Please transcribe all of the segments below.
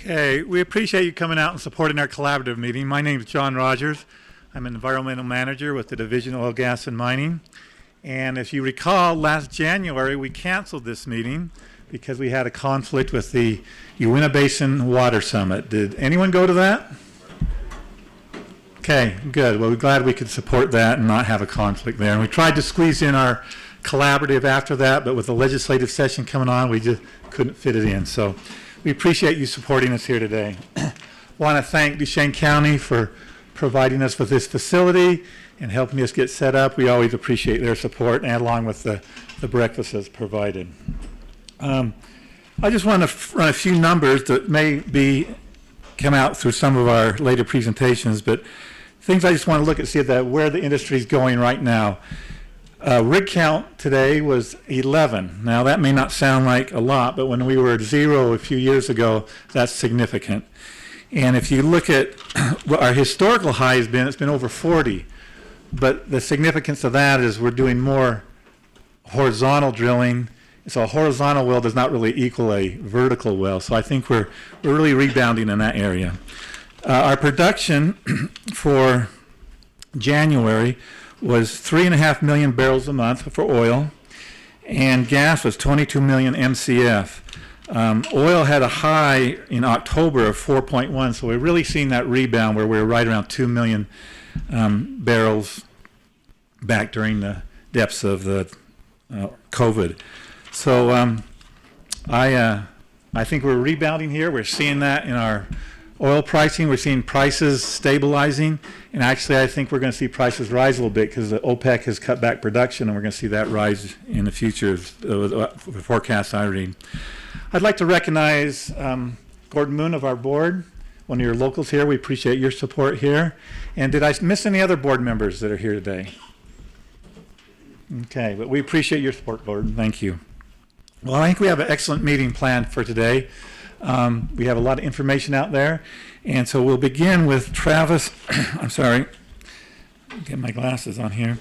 Okay, we appreciate you coming out and supporting our collaborative meeting. My name is John Rogers. I'm an environmental manager with the Division of Oil, Gas, and Mining. And if you recall, last January we canceled this meeting because we had a conflict with the Uinta Basin Water Summit. Did anyone go to that? Okay, good. Well, we're glad we could support that and not have a conflict there. And we tried to squeeze in our collaborative after that, but with the legislative session coming on, we just couldn't fit it in. So we appreciate you supporting us here today. Want to thank Duchesne County for providing us with this facility and helping us get set up. We always appreciate their support, and along with the breakfast that's provided. I just want to run a few numbers that may come out through some of our later presentations, but things I just want to look at, see where the industry is going right now. Rig count today was 11. Now that may not sound like a lot, but when we were at 0 a few years ago, that's significant. And if you look at what our historical high has been, it's been over 40. But the significance of that is we're doing more horizontal drilling. So a horizontal well does not really equal a vertical well. So I think we're really rebounding in that area. Our production for January was 3.5 million barrels a month for oil, and gas was 22 million MCF. Oil had a high in October of 4.1, so we're really seeing that rebound where we're right around 2 million barrels back during the depths of the COVID. So I think we're rebounding here. We're seeing that in our oil pricing. We're seeing prices stabilizing, and actually I think we're going to see prices rise a little bit because the OPEC has cut back production, and we're going to see that rise in the future, the forecast I read. I'd like to recognize Gordon Moon of our board, one of your locals here. We appreciate your support here. And did I miss any other board members that are here today? Okay, but we appreciate your support, Gordon. Thank you. Well, I think we have an excellent meeting planned for today. We have a lot of information out there, and so we'll begin with Travis, I'm sorry, get my glasses on here.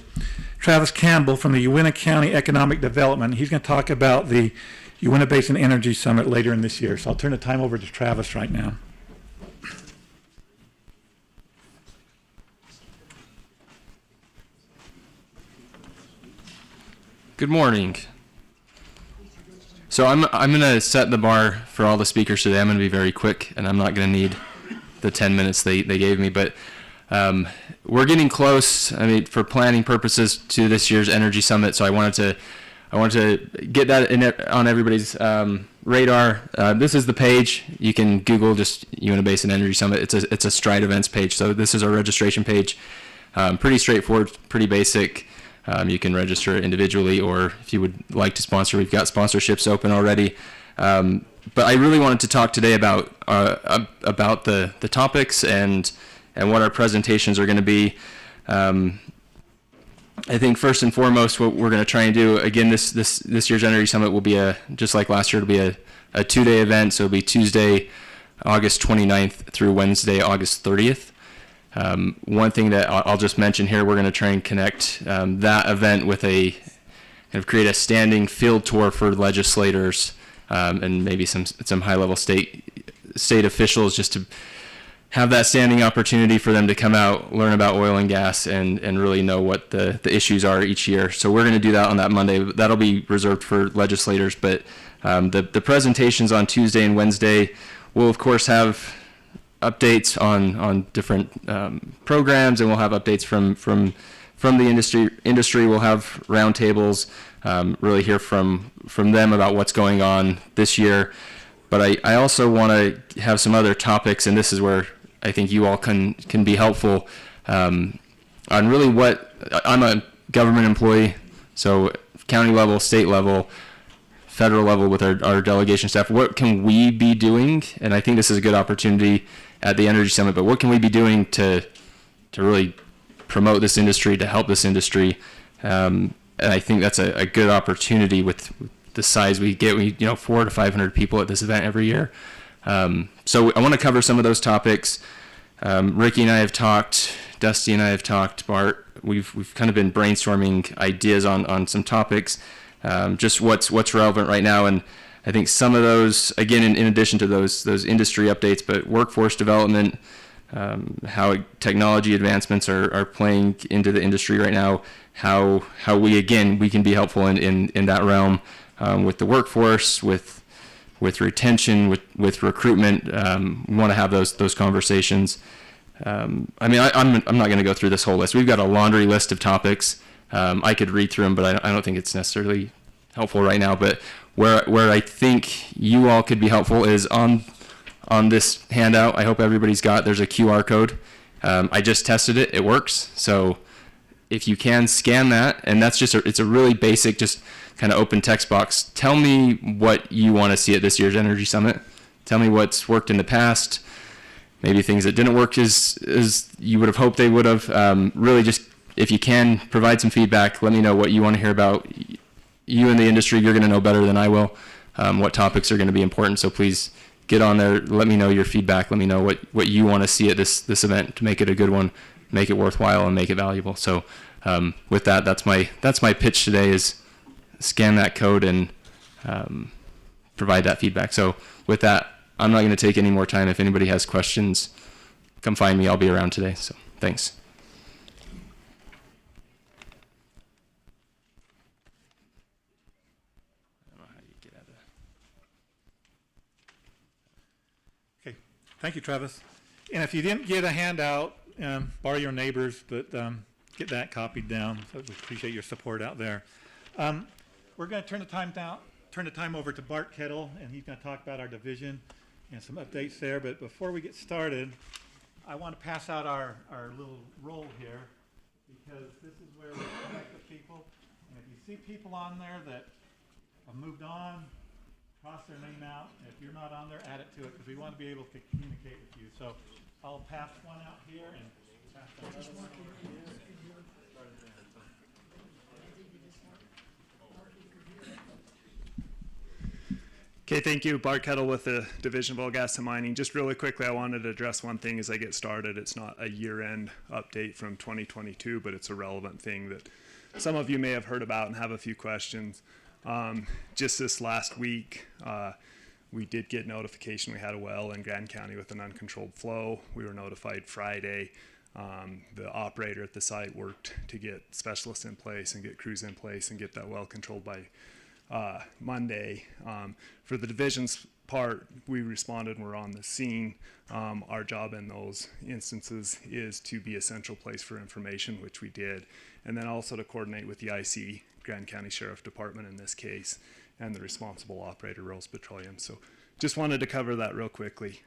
Travis Campbell from the Uinta County Economic Development. He's going to talk about the Uinta Basin Energy Summit later in this year. So I'll turn the time over to Travis right now. Good morning. So I'm going to set the bar for all the speakers today. I'm going to be very quick, and I'm not going to need the 10 minutes they gave me. But we're getting close, I mean, for planning purposes to this year's Energy Summit. So I wanted to get that on everybody's radar. This is the page. You can Google just Uinta Basin Energy Summit. It's a Stride events page. So this is our registration page. Pretty straightforward, pretty basic. You can register individually, or if you would like to sponsor, we've got sponsorships open already. But I really wanted to talk today about the topics and what our presentations are going to be. I think first and foremost, what we're going to try and do, again, this year's Energy Summit will be just like last year, it'll be a 2-day event. So it'll be Tuesday, August 29th through Wednesday, August 30th. One thing that I'll just mention here, we're going to try and connect that event with kind of create a standing field tour for legislators and maybe some high-level state officials, just to have that standing opportunity for them to come out, learn about oil and gas, and really know what the issues are each year. So we're going to do that on that Monday. That'll be reserved for legislators, but the presentations on Tuesday and Wednesday will, of course, have updates on different programs, and we'll have updates from the industry. We'll have roundtables, really hear from them about what's going on this year. But I also want to have some other topics, and this is where I think you all can be helpful on really what I'm a government employee, so county level, state level, federal level with our delegation staff. What can we be doing? And I think this is a good opportunity at the Energy Summit, but what can we be doing to really promote this industry, to help this industry? And I think that's a good opportunity with the size we get. 400 to 500 people at this event every year. So I want to cover some of those topics. Ricky and I have talked, Dusty and I have talked, Bart. We've kind of been brainstorming ideas on some topics, just what's relevant right now. And I think some of those, again, in addition to those industry updates, but workforce development, how technology advancements are playing into the industry right now, how we can be helpful in that realm, with the workforce, with retention, with recruitment. We want to have those conversations. I'm not going to go through this whole list. We've got a laundry list of topics. I could read through them, but I don't think it's necessarily helpful right now. But where I think you all could be helpful is on this handout. I hope everybody's got. There's a QR code. I just tested it. It works. So if you can scan that, and that's just it's a really basic, just kind of open text box. Tell me what you want to see at this year's Energy Summit. Tell me what's worked in the past. Maybe things that didn't work as you would have hoped they would have. Really just, if you can, provide some feedback. Let me know what you want to hear about. You in the industry, you're going to know better than I will what topics are going to be important. So please get on there. Let me know your feedback. Let me know what you want to see at this event to make it a good one, make it worthwhile, and make it valuable. So with that, that's my pitch today is scan that code and provide that feedback. So with that, I'm not going to take any more time. If anybody has questions, come find me. I'll be around today. So thanks. Okay, thank you, Travis. And if you didn't get a handout, borrow your neighbors, but get that copied down. So we appreciate your support out there. We're going to turn the time over to Bart Kettle, and he's going to talk about our division and some updates there. But before we get started, I want to pass out our little roll here, because this is where we connect with people. And if you see people on there that have moved on, cross their name out. If you're not on there, add it to it, because we want to be able to communicate with you. So I'll pass one out here and pass another one over here. Okay, thank you. Bart Kettle with the Division of Oil, Gas, and Mining. Just really quickly, I wanted to address one thing as I get started. It's not a year-end update from 2022, but it's a relevant thing that some of you may have heard about and have a few questions. Just this last week, we did get notification we had a well in Grand County with an uncontrolled flow. We were notified Friday. The operator at the site worked to get specialists in place and get crews in place and get that well controlled by Monday. For the division's part, we responded and we're on the scene. Our job in those instances is to be a central place for information, which we did, and then also to coordinate with the IC, Grand County Sheriff Department in this case, and the responsible operator, Rose Petroleum. So just wanted to cover that real quickly.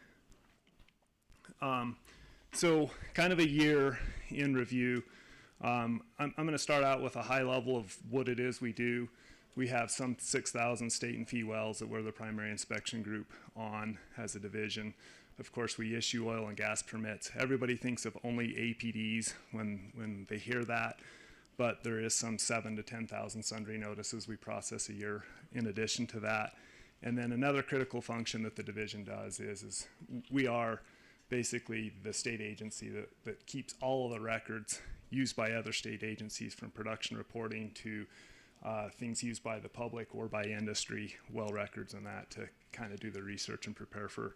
So kind of a year in review. I'm going to start out with a high level of what it is we do. We have some 6,000 state and fee wells that we're the primary inspection group on as a division. Of course, we issue oil and gas permits. Everybody thinks of only APDs when they hear that, but there is some 7,000 to 10,000 sundry notices we process a year in addition to that. And then another critical function that the division does is we are basically the state agency that keeps all of the records used by other state agencies, from production reporting to things used by the public or by industry, well records and that, to kind of do the research and prepare for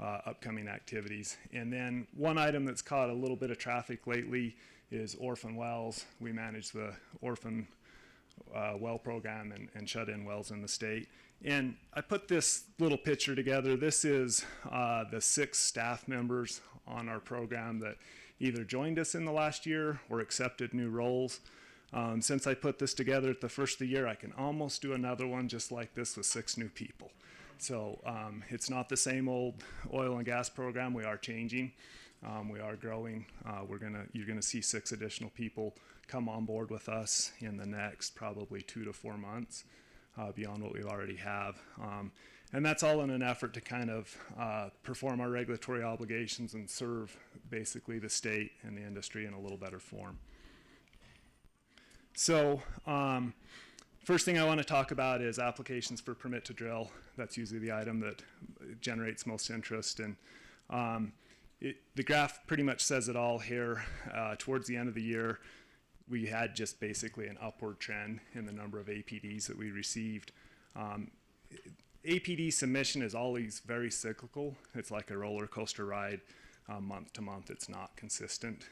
upcoming activities. And then one item that's caught a little bit of traffic lately is orphan wells. We manage the orphan well program and shut-in wells in the state. And I put this little picture together. This is the 6 staff members on our program that either joined us in the last year or accepted new roles. Since I put this together at the first of the year, I can almost do another one just like this with 6 new people. So it's not the same old oil and gas program. We are changing. We are growing. You're gonna see 6 additional people come on board with us in the next probably 2 to 4 months, beyond what we already have. And that's all in an effort to kind of perform our regulatory obligations and serve basically the state and the industry in a little better form. So first thing I want to talk about is applications for permit to drill. That's usually the item that generates most interest. And the graph pretty much says it all here. Towards the end of the year, we had just basically an upward trend in the number of APDs that we received. APD submission is always very cyclical. It's like a roller coaster ride, month to month. It's not consistent,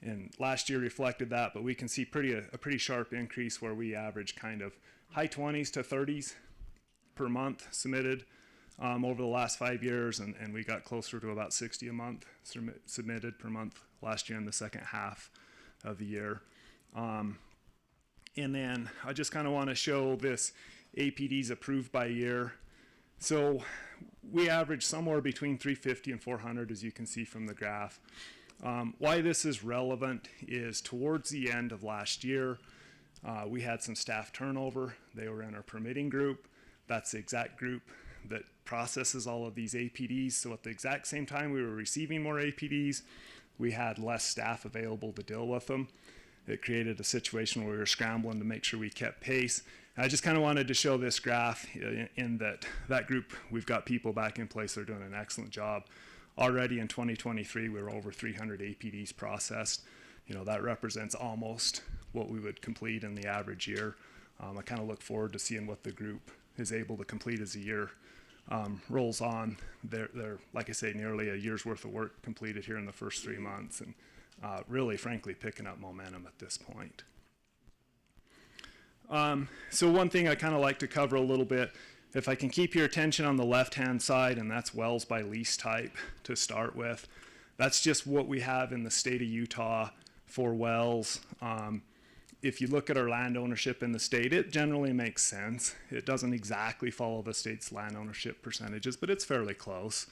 and last year reflected that. But we can see a pretty sharp increase where we average kind of high 20s to 30s per month submitted over the last 5 years, and we got closer to about 60 a month submitted per month last year in the second half of the year. And then I just kind of want to show this APDs approved by year. So we average somewhere between 350 and 400, as you can see from the graph. Why this is relevant is towards the end of last year, we had some staff turnover. They were in our permitting group. That's the exact group that processes all of these APDs. So at the exact same time we were receiving more APDs, we had less staff available to deal with them. It created a situation where we were scrambling to make sure we kept pace. And I just kind of wanted to show this graph in that group, we've got people back in place that are doing an excellent job. Already in 2023, we were over 300 APDs processed. You know, that represents almost what we would complete in the average year. I kind of look forward to seeing what the group is able to complete as the year rolls on. They're, like I say, nearly a year's worth of work completed here in the first 3 months, and really, frankly, picking up momentum at this point. So one thing I kind of like to cover a little bit, if I can keep your attention on the left-hand side, and that's wells by lease type to start with. That's just what we have in the state of Utah for wells. If you look at our land ownership in the state, it generally makes sense. It doesn't exactly follow the state's land ownership percentages, but it's fairly close.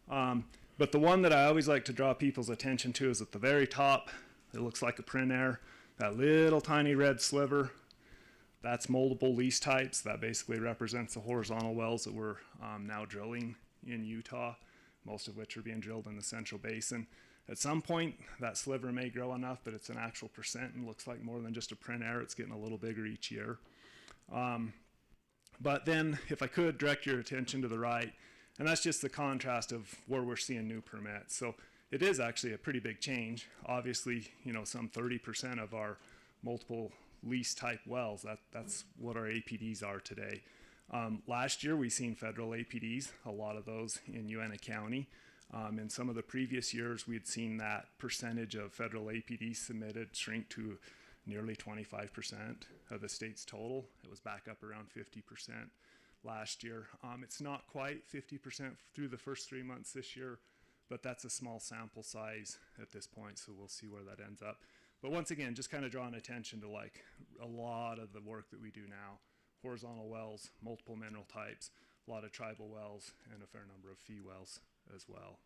But the one that I always like to draw people's attention to is at the very top. It looks like a print air. That little tiny red sliver, that's multiple lease types. That basically represents the horizontal wells that we're now drilling in Utah, most of which are being drilled in the Central Basin. At some point, that sliver may grow enough, but it's an actual percent and looks like more than just a print air. It's getting a little bigger each year. But then, if I could direct your attention to the right, and that's just the contrast of where we're seeing new permits. So it is actually a pretty big change. Obviously, you know, some 30% of our multiple lease type wells, that's what our APDs are today. Last year, we seen federal APDs, a lot of those in Uinta County. In some of the previous years, we had seen that percentage of federal APDs submitted shrink to nearly 25% of the state's total. It was back up around 50% last year. It's not quite 50% through the first 3 months this year, but that's a small sample size at this point, so we'll see where that ends up. But once again, just kind of drawing attention to like a lot of the work that we do now. Horizontal wells, multiple mineral types, a lot of tribal wells, and a fair number of fee wells as well.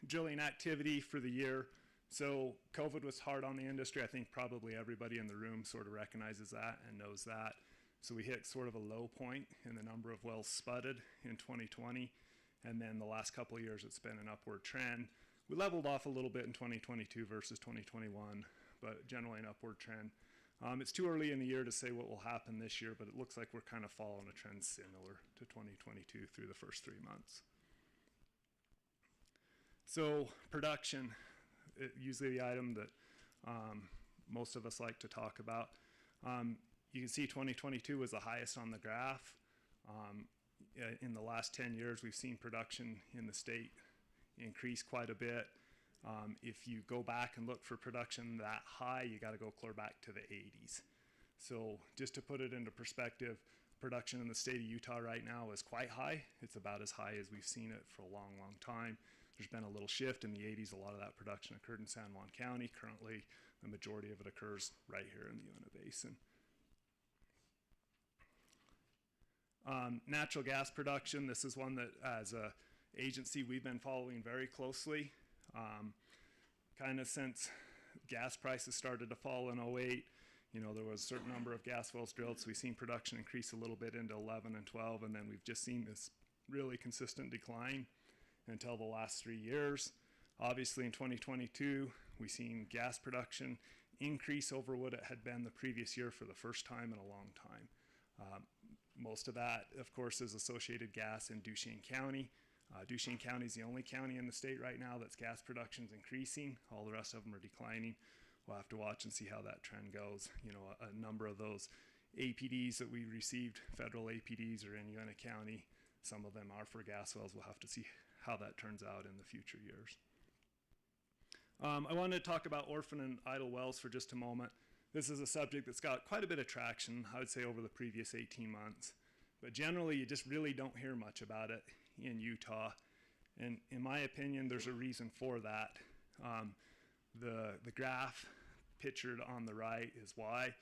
Drilling activity for the year. So COVID was hard on the industry. I think probably everybody in the room sort of recognizes that and knows that. So we hit sort of a low point in the number of wells spudded in 2020. And then the last couple of years, it's been an upward trend. We leveled off a little bit in 2022 versus 2021, but generally an upward trend. It's too early in the year to say what will happen this year, but it looks like we're kind of following a trend similar to 2022 through the first 3 months. So production, usually the item that most of us like to talk about. You can see 2022 was the highest on the graph. In the last 10 years, we've seen production in the state increase quite a bit. If you go back and look for production that high, you got to go clear back to the 80s. So just to put it into perspective, production in the state of Utah right now is quite high. It's about as high as we've seen it for a long, long time. There's been a little shift in the 80s. A lot of that production occurred in San Juan County. Currently, the majority of it occurs right here in the Uinta Basin. Natural gas production, this is one that as an agency we've been following very closely. Kind of since gas prices started to fall in 08, you know, there was a certain number of gas wells drilled, so we've seen production increase a little bit into 11 and 12, and then we've just seen this really consistent decline until the last 3 years. Obviously in 2022, we've seen gas production increase over what it had been the previous year for the first time in a long time. Most of that, of course, is associated gas in Duchesne County. Duchesne County is the only county in the state right now that's gas production is increasing. All the rest of them are declining. We'll have to watch and see how that trend goes. You know, a number of those APDs that we received, federal APDs, are in Uinta County. Some of them are for gas wells. We'll have to see how that turns out in the future years. I wanted to talk about orphan and idle wells for just a moment. This is a subject that's got quite a bit of traction, I would say, over the previous 18 months. But generally, you just really don't hear much about it in Utah. And in my opinion, there's a reason for that. The graph pictured on the right is why.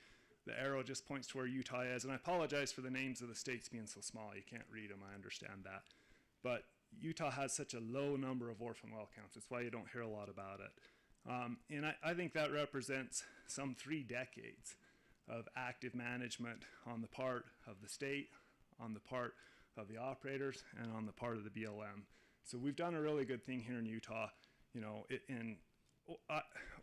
The arrow just points to where Utah is. And I apologize for the names of the states being so small. You can't read them. I understand that. But Utah has such a low number of orphan well counts. That's why you don't hear a lot about it. And I think that represents some 3 decades of active management on the part of the state, on the part of the operators, and on the part of the BLM. So we've done a really good thing here in Utah. You know,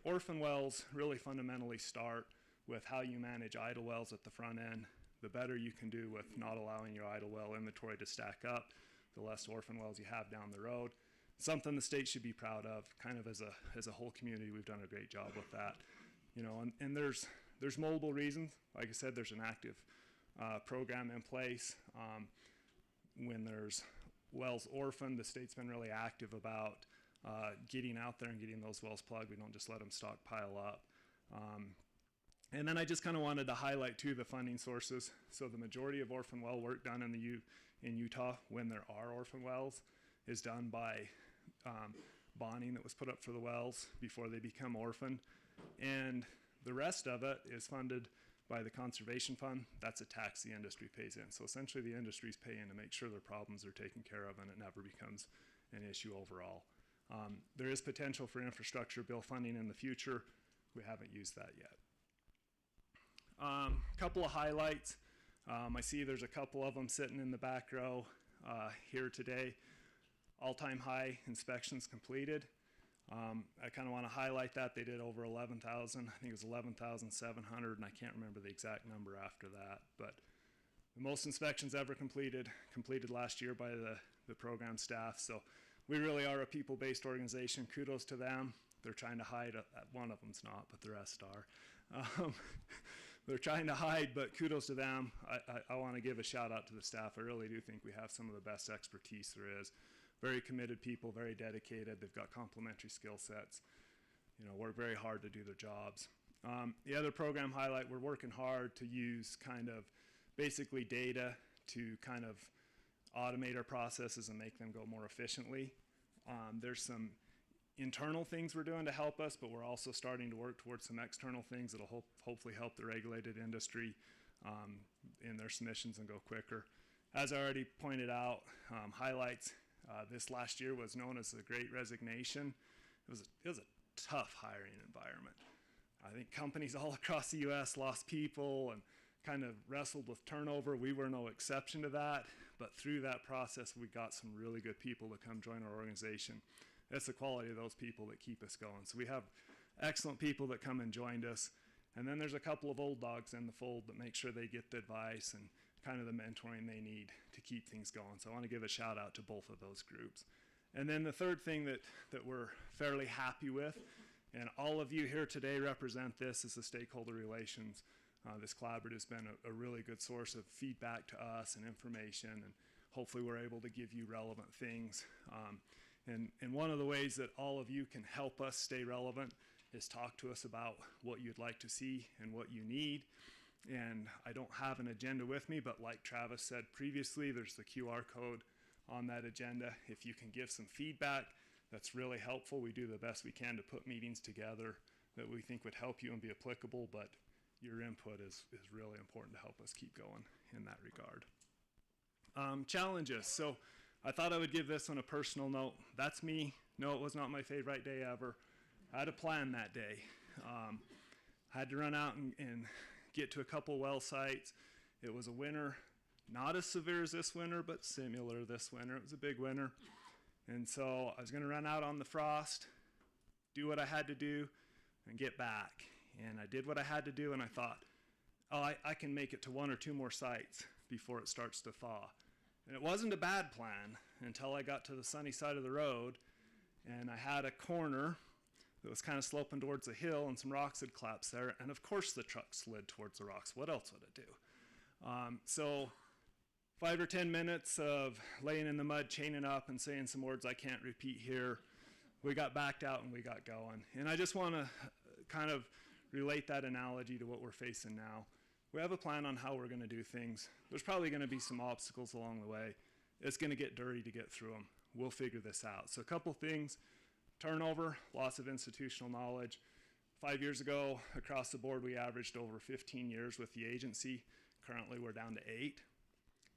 orphan wells really fundamentally start with how you manage idle wells at the front end. The better you can do with not allowing your idle well inventory to stack up, the less orphan wells you have down the road. Something the state should be proud of. Kind of as a whole community, we've done a great job with that. You know, and there's multiple reasons. Like I said, there's an active program in place. When there's wells orphaned, the state's been really active about getting out there and getting those wells plugged. We don't just let them stockpile up. And then I just kind of wanted to highlight too the funding sources. So the majority of orphan well work done in Utah, when there are orphan wells, is done by bonding that was put up for the wells before they become orphaned. And the rest of it is funded by the conservation fund. That's a tax the industry pays in. So essentially the industry's paying to make sure their problems are taken care of and it never becomes an issue overall. There is potential for infrastructure bill funding in the future. We haven't used that yet. Couple of highlights. I see there's a couple of them sitting in the back row here today. All-time high inspections completed. I kind of want to highlight that. They did over 11,000. I think it was 11,700, and I can't remember the exact number after that. But the most inspections ever completed last year by the program staff. So we really are a people-based organization. Kudos to them. They're trying to hide. One of them's not, but the rest are. They're trying to hide, but kudos to them. I want to give a shout out to the staff. I really do think we have some of the best expertise there is. Very committed people, very dedicated. They've got complementary skill sets. You know, work very hard to do their jobs. The other program highlight, we're working hard to use kind of basically data to kind of automate our processes and make them go more efficiently. There's some internal things we're doing to help us, but we're also starting to work towards some external things that'll hopefully help the regulated industry in their submissions and go quicker. As I already pointed out, highlights, this last year was known as the Great Resignation. It was a tough hiring environment. I think companies all across the U.S. lost people and kind of wrestled with turnover. We were no exception to that, but through that process, we got some really good people to come join our organization. It's the quality of those people that keep us going. So we have excellent people that come and joined us. And then there's a couple of old dogs in the fold that make sure they get the advice and kind of the mentoring they need to keep things going. So I want to give a shout out to both of those groups. And then the third thing that we're fairly happy with, and all of you here today represent this, is the stakeholder relations. This collaborative has been a really good source of feedback to us and information, and hopefully we're able to give you relevant things. And one of the ways that all of you can help us stay relevant is talk to us about what you'd like to see and what you need. And I don't have an agenda with me, but like Travis said previously, there's the QR code on that agenda. If you can give some feedback, that's really helpful. We do the best we can to put meetings together that we think would help you and be applicable, but your input is really important to help us keep going in that regard. Challenges. So I thought I would give this on a personal note. That's me. No, it was not my favorite day ever. I had a plan that day. I had to run out and get to a couple well sites. It was a winter, not as severe as this winter, but similar this winter. It was a big winter. And so I was going to run out on the frost, do what I had to do, and get back. And I did what I had to do, and I thought, oh, I can make it to 1 or 2 more sites before it starts to thaw. And it wasn't a bad plan until I got to the sunny side of the road, and I had a corner that was kind of sloping towards a hill, and some rocks had collapsed there. And of course the truck slid towards the rocks. What else would it do? So 5 or 10 minutes of laying in the mud, chaining up, and saying some words I can't repeat here. We got backed out and we got going. And I just want to kind of relate that analogy to what we're facing now. We have a plan on how we're going to do things. There's probably going to be some obstacles along the way. It's going to get dirty to get through them. We'll figure this out. So a couple things: turnover, loss of institutional knowledge. 5 years ago, across the board, we averaged over 15 years with the agency. Currently, we're down to 8.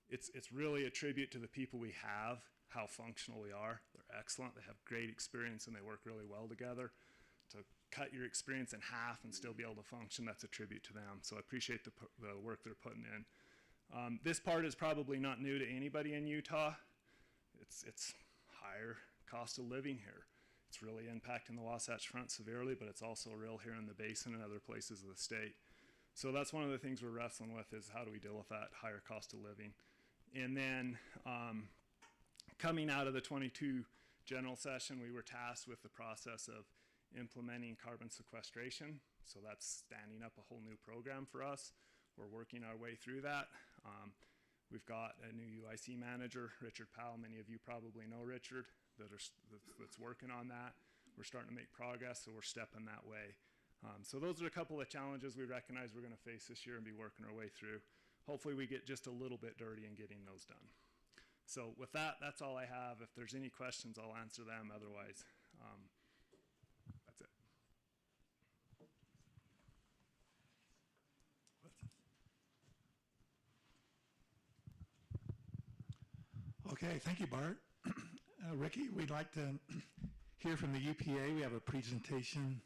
It's really a tribute to the people we have, how functional we are. They're excellent. They have great experience, and they work really well together. To cut your experience in half and still be able to function, that's a tribute to them. So I appreciate the work they're putting in. This part is probably not new to anybody in Utah. It's higher cost of living here. It's really impacting the Wasatch Front severely, but it's also real here in the basin and other places of the state. So that's one of the things we're wrestling with, is how do we deal with that higher cost of living. And then coming out of the 22 general session, we were tasked with the process of implementing carbon sequestration. So that's standing up a whole new program for us. We're working our way through that. We've got a new UIC manager, Richard Powell. Many of you probably know Richard, that's working on that. We're starting to make progress, so we're stepping that way. So those are a couple of challenges we recognize we're going to face this year and be working our way through. Hopefully we get just a little bit dirty in getting those done. So with that, that's all I have. If there's any questions, I'll answer them. Otherwise, that's it. Okay, thank you, Bart. Ricky, we'd like to hear from the UPA. We have a presentation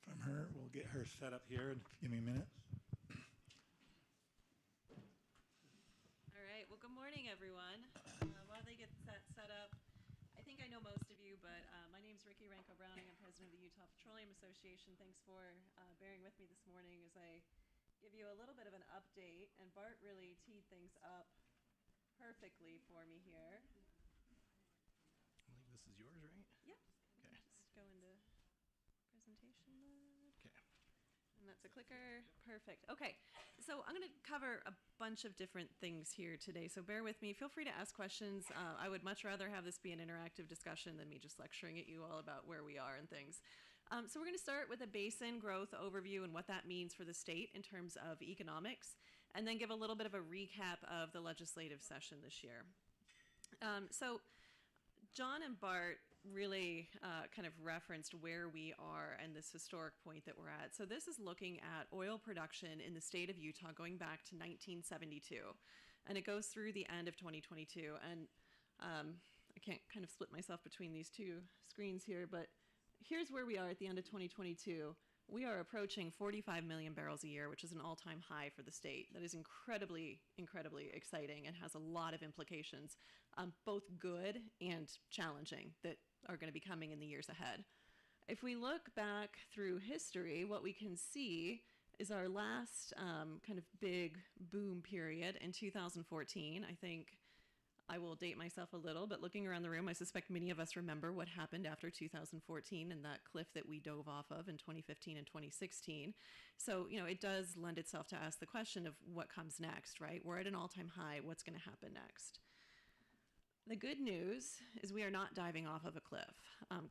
from her. We'll get her set up here. Give me a minute. All right. Well, good morning, everyone. While they get that set up, I think I know most of you, but my name is Ricky Ranko-Browning. I'm president of the Utah Petroleum Association. Thanks for bearing with me this morning as I give you a little bit of an update. And Bart really teed things up perfectly for me here. I believe this is yours, right? Yep. Okay. Just go into presentation mode. Okay. And that's a clicker. Perfect. Okay. So I'm going to cover a bunch of different things here today. So bear with me. Feel free to ask questions. I would much rather have this be an interactive discussion than me just lecturing at you all about where we are and things. So we're going to start with a basin growth overview and what that means for the state in terms of economics, and then give a little bit of a recap of the legislative session this year. So John and Bart really kind of referenced where we are and this historic point that we're at. So this is looking at oil production in the state of Utah going back to 1972. And it goes through the end of 2022. And I can't kind of split myself between these two screens here, but here's where we are at the end of 2022. We are approaching 45 million barrels a year, which is an all-time high for the state. That is incredibly, incredibly exciting and has a lot of implications, both good and challenging, that are going to be coming in the years ahead. If we look back through history, what we can see is our last kind of big boom period in 2014. I think I will date myself a little, but looking around the room, I suspect many of us remember what happened after 2014 and that cliff that we dove off of in 2015 and 2016. So, you know, it does lend itself to ask the question of what comes next, right? We're at an all-time high. What's going to happen next? The good news is we are not diving off of a cliff.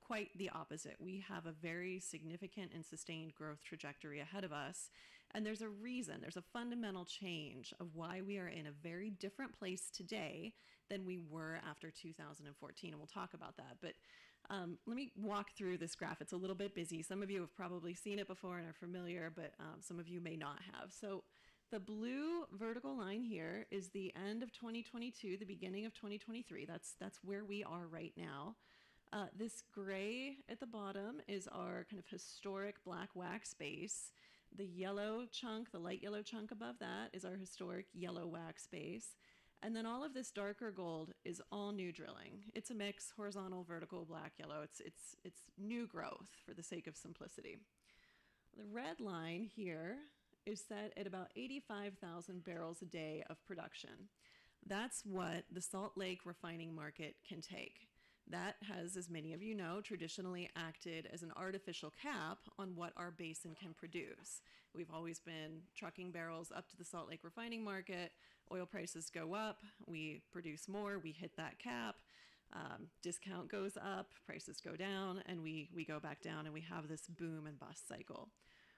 Quite the opposite. We have a very significant and sustained growth trajectory ahead of us. And there's a reason, there's a fundamental change of why we are in a very different place today than we were after 2014. And we'll talk about that. But let me walk through this graph. It's a little bit busy. Some of you have probably seen it before and are familiar, but some of you may not have. So the blue vertical line here is the end of 2022, the beginning of 2023. That's where we are right now. This gray at the bottom is our kind of historic black wax base. The yellow chunk, the light yellow chunk above that is our historic yellow wax base. And then all of this darker gold is all new drilling. It's a mix, horizontal, vertical, black, yellow. It's new growth for the sake of simplicity. The red line here is set at about 85,000 barrels a day of production. That's what the Salt Lake refining market can take. That has, as many of you know, traditionally acted as an artificial cap on what our basin can produce. We've always been trucking barrels up to the Salt Lake refining market. Oil prices go up, we produce more, we hit that cap. Discount goes up, prices go down, and we go back down, and we have this boom and bust cycle.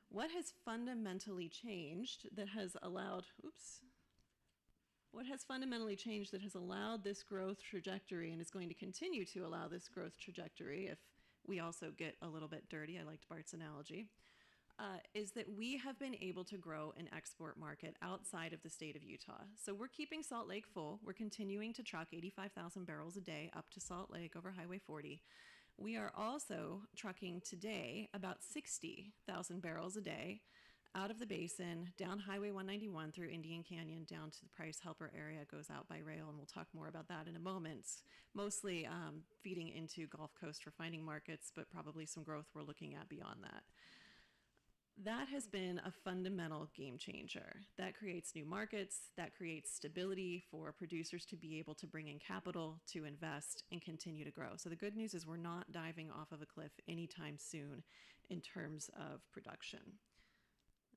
What has fundamentally changed that has allowed, what has fundamentally changed that has allowed this growth trajectory and is going to continue to allow this growth trajectory if we also get a little bit dirty, I liked Bart's analogy, is that we have been able to grow an export market outside of the state of Utah. So we're keeping Salt Lake full. We're continuing to truck 85,000 barrels a day up to Salt Lake over Highway 40. We are also trucking today about 60,000 barrels a day out of the basin, down Highway 191 through Indian Canyon, down to the Price Helper area, goes out by rail, and we'll talk more about that in a moment. Mostly feeding into Gulf Coast refining markets, but probably some growth we're looking at beyond that. That has been a fundamental game changer. That creates new markets, that creates stability for producers to be able to bring in capital, to invest, and continue to grow. So the good news is we're not diving off of a cliff anytime soon in terms of production.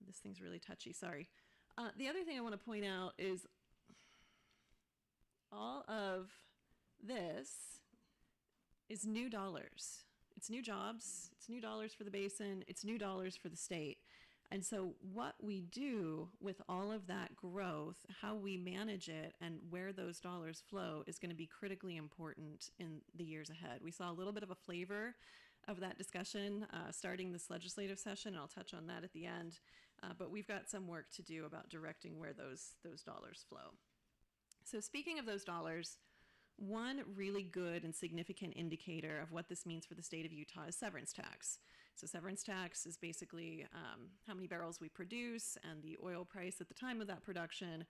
This thing's really touchy, sorry. The other thing I want to point out is all of this is new dollars. It's new jobs, it's new dollars for the basin, it's new dollars for the state. And so what we do with all of that growth, how we manage it and where those dollars flow is going to be critically important in the years ahead. We saw a little bit of a flavor of that discussion starting this legislative session, and I'll touch on that at the end. But we've got some work to do about directing where those dollars flow. So speaking of those dollars, one really good and significant indicator of what this means for the state of Utah is severance tax. So severance tax is basically how many barrels we produce and the oil price at the time of that production,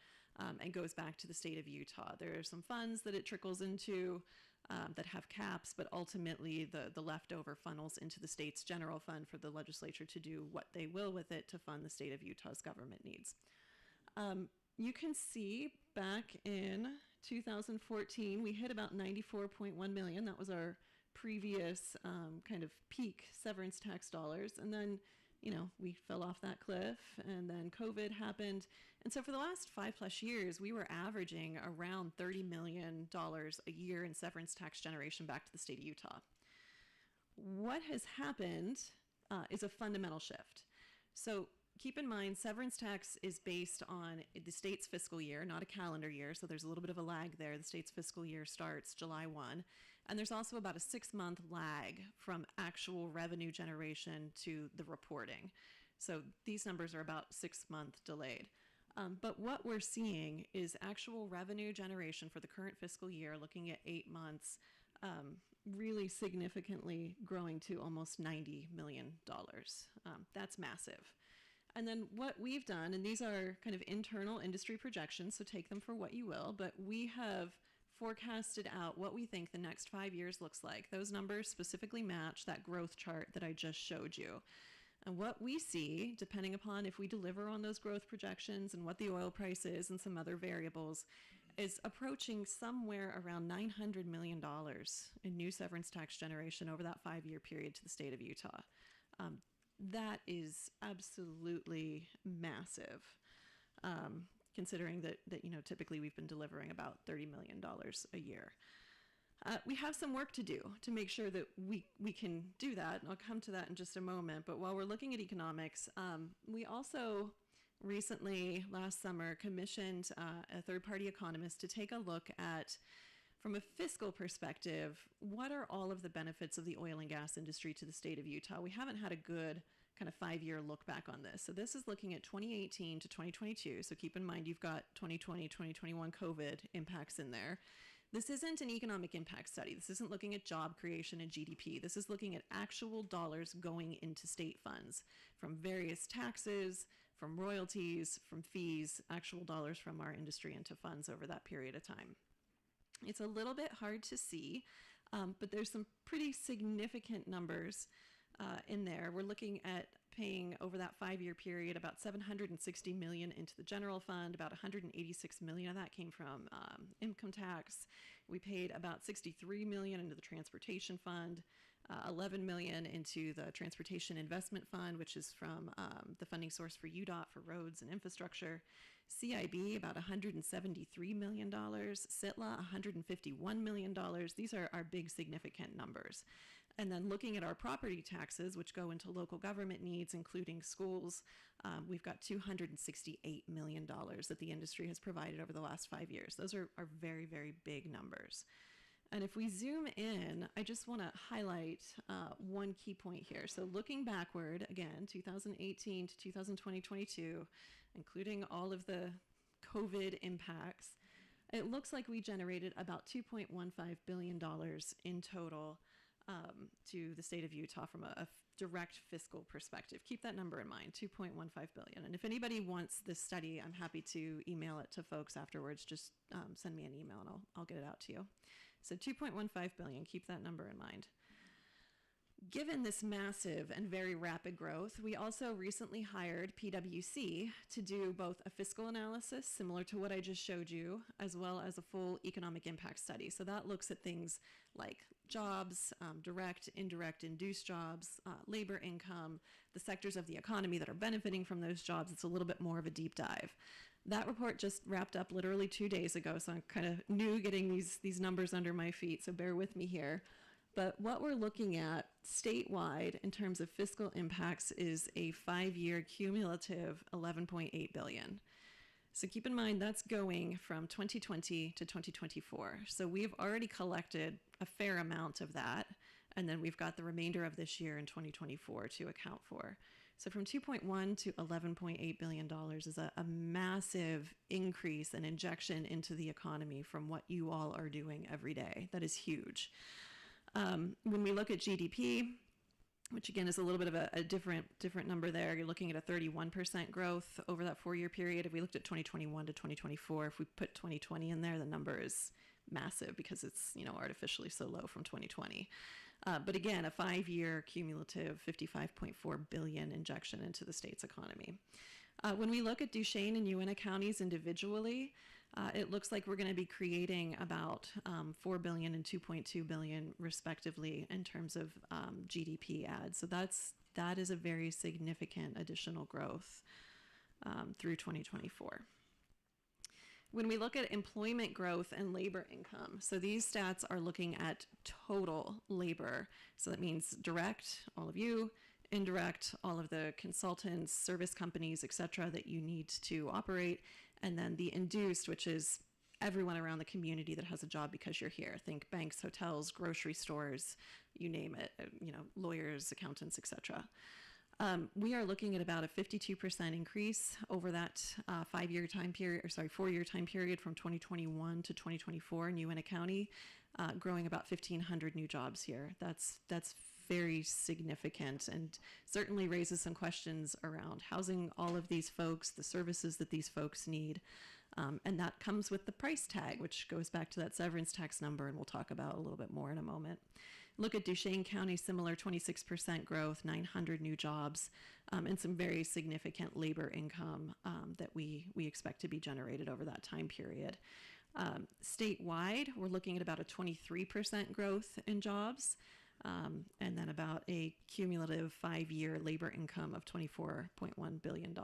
and goes back to the state of Utah. There are some funds that it trickles into that have caps, but ultimately the leftover funnels into the state's general fund for the legislature to do what they will with it to fund the state of Utah's government needs. You can see back in 2014, we hit about 94.1 million. That was our previous kind of peak severance tax dollars. And then, you know, we fell off that cliff, and then COVID happened. And so for the last 5+ years, we were averaging around $30 million a year in severance tax generation back to the state of Utah. What has happened is a fundamental shift. So keep in mind, severance tax is based on the state's fiscal year, not a calendar year, so there's a little bit of a lag there. The state's fiscal year starts July 1, and there's also about a 6-month lag from actual revenue generation to the reporting. So these numbers are about 6-month delayed. But what we're seeing is actual revenue generation for the current fiscal year, looking at 8 months, really significantly growing to almost $90 million. That's massive. And then what we've done, and these are kind of internal industry projections, so take them for what you will, but we have forecasted out what we think the next 5 years looks like. Those numbers specifically match that growth chart that I just showed you. And what we see, depending upon if we deliver on those growth projections and what the oil price is and some other variables, is approaching somewhere around $900 million in new severance tax generation over that 5-year period to the state of Utah. That is absolutely massive, considering that you know, typically we've been delivering about $30 million a year. We have some work to do to make sure that we can do that, and I'll come to that in just a moment. But while we're looking at economics, we also recently, last summer, commissioned a third-party economist to take a look at, from a fiscal perspective, what are all of the benefits of the oil and gas industry to the state of Utah? We haven't had a good kind of 5-year look back on this. So this is looking at 2018 to 2022. So keep in mind, you've got 2020, 2021 COVID impacts in there. This isn't an economic impact study. This isn't looking at job creation and GDP. This is looking at actual dollars going into state funds from various taxes, from royalties, from fees, actual dollars from our industry into funds over that period of time. It's a little bit hard to see, but there's some pretty significant numbers in there. We're looking at paying over that 5-year period about $760 million into the general fund. About $186 million of that came from income tax. We paid about $63 million into the transportation fund, $11 million into the transportation investment fund, which is from the funding source for UDOT for roads and infrastructure. CIB, about $173 million. SITLA, $151 million. These are big, significant numbers. And then looking at our property taxes, which go into local government needs, including schools, we've got $268 million that the industry has provided over the last 5 years. Those are very, very big numbers. And if we zoom in, I just want to highlight one key point here. So looking backward, again, 2018 to 2022, including all of the COVID impacts, it looks like we generated about $2.15 billion in total to the state of Utah from a direct fiscal perspective. Keep that number in mind, $2.15 billion. And if anybody wants this study, I'm happy to email it to folks afterwards. Just send me an email and I'll get it out to you. So $2.15 billion, keep that number in mind. Given this massive and very rapid growth, we also recently hired PwC to do both a fiscal analysis, similar to what I just showed you, as well as a full economic impact study. So that looks at things like jobs, direct, indirect, induced jobs, labor income, the sectors of the economy that are benefiting from those jobs. It's a little bit more of a deep dive. That report just wrapped up literally 2 days ago, so I'm kind of new getting these numbers under my feet, so bear with me here. But what we're looking at statewide in terms of fiscal impacts is a 5-year cumulative $11.8 billion. So keep in mind that's going from 2020 to 2024. So we've already collected a fair amount of that, and then we've got the remainder of this year in 2024 to account for. So from 2.1 to $11.8 billion is a massive increase and injection into the economy from what you all are doing every day. That is huge. When we look at GDP, which again is a little bit of a different number there, you're looking at a 31% growth over that 4-year period. If we looked at 2021 to 2024, if we put 2020 in there, the number is massive because it's artificially so low from 2020. But again, a 5-year cumulative $55.4 billion injection into the state's economy. When we look at Duchesne and Uinta counties individually, it looks like we're going to be creating about $4 billion and $2.2 billion respectively in terms of GDP adds. So that is a very significant additional growth through 2024. When we look at employment growth and labor income, so these stats are looking at total labor. So that means direct, all of you, indirect, all of the consultants, service companies, et cetera, that you need to operate, and then the induced, which is everyone around the community that has a job because you're here. Think banks, hotels, grocery stores, you name it, lawyers, accountants, et cetera. We are looking at about a 52% increase over that 4-year time period from 2021 to 2024 in Uinta County, growing about 1,500 new jobs here. That's very significant and certainly raises some questions around housing all of these folks, the services that these folks need. And that comes with the price tag, which goes back to that severance tax number, and we'll talk about a little bit more in a moment. Look at Duchesne County, similar 26% growth, 900 new jobs, and some very significant labor income that we expect to be generated over that time period. Statewide, we're looking at about a 23% growth in jobs, and then about a cumulative 5-year labor income of $24.1 billion.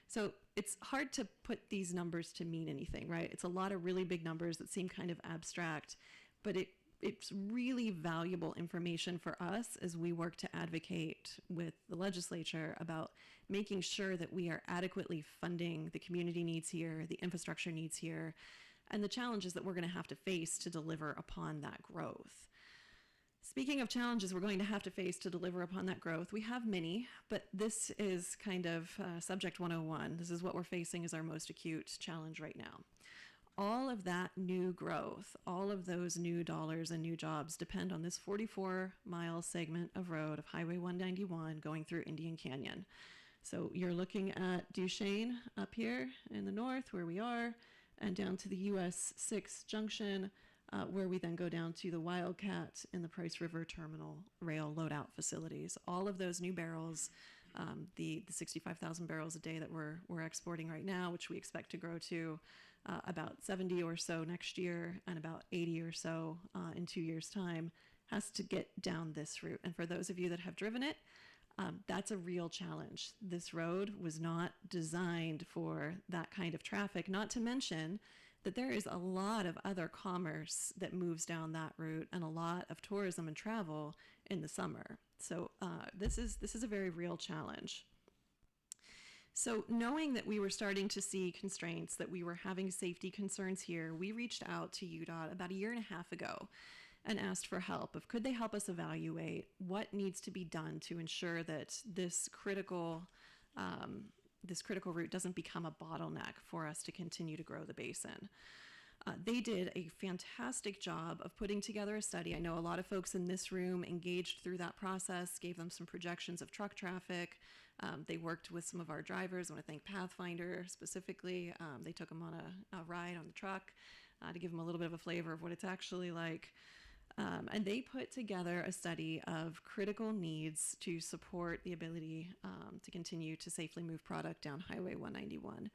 So it's hard to put these numbers to mean anything, right? It's a lot of really big numbers that seem kind of abstract, but it's really valuable information for us as we work to advocate with the legislature about making sure that we are adequately funding the community needs here, the infrastructure needs here, and the challenges that we're going to have to face to deliver upon that growth. Speaking of challenges we're going to have to face to deliver upon that growth, we have many, but this is kind of subject 101. This is what we're facing as our most acute challenge right now. All of that new growth, all of those new dollars and new jobs depend on this 44-mile segment of road of Highway 191 going through Indian Canyon. So you're looking at Duchesne up here in the north where we are, and down to the US 6 junction, where we then go down to the Wildcat and the Price River Terminal rail loadout facilities. All of those new barrels the 65,000 barrels a day that we're exporting right now, which we expect to grow to about 70 or so next year and about 80 or so in 2 years' time, has to get down this route. And for those of you that have driven it, that's a real challenge. This road was not designed for that kind of traffic, not to mention that there is a lot of other commerce that moves down that route and a lot of tourism and travel in the summer. So this is a very real challenge. So knowing that we were starting to see constraints, that we were having safety concerns here, we reached out to UDOT about 1.5 years ago and asked for help of could they help us evaluate what needs to be done to ensure that this critical route doesn't become a bottleneck for us to continue to grow the basin. They did a fantastic job of putting together a study. I know a lot of folks in this room engaged through that process, gave them some projections of truck traffic. They worked with some of our drivers. I want to thank Pathfinder specifically. They took them on a ride on the truck to give them a little bit of a flavor of what it's actually like. And they put together a study of critical needs to support the ability to continue to safely move product down Highway 191.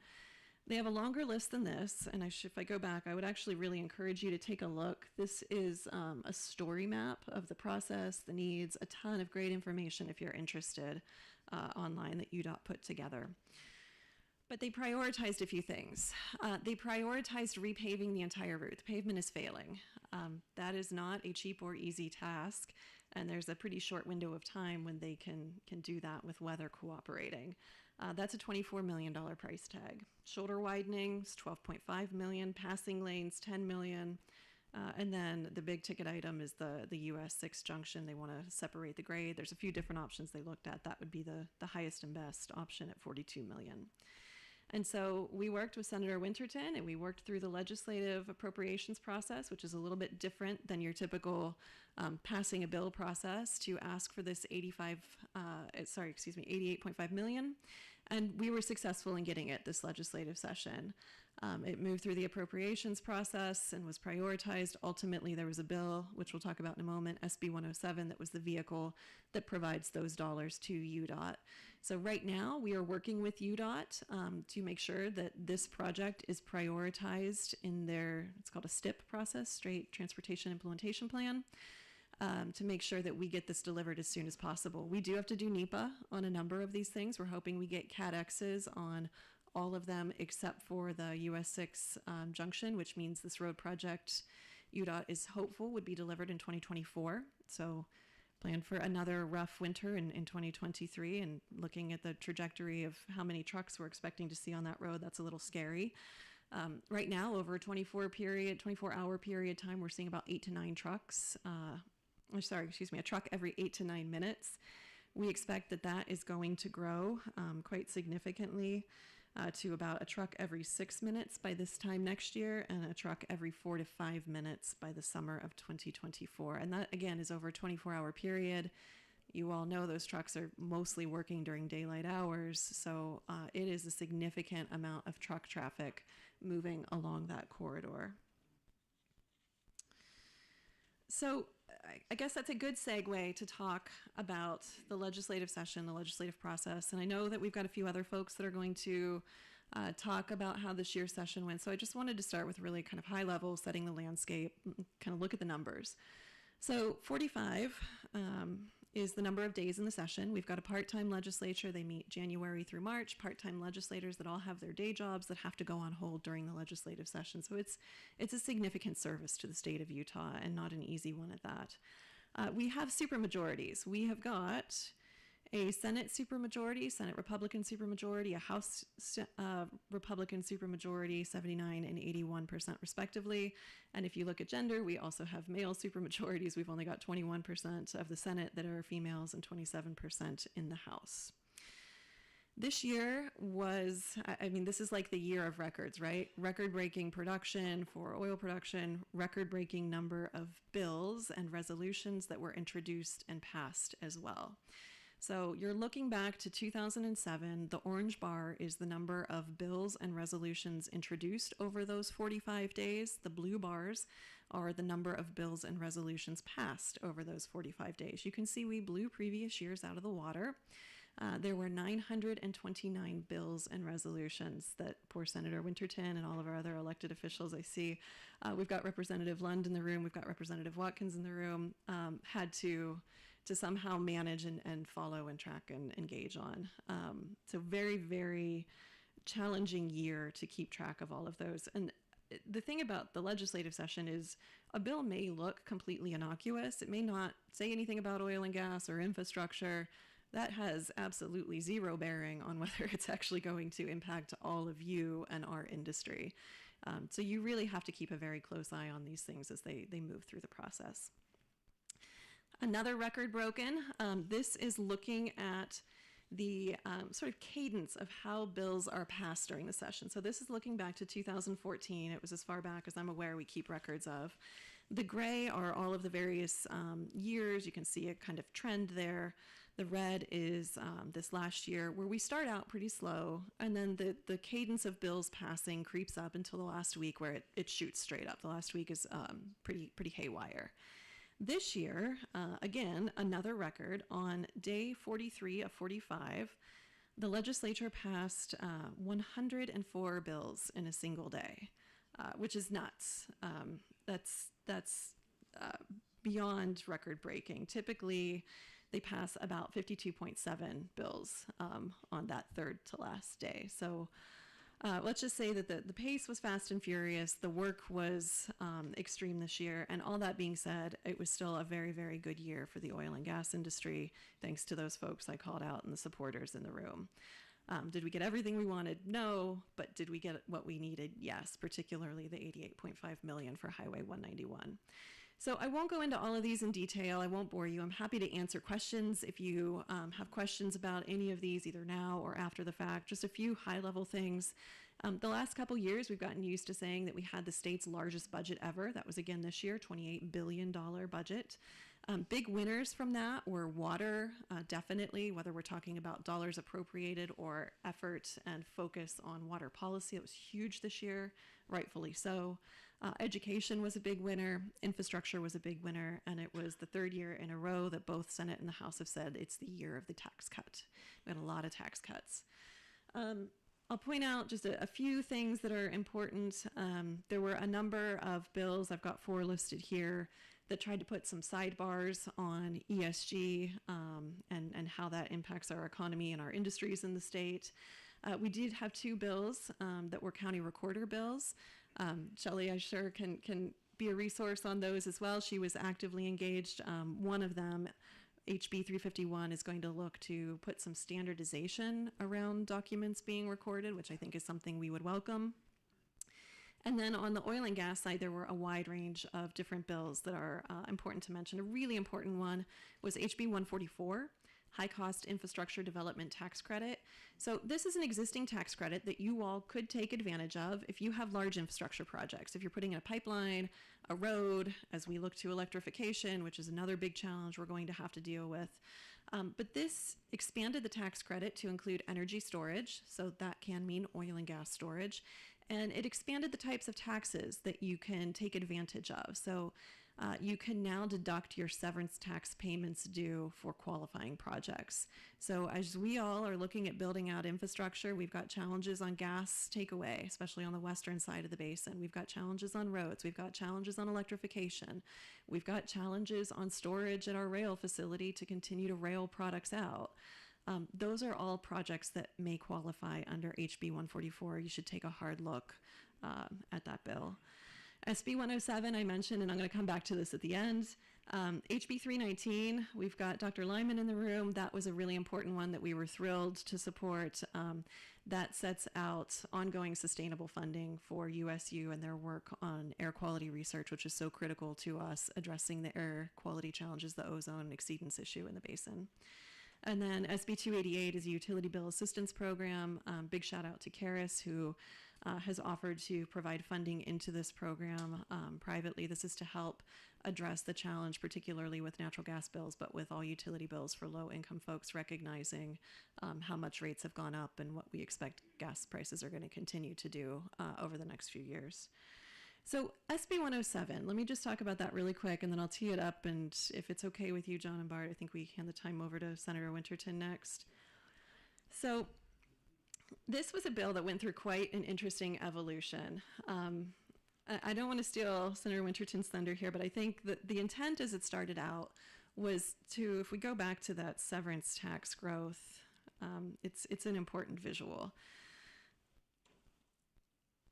They have a longer list than this, and if I go back, I would actually really encourage you to take a look. This is a story map of the process, the needs, a ton of great information if you're interested online that UDOT put together. But they prioritized a few things. They prioritized repaving the entire route. The pavement is failing. That is not a cheap or easy task, and there's a pretty short window of time when they can do that with weather cooperating. That's a $24 million price tag. Shoulder widening is $12.5 million, passing lanes $10 million, and then the big ticket item is the US 6 junction. They want to separate the grade. There's a few different options they looked at. That would be the highest and best option at $42 million. And so we worked with Senator Winterton, and we worked through the legislative appropriations process, which is a little bit different than your typical passing a bill process, to ask for this $88.5 million. And we were successful in getting it this legislative session. It moved through the appropriations process and was prioritized. Ultimately, there was a bill, which we'll talk about in a moment, SB 107, that was the vehicle that provides those dollars to UDOT. So right now, we are working with UDOT to make sure that this project is prioritized in their, it's called a STIP process, Straight Transportation Implementation Plan, to make sure that we get this delivered as soon as possible. We do have to do NEPA on a number of these things. We're hoping we get CAT-X's on all of them except for the US 6 junction, which means this road project, UDOT is hopeful, would be delivered in 2024. So plan for another rough winter in 2023, and looking at the trajectory of how many trucks we're expecting to see on that road, that's a little scary. Right now, over a 24-hour period time, we're seeing about 8 to 9 trucks. A truck every 8 to 9 minutes. We expect that is going to grow quite significantly to about a truck every 6 minutes by this time next year, and a truck every 4 to 5 minutes by the summer of 2024. And that, again, is over a 24-hour period. You all know those trucks are mostly working during daylight hours, so it is a significant amount of truck traffic moving along that corridor. So I guess that's a good segue to talk about the legislative session, the legislative process. And I know that we've got a few other folks that are going to talk about how this year's session went. So I just wanted to start with really kind of high level, setting the landscape, kind of look at the numbers. So 45 is the number of days in the session. We've got a part-time legislature. They meet January through March, part-time legislators that all have their day jobs that have to go on hold during the legislative session. So it's a significant service to the state of Utah, and not an easy one at that. We have supermajorities. We have got a Senate supermajority, Senate Republican supermajority, a House Republican supermajority, 79 and 81% respectively. And if you look at gender, we also have male supermajorities. We've only got 21% of the Senate that are females and 27% in the House. This year was, this is like the year of records, right? Record-breaking production for oil production, record-breaking number of bills and resolutions that were introduced and passed as well. So you're looking back to 2007. The orange bar is the number of bills and resolutions introduced over those 45 days. The blue bars are the number of bills and resolutions passed over those 45 days. You can see we blew previous years out of the water. There were 929 bills and resolutions that poor Senator Winterton and all of our other elected officials I see, we've got Representative Lund in the room, we've got Representative Watkins in the room, had to somehow manage and follow and track and engage on. So very, very challenging year to keep track of all of those. And the thing about the legislative session is a bill may look completely innocuous. It may not say anything about oil and gas or infrastructure. That has absolutely zero bearing on whether it's actually going to impact all of you and our industry. So you really have to keep a very close eye on these things as they move through the process. Another record broken. This is looking at the sort of cadence of how bills are passed during the session. So this is looking back to 2014. It was as far back as I'm aware we keep records of. The gray are all of the various years. You can see a kind of trend there. The red is this last year, where we start out pretty slow, and then the cadence of bills passing creeps up until the last week, where it shoots straight up. The last week is pretty haywire. This year, again, another record. On day 43 of 45, the legislature passed 104 bills in a single day, which is nuts. That's beyond record breaking. Typically, they pass about 52.7 bills on that third to last day. So let's just say that the pace was fast and furious. The work was extreme this year. And all that being said, it was still a very, very good year for the oil and gas industry, thanks to those folks I called out and the supporters in the room. Did we get everything we wanted? No. But did we get what we needed? Yes, particularly the $88.5 million for Highway 191. So I won't go into all of these in detail. I won't bore you. I'm happy to answer questions if you have questions about any of these, either now or after the fact. Just a few high-level things. The last couple years, we've gotten used to saying that we had the state's largest budget ever. That was again this year, $28 billion budget. Big winners from that were water, definitely, whether we're talking about dollars appropriated or effort and focus on water policy. It was huge this year, rightfully so. Education was a big winner, infrastructure was a big winner, and it was the third year in a row that both Senate and the House have said it's the year of the tax cut. We had a lot of tax cuts. I'll point out just a few things that are important. There were a number of bills, I've got 4 listed here, that tried to put some sidebars on ESG and how that impacts our economy and our industries in the state. We did have 2 bills that were county recorder bills. Shelley, I sure can be a resource on those as well. She was actively engaged. One of them, HB 351, is going to look to put some standardization around documents being recorded, which I think is something we would welcome. And then on the oil and gas side, there were a wide range of different bills that are important to mention. A really important one was HB 144. High cost infrastructure development tax credit. So this is an existing tax credit that you all could take advantage of if you have large infrastructure projects. If you're putting in a pipeline, a road, as we look to electrification, which is another big challenge we're going to have to deal with. But this expanded the tax credit to include energy storage. So that can mean oil and gas storage. And it expanded the types of taxes that you can take advantage of. So you can now deduct your severance tax payments due for qualifying projects. So as we all are looking at building out infrastructure, we've got challenges on gas takeaway, especially on the western side of the basin. We've got challenges on roads. We've got challenges on electrification. We've got challenges on storage at our rail facility to continue to rail products out. Those are all projects that may qualify under HB 144. You should take a hard look at that bill. SB 107 I mentioned, and I'm going to come back to this at the end. HB 319, we've got Dr. Lyman in the room. That was a really important one that we were thrilled to support. That sets out ongoing sustainable funding for USU and their work on air quality research, which is so critical to us addressing the air quality challenges, the ozone exceedance issue in the basin. And then SB 288 is a utility bill assistance program. Big shout out to Karis, who has offered to provide funding into this program privately. This is to help address the challenge, particularly with natural gas bills, but with all utility bills for low-income folks, recognizing how much rates have gone up and what we expect gas prices are going to continue to do over the next few years. So SB 107, let me just talk about that really quick, and then I'll tee it up, and if it's okay with you, John and Bart, I think we hand the time over to Senator Winterton next. So this was a bill that went through quite an interesting evolution. I don't want to steal Senator Winterton's thunder here, but I think that the intent as it started out was to, if we go back to that severance tax growth, it's an important visual.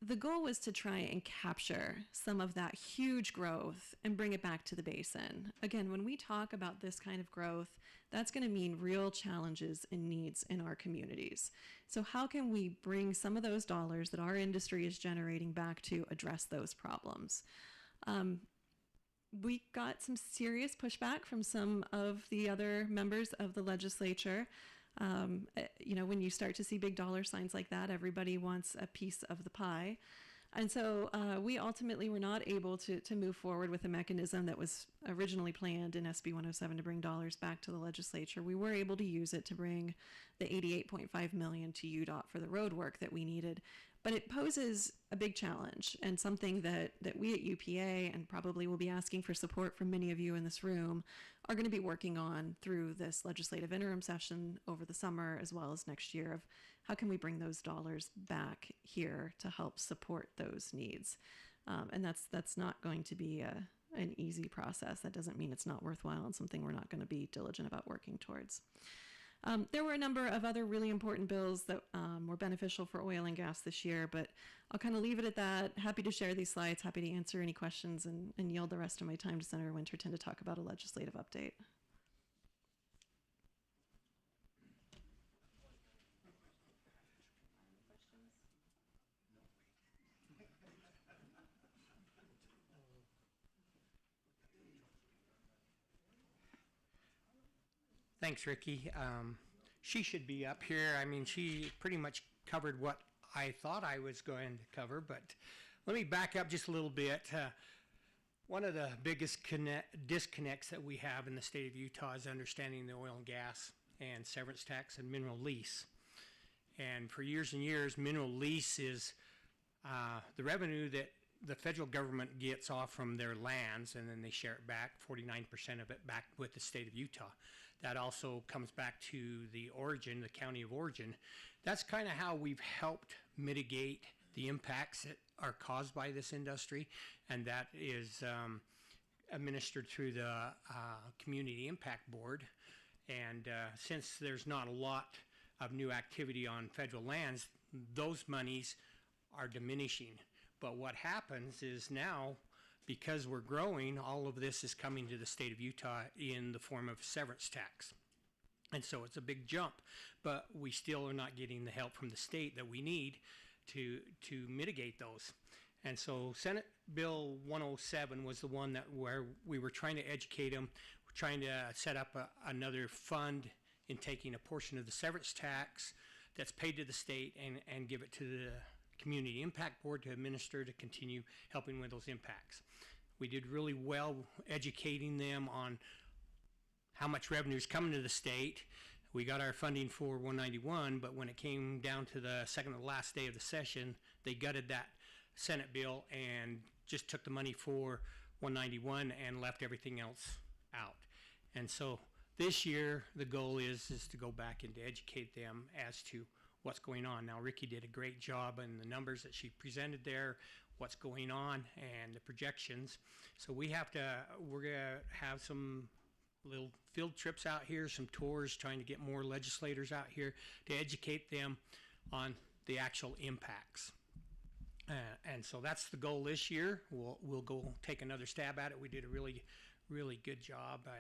The goal was to try and capture some of that huge growth and bring it back to the basin. Again, when we talk about this kind of growth, that's going to mean real challenges and needs in our communities. So how can we bring some of those dollars that our industry is generating back to address those problems? We got some serious pushback from some of the other members of the legislature. When you start to see big dollar signs like that, everybody wants a piece of the pie. And so we ultimately were not able to move forward with a mechanism that was originally planned in SB 107 to bring dollars back to the legislature. We were able to use it to bring the $88.5 million to UDOT for the road work that we needed. But it poses a big challenge and something that we at UPA, and probably will be asking for support from many of you in this room, are going to be working on through this legislative interim session over the summer as well as next year, of how can we bring those dollars back here to help support those needs. And that's not going to be an easy process. That doesn't mean it's not worthwhile and something we're not going to be diligent about working towards. There were a number of other really important bills that were beneficial for oil and gas this year, but I'll kind of leave it at that. Happy to share these slides, happy to answer any questions, and yield the rest of my time to Senator Winterton to talk about a legislative update. Thanks, Ricky. She should be up here. I mean, she pretty much covered what I thought I was going to cover, but let me back up just a little bit. One of the biggest disconnects that we have in the state of Utah is understanding the oil and gas and severance tax and mineral lease. And for years and years, mineral lease is the revenue that the federal government gets off from their lands, and then they share it back, 49% of it back with the state of Utah. That also comes back to the origin, the county of origin. That's kind of how we've helped mitigate the impacts that are caused by this industry, and that is administered through the Community Impact Board. And since there's not a lot of new activity on federal lands, those monies are diminishing. But what happens is now, because we're growing, all of this is coming to the state of Utah in the form of severance tax. And so it's a big jump, but we still are not getting the help from the state that we need to mitigate those. And so Senate Bill 107 was the one that where we were trying to educate them. We're trying to set up another fund in taking a portion of the severance tax that's paid to the state and give it to the Community Impact Board to administer, to continue helping with those impacts. We did really well educating them on how much revenue is coming to the state. We got our funding for 191, but when it came down to the second to last day of the session, they gutted that Senate bill and just took the money for 191 and left everything else out. And so this year, the goal is to go back and to educate them as to what's going on. Now, Ricky did a great job in the numbers that she presented there, what's going on, and the projections. So we're gonna have some little field trips out here, some tours, trying to get more legislators out here to educate them on the actual impacts. And so that's the goal this year. We'll go take another stab at it. We did a really, really good job. I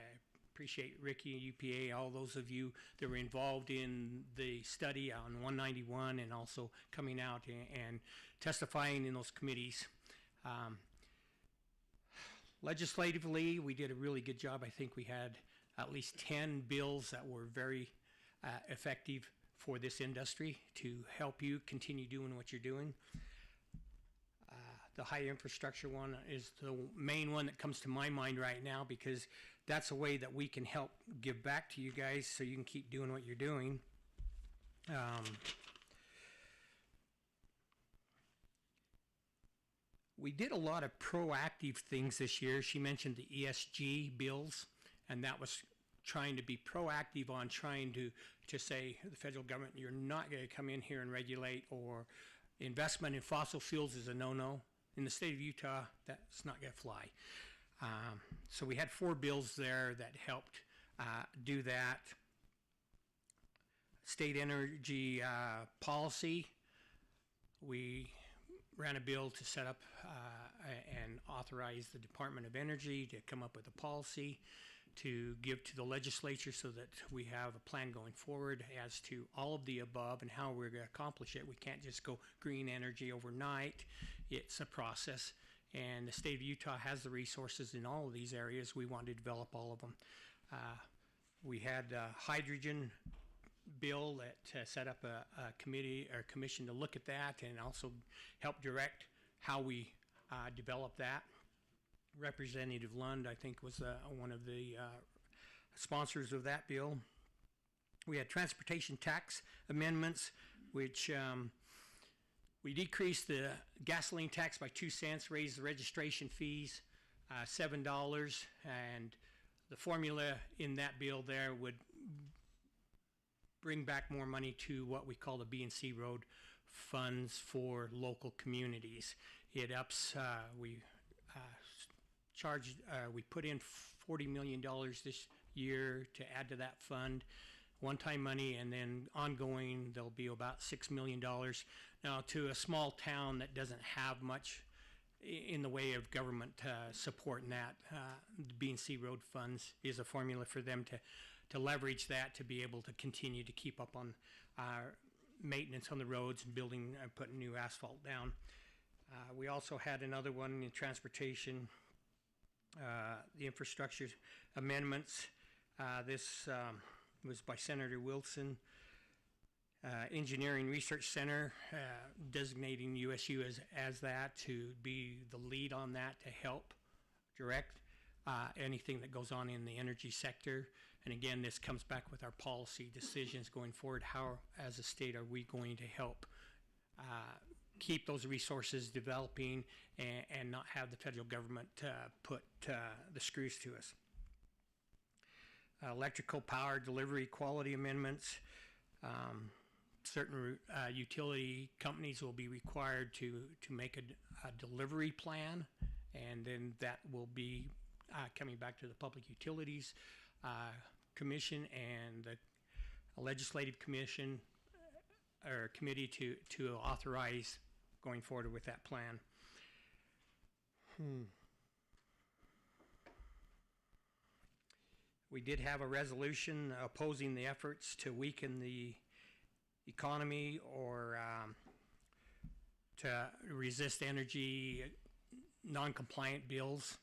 appreciate Ricky and UPA, all those of you that were involved in the study on 191 and also coming out and testifying in those committees. Legislatively, we did a really good job. I think we had at least 10 bills that were very effective for this industry to help you continue doing what you're doing. The high infrastructure one is the main one that comes to my mind right now, because that's a way that we can help give back to you guys so you can keep doing what you're doing. We did a lot of proactive things this year. She mentioned the ESG bills, and that was trying to be proactive on trying to say the federal government, you're not going to come in here and regulate, or investment in fossil fuels is a no-no. In the state of Utah, that's not going to fly. So we had 4 bills there that helped do that. State energy policy, we ran a bill to set up and authorize the Department of Energy to come up with a policy to give to the legislature so that we have a plan going forward as to all of the above and how we're going to accomplish it. We can't just go green energy overnight. It's a process, and the state of Utah has the resources in all of these areas. We want to develop all of them. We had a hydrogen bill that set up a committee or commission to look at that and also help direct how we develop that. Representative Lund, I think, was one of the sponsors of that bill. We had transportation tax amendments, which we decreased the gasoline tax by 2 cents, raised the registration fees $7, and the formula in that bill there would bring back more money to what we call the B&C road funds for local communities. It ups, we put in $40 million this year to add to that fund, one-time money, and then ongoing there'll be about $6 million. Now, to a small town that doesn't have much in the way of government support in that, the B&C road funds is a formula for them to leverage that to be able to continue to keep up on maintenance on the roads and building and putting new asphalt down. We also had another one in transportation, the infrastructure amendments. This was by Senator Wilson. Engineering Research Center, designating USU as that to be the lead on that to help direct anything that goes on in the energy sector. And again, this comes back with our policy decisions going forward. How, as a state, are we going to help keep those resources developing and not have the federal government put the screws to us? Electrical power delivery quality amendments. Certain utility companies will be required to make a delivery plan, and then that will be coming back to the Public Utilities Commission and the Legislative Commission or committee to authorize going forward with that plan. We did have a resolution opposing the efforts to weaken the economy or to resist energy non-compliant bills.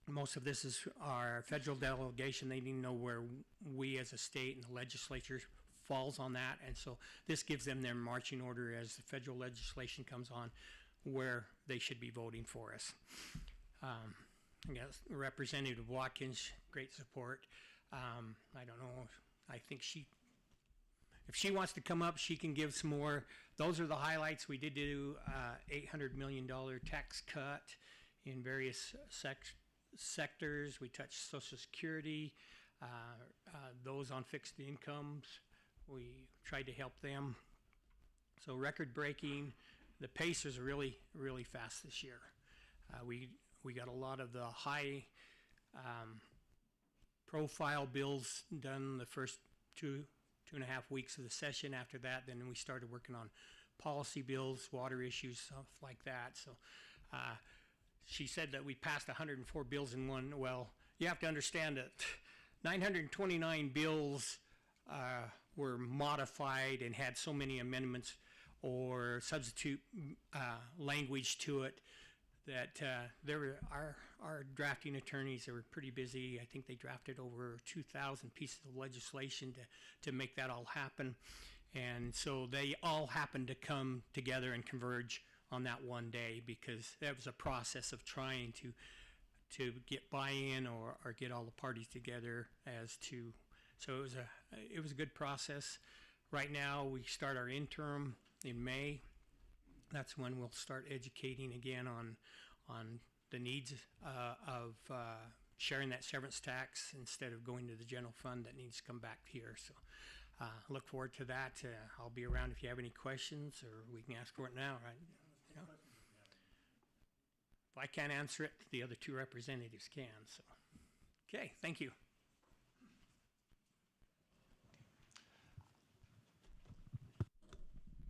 Most of this is our federal delegation. They need to know where we as a state and the legislature falls on that, and so this gives them their marching order as the federal legislation comes on where they should be voting for us. I guess Representative Watkins, great support. I don't know, I think if she wants to come up, she can give some more. Those are the highlights. We did do $800 million tax cut in various sectors. We touched Social Security, those on fixed incomes. We tried to help them. So record breaking. The pace is really, really fast this year. We got a lot of the high profile bills done the first two and a half weeks of the session. After that, then we started working on policy bills, water issues, stuff like that. So she said that we passed 104 bills in one. Well, you have to understand that 929 bills were modified and had so many amendments or substitute language to it that there were our drafting attorneys, they were pretty busy. I think they drafted over 2,000 pieces of legislation to make that all happen. And so they all happened to come together and converge on that one day, because that was a process of trying to get buy-in or get all the parties together as to, so it was a good process. Right now we start our interim in May. That's when we'll start educating again on the needs of sharing that severance tax instead of going to the general fund that needs to come back here. So look forward to that. I'll be around if you have any questions, or we can ask for it now, right? You know? If I can't answer it, the other two representatives can. So, okay, thank you.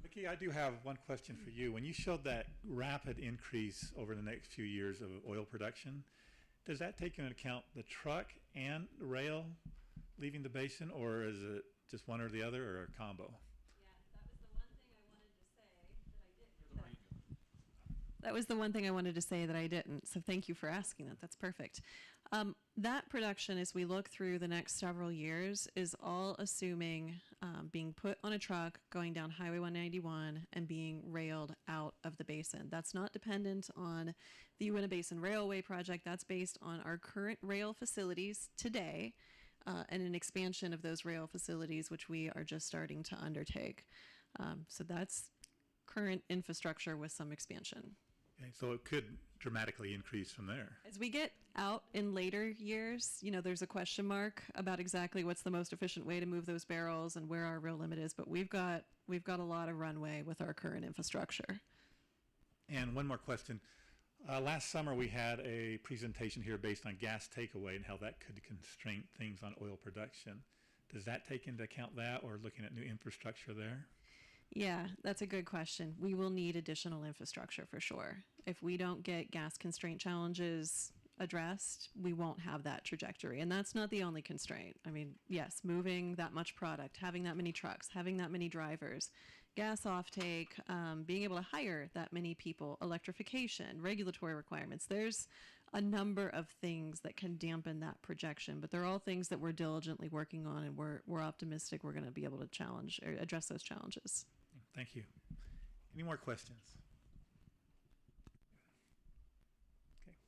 Mickey, I do have one question for you. When you showed that rapid increase over the next few years of oil production, does that take into account the truck and the rail leaving the basin, or is it just one or the other, or a combo? That was the one thing I wanted to say that I didn't. So thank you for asking that. That's perfect. That production, as we look through the next several years, is all assuming being put on a truck, going down Highway 191, and being railed out of the basin. That's not dependent on the Uinta Basin Railway project. That's based on our current rail facilities today and an expansion of those rail facilities, which we are just starting to undertake. So that's current infrastructure with some expansion. Okay, so it could dramatically increase from there. As we get out in later years, you know, there's a question mark about exactly what's the most efficient way to move those barrels and where our real limit is, but we've got a lot of runway with our current infrastructure. And one more question. Last summer we had a presentation here based on gas takeaway and how that could constrain things on oil production. Does that take into account that, or looking at new infrastructure there? Yeah, that's a good question. We will need additional infrastructure for sure. If we don't get gas constraint challenges addressed, we won't have that trajectory. And that's not the only constraint. I mean, yes, moving that much product, having that many trucks, having that many drivers, gas offtake, being able to hire that many people, electrification, regulatory requirements. There's a number of things that can dampen that projection, but they're all things that we're diligently working on, and we're optimistic we're going to be able to challenge or address those challenges. Thank you. Any more questions?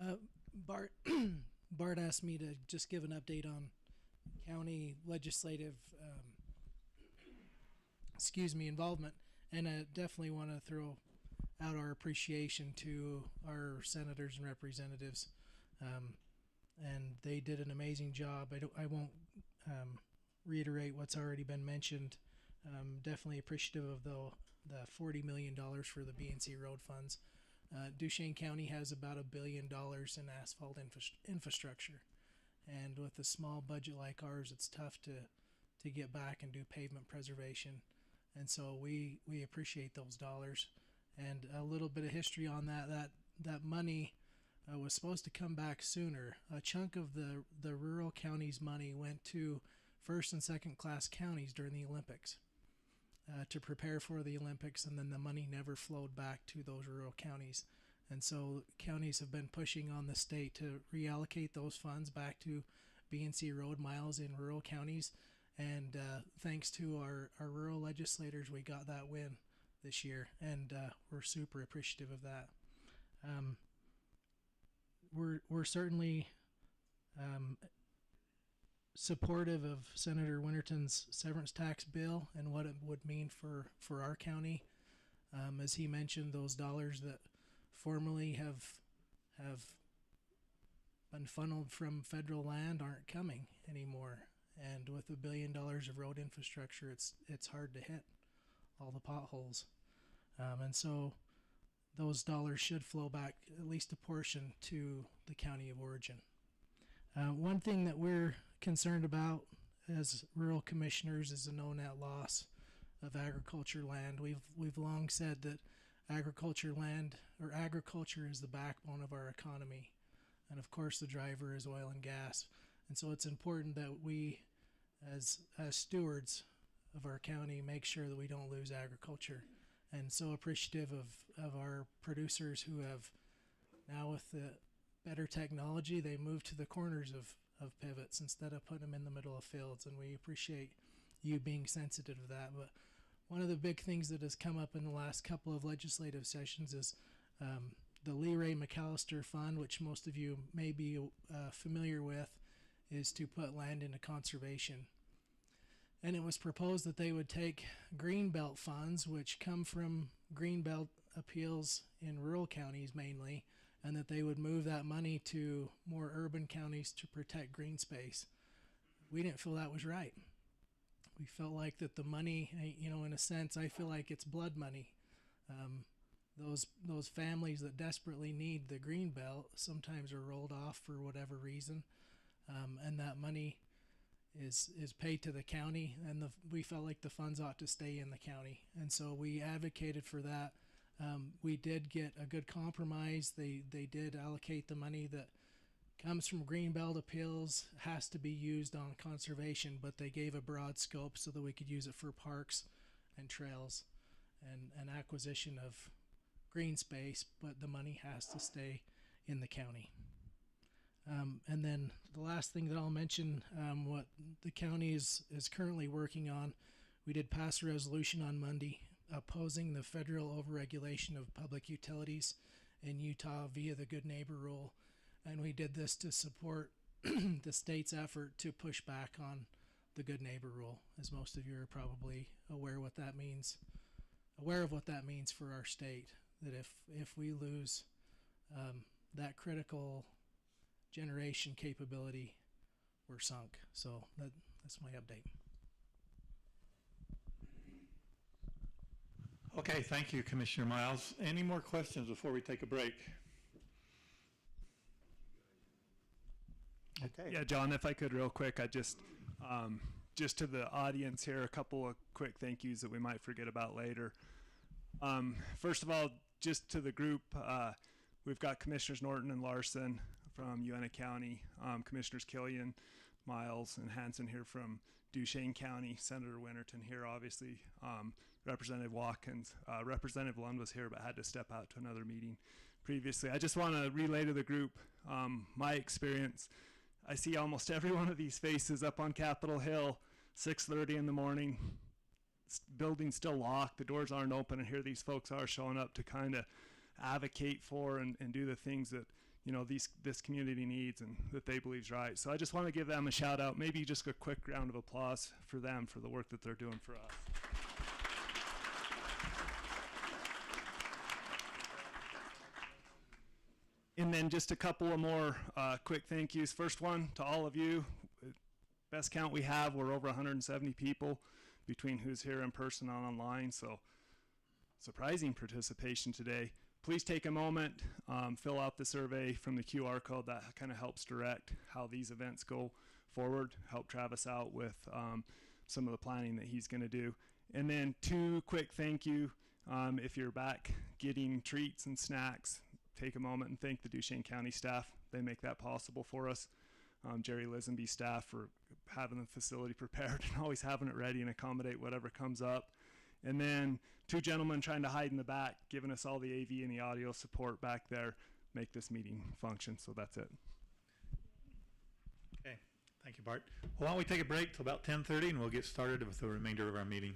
Okay. Bart, Bart asked me to just give an update on county legislative, involvement, and I definitely want to throw out our appreciation to our senators and representatives, and they did an amazing job. I won't reiterate what's already been mentioned. Definitely appreciative of the $40 million for the B&C road funds. Duchesne County has about $1 billion in asphalt infrastructure, and with a small budget like ours, it's tough to get back and do pavement preservation, and so we appreciate those dollars. And a little bit of history on that money was supposed to come back sooner. A chunk of the rural counties' money went to first and second class counties during the Olympics to prepare for the Olympics, and then the money never flowed back to those rural counties. And so counties have been pushing on the state to reallocate those funds back to B&C road miles in rural counties. And thanks to our rural legislators, we got that win this year, and we're super appreciative of that. We're certainly supportive of Senator Winterton's severance tax bill and what it would mean for our county. As he mentioned, those dollars that formerly have been funneled from federal land aren't coming anymore. And with $1 billion of road infrastructure, it's hard to hit all the potholes. And so those dollars should flow back, at least a portion, to the county of origin. One thing that we're concerned about as rural commissioners is the no net loss of agriculture land. We've long said that agriculture is the backbone of our economy, and of course the driver is oil and gas. And so it's important that we, as stewards of our county, make sure that we don't lose agriculture. And so appreciative of our producers who have now, with the better technology, they move to the corners of pivots instead of putting them in the middle of fields, and we appreciate you being sensitive to that. But one of the big things that has come up in the last couple of legislative sessions is the Lee Ray McAllister Fund, which most of you may be familiar with, is to put land into conservation. And it was proposed that they would take Greenbelt funds, which come from Greenbelt appeals in rural counties mainly, and that they would move that money to more urban counties to protect green space. We didn't feel that was right. We felt like that the money, in a sense, I feel like it's blood money. Those families that desperately need the green belt sometimes are rolled off for whatever reason, and that money is paid to the county, and we felt like the funds ought to stay in the county, and so we advocated for that. We did get a good compromise. They did allocate the money that comes from Greenbelt appeals, has to be used on conservation, but they gave a broad scope so that we could use it for parks and trails and acquisition of green space, but the money has to stay in the county. And then the last thing that I'll mention, what the county is currently working on, we did pass a resolution on Monday opposing the federal overregulation of public utilities in Utah via the Good Neighbor Rule. And we did this to support the state's effort to push back on the Good Neighbor Rule. As most of you are probably aware of what that means for our state, that if we lose that critical generation capability, we're sunk. So that's my update. Okay, thank you, Commissioner Miles. Any more questions before we take a break? Okay. Yeah, John, if I could real quick, I just to the audience here, a couple of quick thank yous that we might forget about later. First of all, just to the group, we've got Commissioners Norton and Larson from Uinta County, Commissioners Killian, Miles, and Hanson here from Duchesne County, Senator Winterton here, obviously, Representative Watkins. Representative Lund was here but had to step out to another meeting previously. I just want to relay to the group my experience. I see almost every one of these faces up on Capitol Hill, 6:30 in the morning. Building's still locked, the doors aren't open, and here these folks are showing up to kind of advocate for and do the things that this community needs and that they believe is right. So I just want to give them a shout out, maybe just a quick round of applause for them for the work that they're doing for us. And then just a couple of more quick thank yous. First one to all of you. Best count we have, we're over 170 people between who's here in person and online, so surprising participation today. Please take a moment, fill out the survey from the QR code. That kind of helps direct how these events go forward, help Travis out with some of the planning that he's going to do. And then two quick thank you. If you're back getting treats and snacks, take a moment and thank the Duchesne County staff. They make that possible for us. Jerry Lisenby staff for having the facility prepared and always having it ready and accommodate whatever comes up. And then two gentlemen trying to hide in the back, giving us all the AV and the audio support back there, make this meeting function. So that's it. Okay, thank you, Bart. Well, why don't we take a break till about 10:30 and we'll get started with the remainder of our meeting.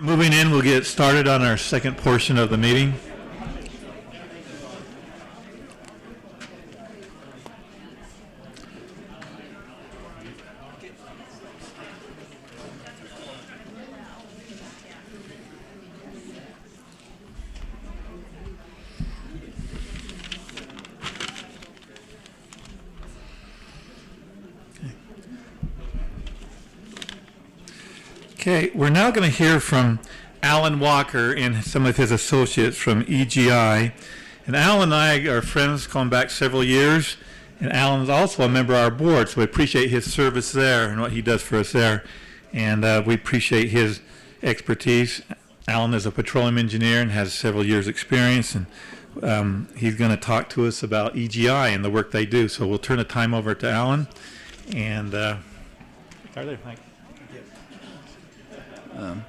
Moving in, we'll get started on our second portion of the meeting. Okay, we're now going to hear from Alan Walker and some of his associates from EGI. And Alan and I are friends going back several years. And Alan is also a member of our board, so we appreciate his service there and what he does for us there. And we appreciate his expertise. Alan is a petroleum engineer and has several years' experience. And he's going to talk to us about EGI and the work they do. So we'll turn the time over to Alan. And are there? Thanks.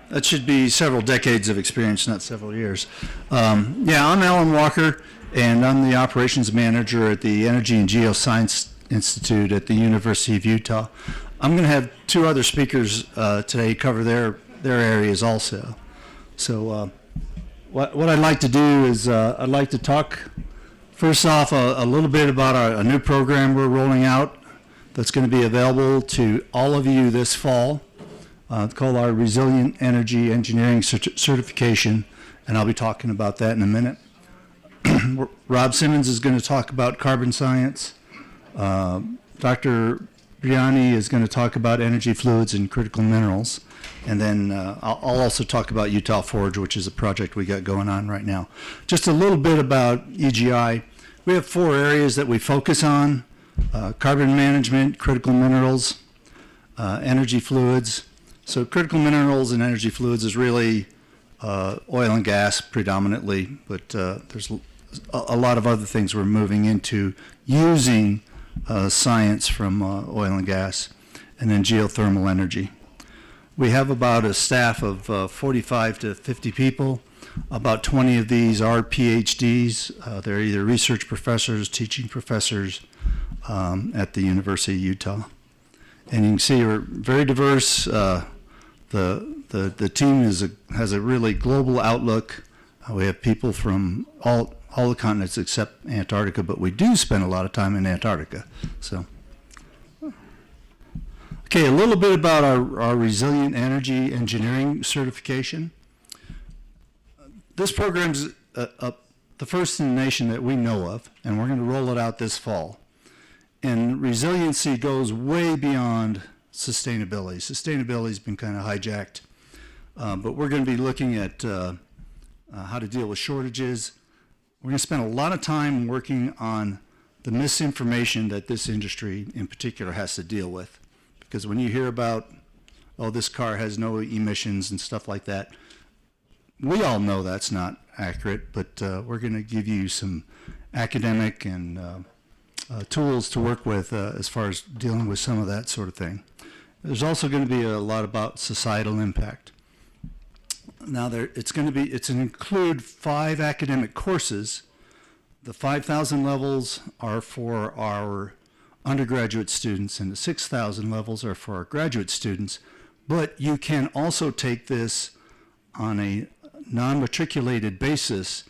That should be several decades of experience, not several years. Yeah, I'm Alan Walker, and I'm the operations manager at the Energy and Geoscience Institute at the University of Utah. I'm going to have two other speakers today cover their areas also. So what I'd like to do is I'd like to talk first off a little bit about a new program we're rolling out that's going to be available to all of you this fall. It's called our Resilient Energy Engineering Certification, and I'll be talking about that in a minute. Rob Simmons is going to talk about carbon science. Dr. Briani is going to talk about energy fluids and critical minerals. And then I'll also talk about Utah Forge, which is a project we got going on right now. Just a little bit about EGI. We have 4 areas that we focus on: carbon management, critical minerals, energy fluids. So critical minerals and energy fluids is really oil and gas predominantly, but there's a lot of other things we're moving into using science from oil and gas, and then geothermal energy. We have about a staff of 45 to 50 people. About 20 of these are PhDs. They're either research professors, teaching professors at the University of Utah. And you can see we're very diverse. The team has a really global outlook. We have people from all the continents except Antarctica, but we do spend a lot of time in Antarctica. So, okay, a little bit about our Resilient Energy Engineering Certification. This program's the first in the nation that we know of, and we're going to roll it out this fall. And resiliency goes way beyond sustainability. Sustainability's been kind of hijacked, but we're going to be looking at how to deal with shortages. We're going to spend a lot of time working on the misinformation that this industry in particular has to deal with. Because when you hear about, oh, this car has no emissions and stuff like that, we all know that's not accurate, but we're going to give you some academic and tools to work with as far as dealing with some of that sort of thing. There's also going to be a lot about societal impact. Now, it's going to include 5 academic courses. The 5,000 levels are for our undergraduate students, and the 6,000 levels are for our graduate students. But you can also take this on a non-matriculated basis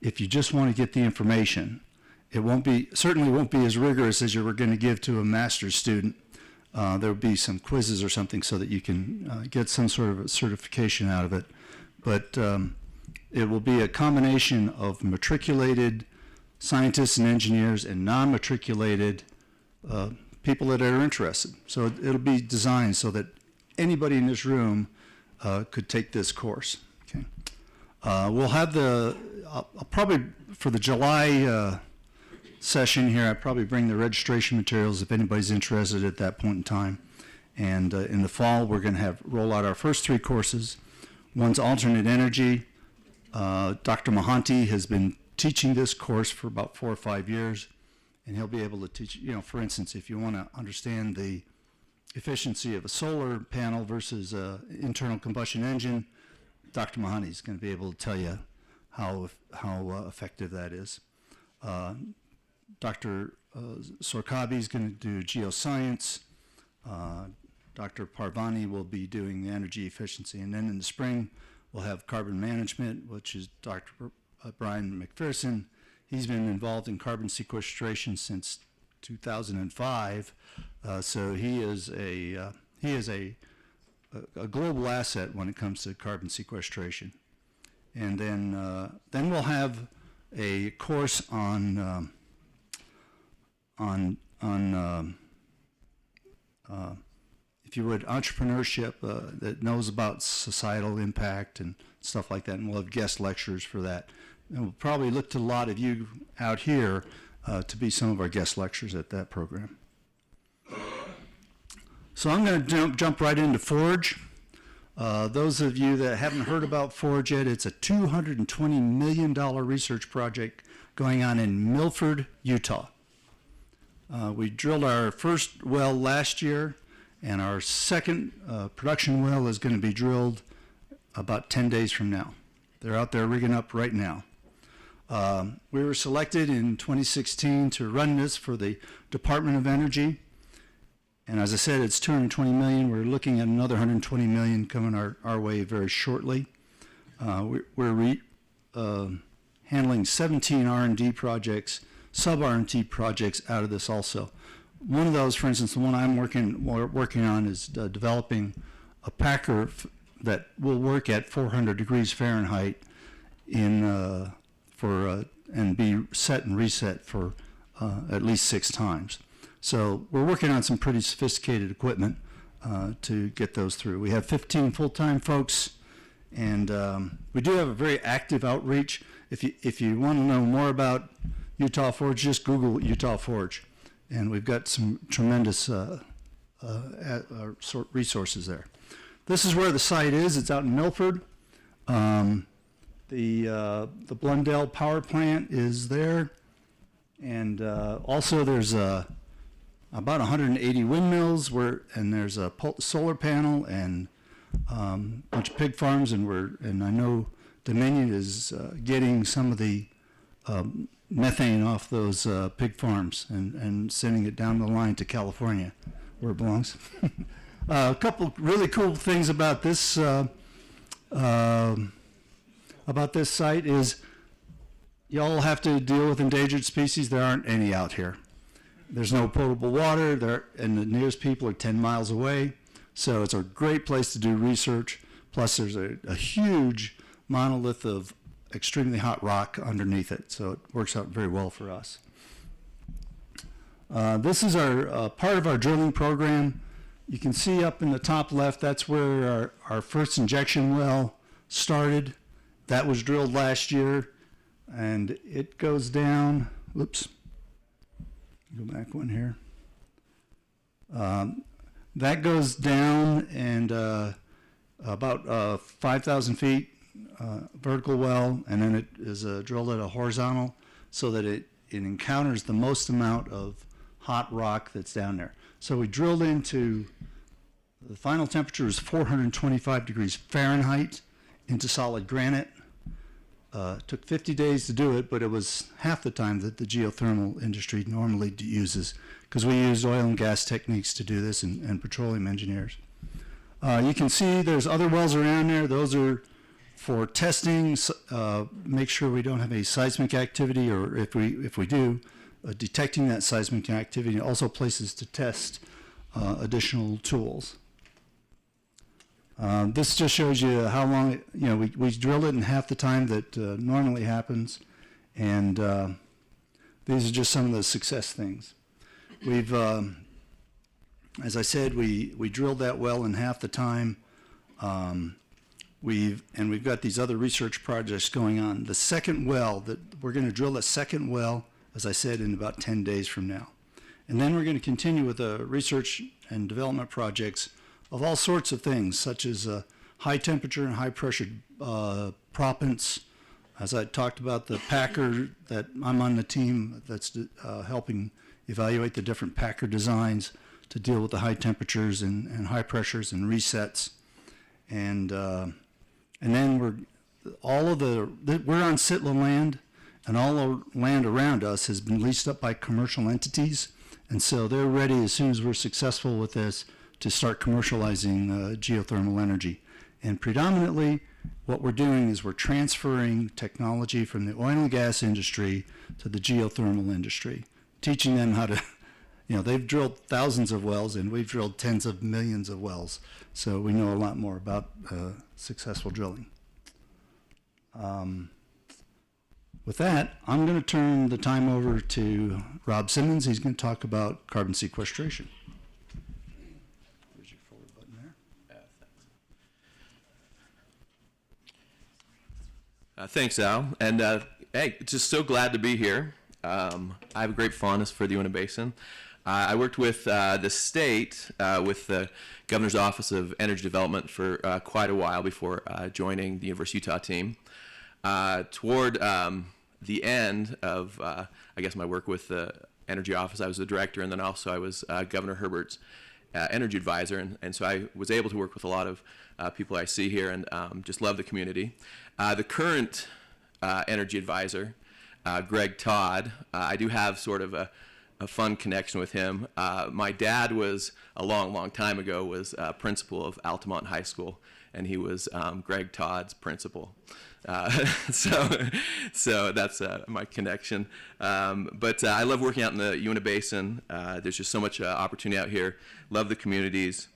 if you just want to get the information. It certainly won't be as rigorous as you were going to give to a master's student. There will be some quizzes or something so that you can get some sort of a certification out of it. But it will be a combination of matriculated scientists and engineers and non-matriculated people that are interested. So it'll be designed so that anybody in this room could take this course. Okay. We'll have I'll probably, for the July session here, I'd probably bring the registration materials if anybody's interested at that point in time. And in the fall, we're going to roll out our first 3 courses. One's alternate energy. Dr. Mahanti has been teaching this course for about 4 or 5 years, and he'll be able to teach, for instance, if you want to understand the efficiency of a solar panel versus an internal combustion engine, Dr. Mahanti is going to be able to tell you how effective that is. Dr. Sorkabi is going to do geoscience. Dr. Parvani will be doing the energy efficiency. And then in the spring, We'll have carbon management, which is Dr. Brian McPherson. He's been involved in carbon sequestration since 2005, so he is a global asset when it comes to carbon sequestration. And then we'll have a course on if you would, entrepreneurship that knows about societal impact and stuff like that, and we'll have guest lectures for that. And we'll probably look to a lot of you out here to be some of our guest lectures at that program. So I'm going to jump right into Forge. Those of you that haven't heard about Forge yet, it's a $220 million research project going on in Milford, Utah. We drilled our first well last year, and our second production well is going to be drilled about 10 days from now. They're out there rigging up right now. We were selected in 2016 to run this for the Department of Energy. And as I said, it's $220 million. We're looking at another $120 million coming our way very shortly. We're handling 17 R&D projects, sub-R&D projects out of this also. One of those, for instance, the one I'm working on is developing a packer that will work at 400 degrees Fahrenheit and be set and reset for at least 6 times. So we're working on some pretty sophisticated equipment to get those through. We have 15 full-time folks, and we do have a very active outreach. If you want to know more about Utah Forge, just Google Utah Forge, and we've got some tremendous resources there. This is where the site is. It's out in Milford. The Blundell power plant is there, and also there's about 180 windmills, and there's a solar panel and a bunch of pig farms, and I know Dominion is getting some of the methane off those pig farms and sending it down the line to California, where it belongs. A couple really cool things about this site is y'all have to deal with endangered species. There aren't any out here. There's no potable water, and the nearest people are 10 miles away. So it's a great place to do research. Plus, there's a huge monolith of extremely hot rock underneath it. So it works out very well for us. This is our part of our drilling program. You can see up in the top left, that's where our first injection well started. That was drilled last year, and it goes down. Whoops. Go back one here. That goes down and about 5,000 feet vertical well, and then it is drilled at a horizontal so that it encounters the most amount of hot rock that's down there. So we drilled into, the final temperature is 425 degrees Fahrenheit into solid granite. Took 50 days to do it, but it was half the time that the geothermal industry normally uses, because we use oil and gas techniques to do this, and petroleum engineers. You can see there's other wells around there. Those are for testing, make sure we don't have any seismic activity, or if we do, detecting that seismic activity, and also places to test additional tools. This just shows you how long we drilled it in half the time that normally happens, and these are just some of the success things. We've, as I said, we drilled that well in half the time. We've got these other research projects going on. The second well, that we're going to drill a second well, as I said, in about 10 days from now. And then we're going to continue with the research and development projects of all sorts of things, such as high temperature and high pressure proppants. As I talked about, the packer that I'm on the team that's helping evaluate the different packer designs to deal with the high temperatures and high pressures and resets. And then we're on Sitla land, and all the land around us has been leased up by commercial entities, and so they're ready as soon as we're successful with this to start commercializing geothermal energy. And predominantly, what we're doing is we're transferring technology from the oil and gas industry to the geothermal industry, teaching them how to, they've drilled thousands of wells and we've drilled tens of millions of wells. So we know a lot more about successful drilling. With that, I'm going to turn the time over to Rob Simmons. He's going to talk about carbon sequestration. Where's your forward button there? Thanks, Al. And hey, just so glad to be here. I have a great fondness for the Uinta Basin. I worked with the state, with the Governor's Office of Energy Development for quite a while before joining the University of Utah team. Toward the end of, I guess, my work with the Energy Office, I was the director, and then also I was Governor Herbert's energy advisor, and so I was able to work with a lot of people I see here and just love the community. The current energy advisor, Greg Todd, I do have sort of a fun connection with him. My dad was, a long time ago, was principal of Altamont High School, and he was Greg Todd's principal. So that's my connection. But I love working out in the Uinta Basin. There's just so much opportunity out here. Love the communities,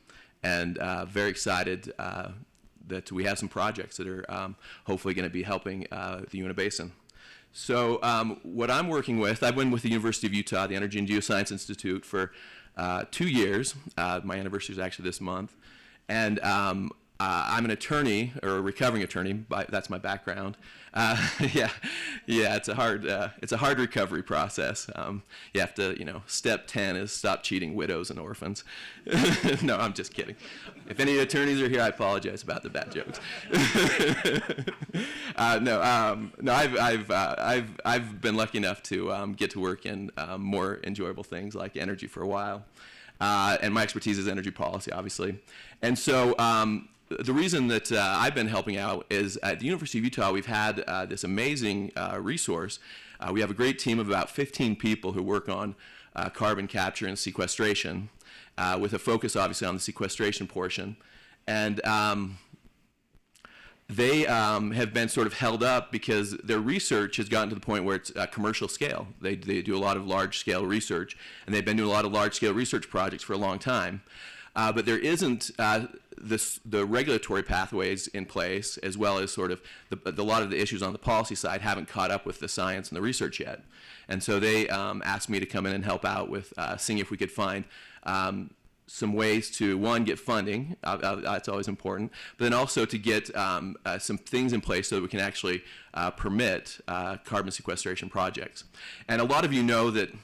and very excited that we have some projects that are hopefully going to be helping the Uinta Basin. So what I'm working with, I've been with the University of Utah, the Energy and Geoscience Institute, for 2 years. My anniversary is actually this month. And I'm an attorney, or a recovering attorney. That's my background. Yeah, it's a hard recovery process. You have to, step 10 is stop cheating widows and orphans. No, I'm just kidding. If any attorneys are here, I apologize about the bad jokes. I've been lucky enough to get to work in more enjoyable things like energy for a while, and my expertise is energy policy, obviously, and so. The reason that I've been helping out is at the University of Utah, we've had this amazing resource. We have a great team of about 15 people who work on carbon capture and sequestration, with a focus, obviously, on the sequestration portion. And they have been sort of held up because their research has gotten to the point where it's commercial scale. They do a lot of large-scale research, and they've been doing a lot of large-scale research projects for a long time. But there isn't the regulatory pathways in place, as well as sort of a lot of the issues on the policy side haven't caught up with the science and the research yet. And so they asked me to come in and help out with seeing if we could find some ways to, one, get funding, that's always important, but then also to get some things in place so that we can actually permit carbon sequestration projects. And a lot of you know that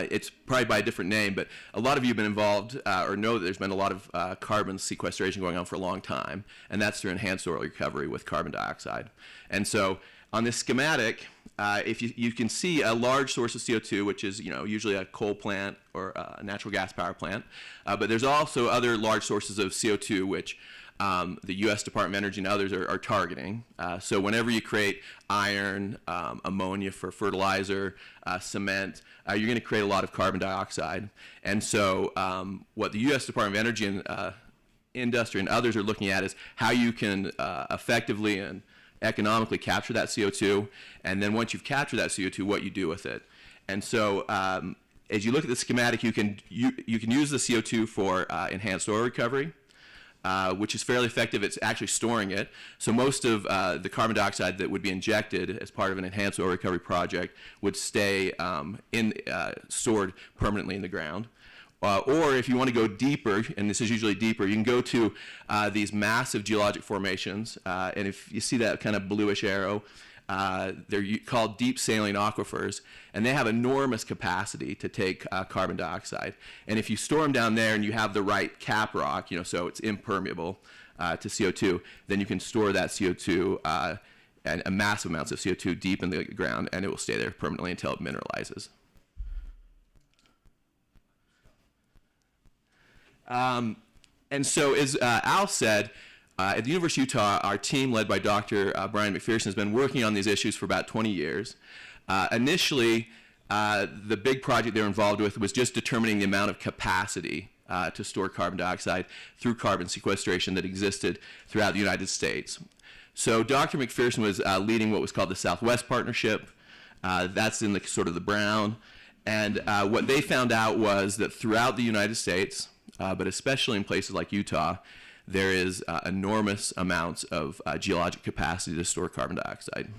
it's probably by a different name, but a lot of you have been involved or know that there's been a lot of carbon sequestration going on for a long time, and that's through enhanced oil recovery with carbon dioxide. And so on this schematic, if you can see a large source of CO2, which is usually a coal plant or a natural gas power plant, but there's also other large sources of CO2 which the U.S. Department of Energy and others are targeting. So whenever you create iron, ammonia for fertilizer, cement, you're going to create a lot of carbon dioxide. And so what the U.S. Department of Energy and industry and others are looking at is how you can effectively and economically capture that CO2, and then once you've captured that CO2, what you do with it. And so as you look at the schematic, you can use the CO2 for enhanced oil recovery, which is fairly effective. It's actually storing it. So most of the carbon dioxide that would be injected as part of an enhanced oil recovery project would stay stored permanently in the ground. Or if you want to go deeper, and this is usually deeper, you can go to these massive geologic formations. And if you see that kind of bluish arrow, they're called deep saline aquifers, and they have enormous capacity to take carbon dioxide. And if you store them down there and you have the right cap rock, so it's impermeable to CO2, then you can store that CO2 and massive amounts of CO2 deep in the ground, and it will stay there permanently until it mineralizes. And so, as Al said, at the University of Utah, our team, led by Dr. Brian McPherson, has been working on these issues for about 20 years. Initially, the big project they were involved with was just determining the amount of capacity to store carbon dioxide through carbon sequestration that existed throughout the United States. So Dr. McPherson was leading what was called the Southwest Partnership. That's in the sort of the brown. And what they found out was that throughout the United States, but especially in places like Utah, there is enormous amounts of geologic capacity to store carbon dioxide.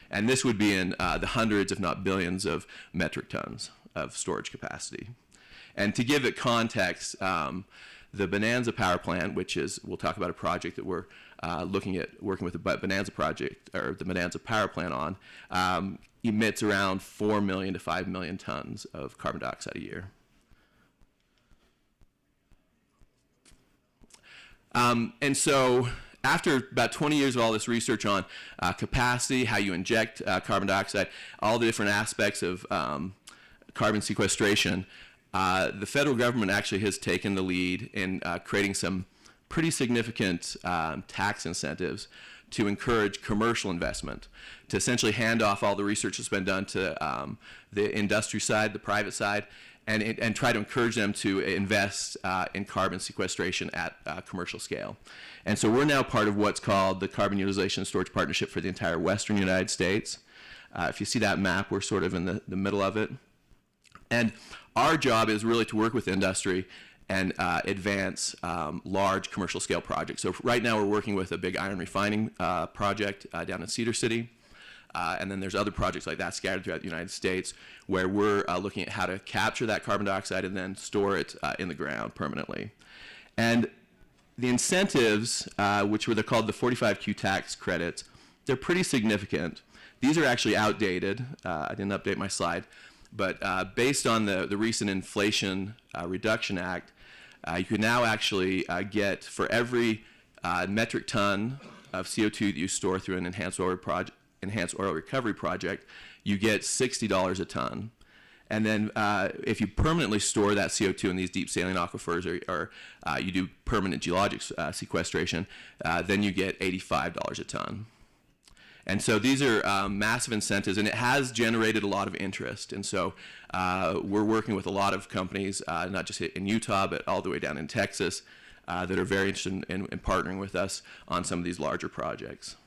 And this would be in the hundreds, if not billions, of metric tons of storage capacity. And to give it context, the Bonanza Power Plant, which is, we'll talk about a project that we're looking at working with the Bonanza project, or the Bonanza Power Plant on, emits around 4 million to 5 million tons of carbon dioxide a year. And so after about 20 years of all this research on capacity, how you inject carbon dioxide, all the different aspects of carbon sequestration, the federal government actually has taken the lead in creating some pretty significant tax incentives to encourage commercial investment, to essentially hand off all the research that's been done to the industry side, the private side, and try to encourage them to invest in carbon sequestration at commercial scale. And so we're now part of what's called the Carbon Utilization and Storage Partnership for the entire western United States. If you see that map, we're sort of in the middle of it. And our job is really to work with industry and advance large commercial scale projects. So right now we're working with a big iron refining project down in Cedar City. And then there's other projects like that scattered throughout the United States where we're looking at how to capture that carbon dioxide and then store it in the ground permanently. And the incentives, which were called the 45Q tax credits, they're pretty significant. These are actually outdated. I didn't update my slide. But based on the recent Inflation Reduction Act, you can now actually get, for every metric ton of CO2 that you store through an enhanced oil recovery project, you get $60 a ton. And then if you permanently store that CO2 in these deep saline aquifers, or you do permanent geologic sequestration, then you get $85 a ton. And so these are massive incentives, and it has generated a lot of interest. And so we're working with a lot of companies, not just in Utah, but all the way down in Texas, that are very interested in partnering with us on some of these larger projects.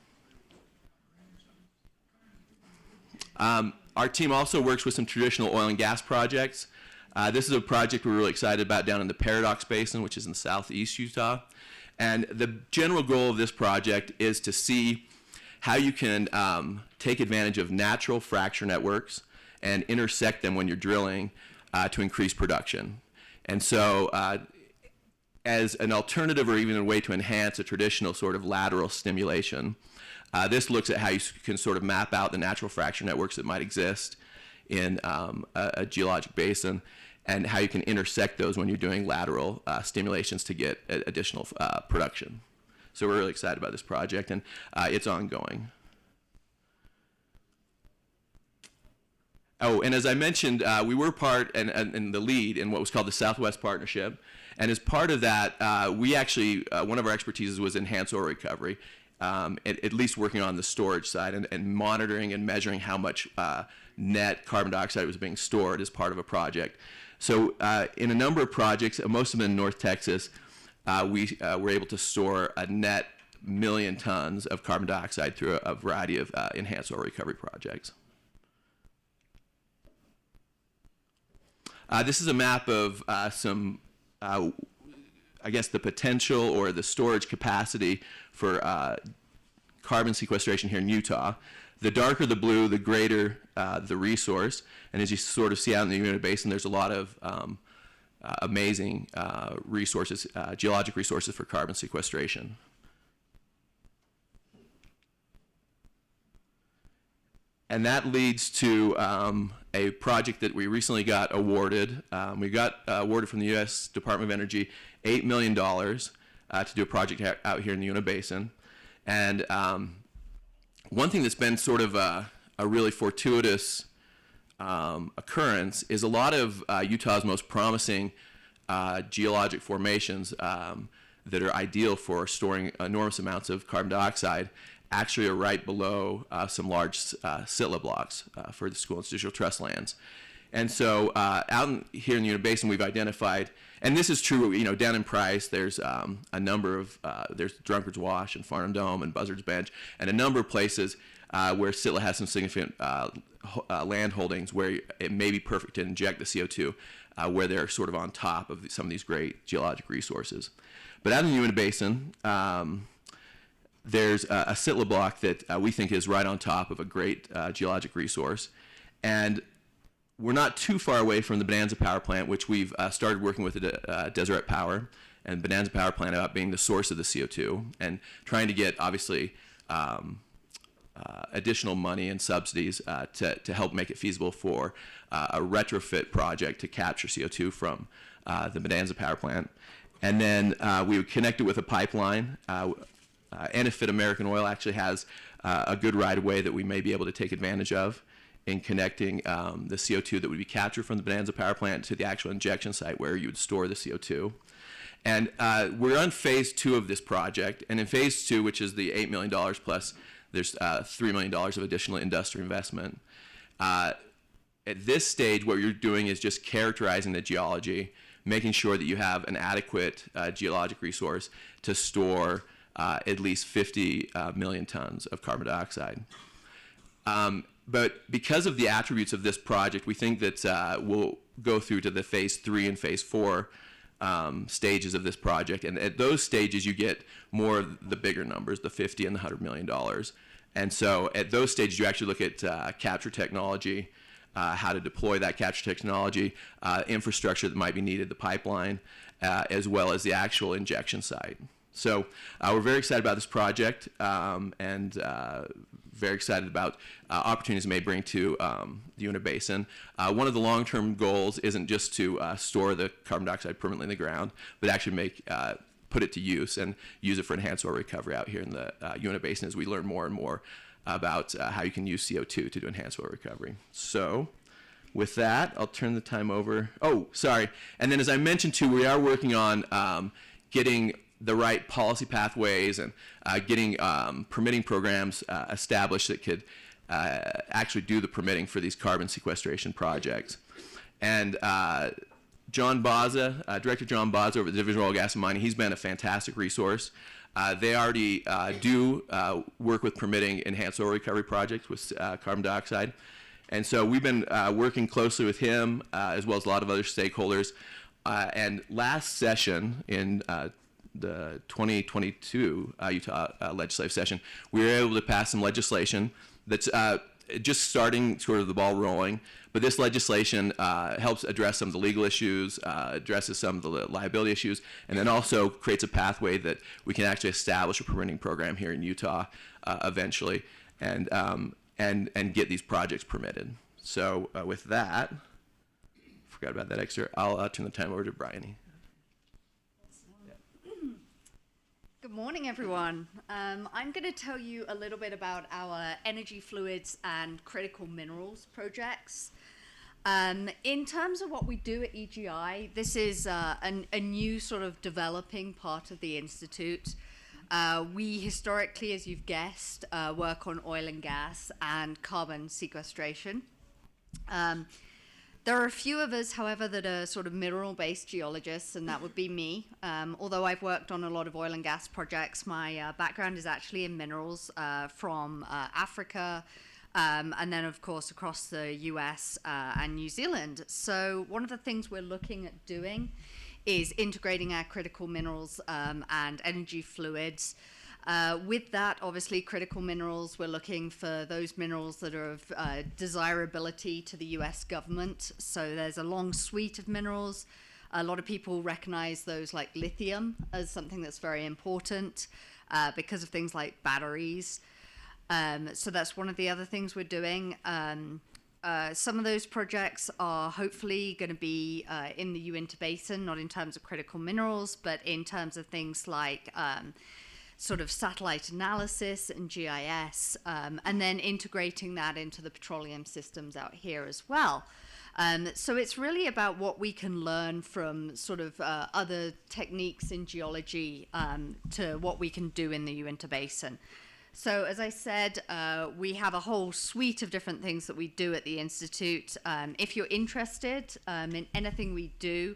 Our team also works with some traditional oil and gas projects. This is a project we're really excited about down in the Paradox Basin, which is in southeast Utah. And the general goal of this project is to see how you can take advantage of natural fracture networks and intersect them when you're drilling to increase production. And so as an alternative or even a way to enhance a traditional sort of lateral stimulation, this looks at how you can sort of map out the natural fracture networks that might exist in a geologic basin and how you can intersect those when you're doing lateral stimulations to get additional production. So we're really excited about this project, and it's ongoing. Oh, and as I mentioned, we were part and the lead in what was called the Southwest Partnership. And as part of that, we actually, one of our expertises was enhanced oil recovery, at least working on the storage side and monitoring and measuring how much net carbon dioxide was being stored as part of a project. So in a number of projects, most of them in North Texas, we were able to store a net 1 million tons of carbon dioxide through a variety of enhanced oil recovery projects. This is a map of some, I guess, the potential or the storage capacity for carbon sequestration here in Utah. The darker the blue, the greater the resource. And as you sort of see out in the Uinta Basin, there's a lot of amazing resources, geologic resources for carbon sequestration. And that leads to a project that we recently got awarded. We got awarded from the U.S. Department of Energy $8 million to do a project out here in the Uinta Basin. And one thing that's been sort of a really fortuitous occurrence is a lot of Utah's most promising geologic formations that are ideal for storing enormous amounts of carbon dioxide actually are right below some large sitla blocks for the school institutional trust lands. And so here in the Uinta Basin, we've identified, and this is true, down in Price, there's a number of, there's Drunkard's Wash and Farnham Dome and Buzzard's Bench, and a number of places where Sittla has some significant land holdings where it may be perfect to inject the CO2, where they're sort of on top of some of these great geologic resources. But out in the Uinta Basin, there's a Sittla block that we think is right on top of a great geologic resource. And we're not too far away from the Bonanza Power Plant, which we've started working with Deseret Power, and Bonanza Power Plant about being the source of the CO2, and trying to get, obviously, additional money and subsidies to help make it feasible for a retrofit project to capture CO2 from the Bonanza Power Plant. And then we would connect it with a pipeline. Enefit American Oil actually has a good right-of-way that we may be able to take advantage of in connecting the CO2 that would be captured from the Bonanza Power Plant to the actual injection site where you would store the CO2. And we're on phase 2 of this project. And in phase 2, which is the $8 million plus, there's $3 million of additional industrial investment. At this stage, what you're doing is just characterizing the geology, making sure that you have an adequate geologic resource to store at least 50 million tons of carbon dioxide. But because of the attributes of this project, we think that we'll go through to the phase 3 and phase 4 stages of this project. And at those stages, you get more of the bigger numbers, the 50 and the $100 million. And so at those stages, you actually look at capture technology, how to deploy that capture technology, infrastructure that might be needed, the pipeline, as well as the actual injection site. So we're very excited about this project and very excited about opportunities it may bring to the Uinta Basin. One of the long-term goals isn't just to store the carbon dioxide permanently in the ground, but actually put it to use and use it for enhanced oil recovery out here in the Uinta Basin as we learn more and more about how you can use CO2 to do enhanced oil recovery. So with that, I'll turn the time over. Oh, sorry. And then as I mentioned too, we are working on getting the right policy pathways and getting permitting programs established that could actually do the permitting for these carbon sequestration projects. And John Baza, Director John Baza over at the Division of Oil, Gas, and Mining, he's been a fantastic resource. They already do work with permitting enhanced oil recovery projects with carbon dioxide. And so we've been working closely with him as well as a lot of other stakeholders. And last session in the 2022 Utah legislative session, we were able to pass some legislation that's just starting sort of the ball rolling. But this legislation helps address some of the legal issues, addresses some of the liability issues, and then also creates a pathway that we can actually establish a permitting program here in Utah eventually, and get these projects permitted. So with that, forgot about that extra. I'll turn the time over to Bryony. Good morning, everyone. I'm going to tell you a little bit about our energy fluids and critical minerals projects. In terms of what we do at EGI, this is a new sort of developing part of the Institute. We historically, as you've guessed, work on oil and gas and carbon sequestration. There are a few of us, however, that are sort of mineral-based geologists, and that would be me. Although I've worked on a lot of oil and gas projects, my background is actually in minerals from Africa, and then, of course, across the US and New Zealand. So one of the things we're looking at doing is integrating our critical minerals and energy fluids. With that, obviously, critical minerals, we're looking for those minerals that are of desirability to the US government. So there's a long suite of minerals. A lot of people recognize those like lithium as something that's very important because of things like batteries. So that's one of the other things we're doing. Some of those projects are hopefully going to be in the Uinta Basin, not in terms of critical minerals, but in terms of things like sort of satellite analysis and GIS, and then integrating that into the petroleum systems out here as well. So it's really about what we can learn from sort of other techniques in geology to what we can do in the Uinta Basin. So, as I said, we have a whole suite of different things that we do at the Institute. If you're interested in anything we do,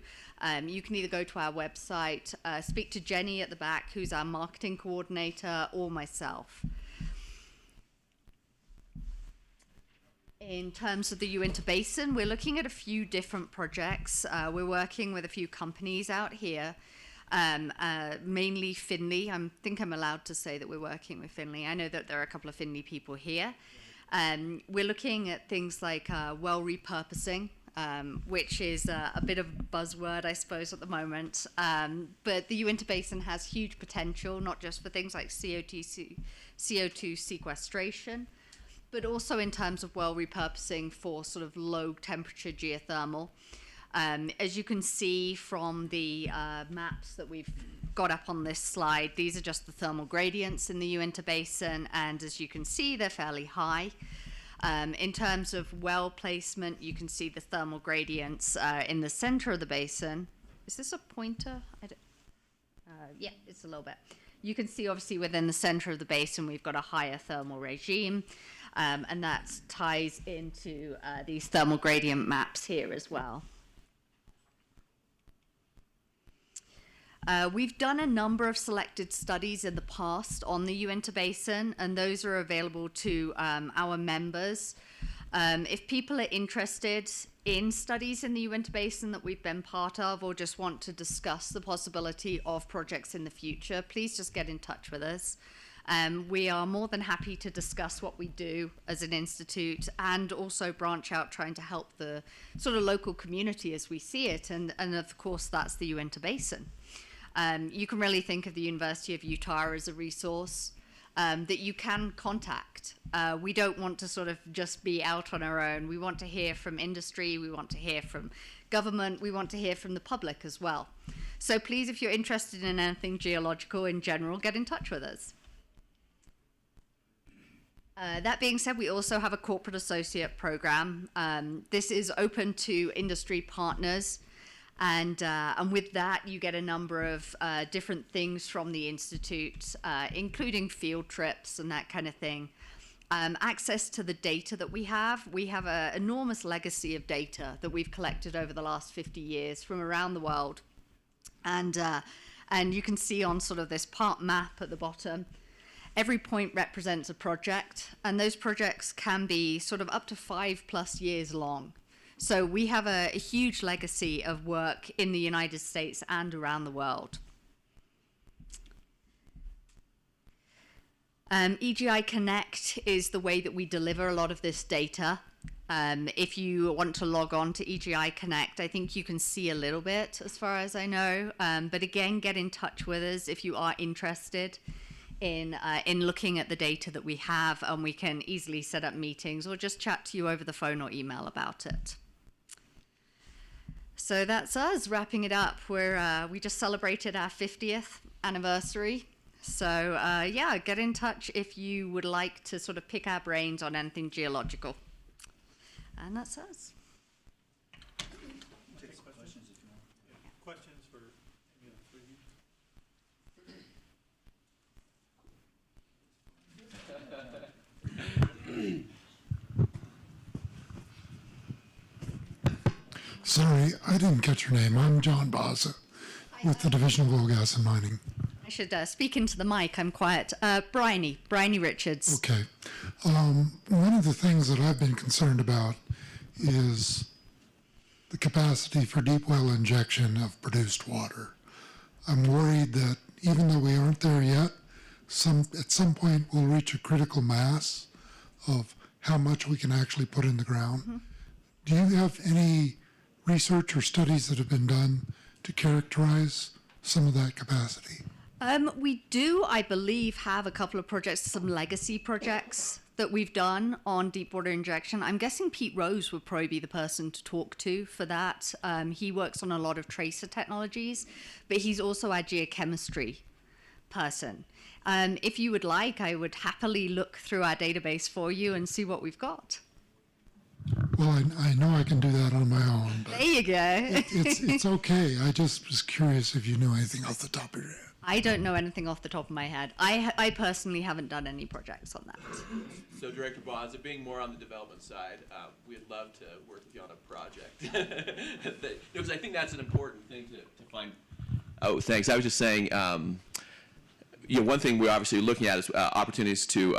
you can either go to our website, speak to Jenny at the back, who's our marketing coordinator, or myself. In terms of the Uinta Basin, we're looking at a few different projects. We're working with a few companies out here, mainly Finley. I think I'm allowed to say that we're working with Finley. I know that there are a couple of Finley people here. We're looking at things like well repurposing, which is a bit of a buzzword, I suppose, at the moment. But the Uinta Basin has huge potential, not just for things like CO2 sequestration, but also in terms of well repurposing for sort of low temperature geothermal. As you can see from the maps that we've got up on this slide, these are just the thermal gradients in the Uinta Basin, and as you can see, they're fairly high. In terms of well placement, you can see the thermal gradients in the center of the basin. Is this a pointer? Yeah, it's a little bit. You can see obviously within the center of the basin, we've got a higher thermal regime. And that ties into these thermal gradient maps here as well. We've done a number of selected studies in the past on the Uinta Basin, and those are available to our members. If people are interested in studies in the Uinta Basin that we've been part of, or just want to discuss the possibility of projects in the future, please just get in touch with us. We are more than happy to discuss what we do as an institute and also branch out trying to help the sort of local community as we see it. And of course, that's the Uinta Basin. You can really think of the University of Utah as a resource that you can contact. We don't want to sort of just be out on our own. We want to hear from industry. We want to hear from government. We want to hear from the public as well. So please, if you're interested in anything geological in general, get in touch with us. That being said, we also have a corporate associate program. This is open to industry partners, and with that, you get a number of different things from the Institute, including field trips and that kind of thing. Access to the data that we have an enormous legacy of data that we've collected over the last 50 years from around the world. And you can see on sort of this part map at the bottom, every point represents a project, and those projects can be sort of up to 5+ years long. So we have a huge legacy of work in the United States and around the world. EGI Connect is the way that we deliver a lot of this data. If you want to log on to EGI Connect, I think you can see a little bit as far as I know. But again, get in touch with us if you are interested in looking at the data that we have, and we can easily set up meetings or just chat to you over the phone or email about it. So that's us wrapping it up. We just celebrated our 50th anniversary. So yeah, get in touch if you would like to sort of pick our brains on anything geological. And that's us. Take questions if you want. Questions for any of the three Sorry, I didn't catch your name. I'm John Baza with the Division of Oil, Gas and Mining. I should speak into the mic. I'm quiet. Bryony Richards. Okay. One of the things that I've been concerned about is the capacity for deep well injection of produced water. I'm worried that even though we aren't there yet, at some point we'll reach a critical mass of how much we can actually put in the ground. Mm-hmm. Do you have any research or studies that have been done to characterize some of that capacity? We do, I believe, have a couple of projects, some legacy projects that we've done on deep water injection. I'm guessing Pete Rose would probably be the person to talk to for that. He works on a lot of tracer technologies, but he's also our geochemistry person. If you would like, I would happily look through our database for you and see what we've got. Well, I know I can do that on my own. But there you go. it's okay. I just was curious if you knew anything off the top of your head. I don't know anything off the top of my head. I personally haven't done any projects on that. So Director Bonds, being more on the development side, we'd love to work with you on a project. Because I think that's an important thing to find. Oh, thanks. I was just saying, one thing we're obviously looking at is opportunities to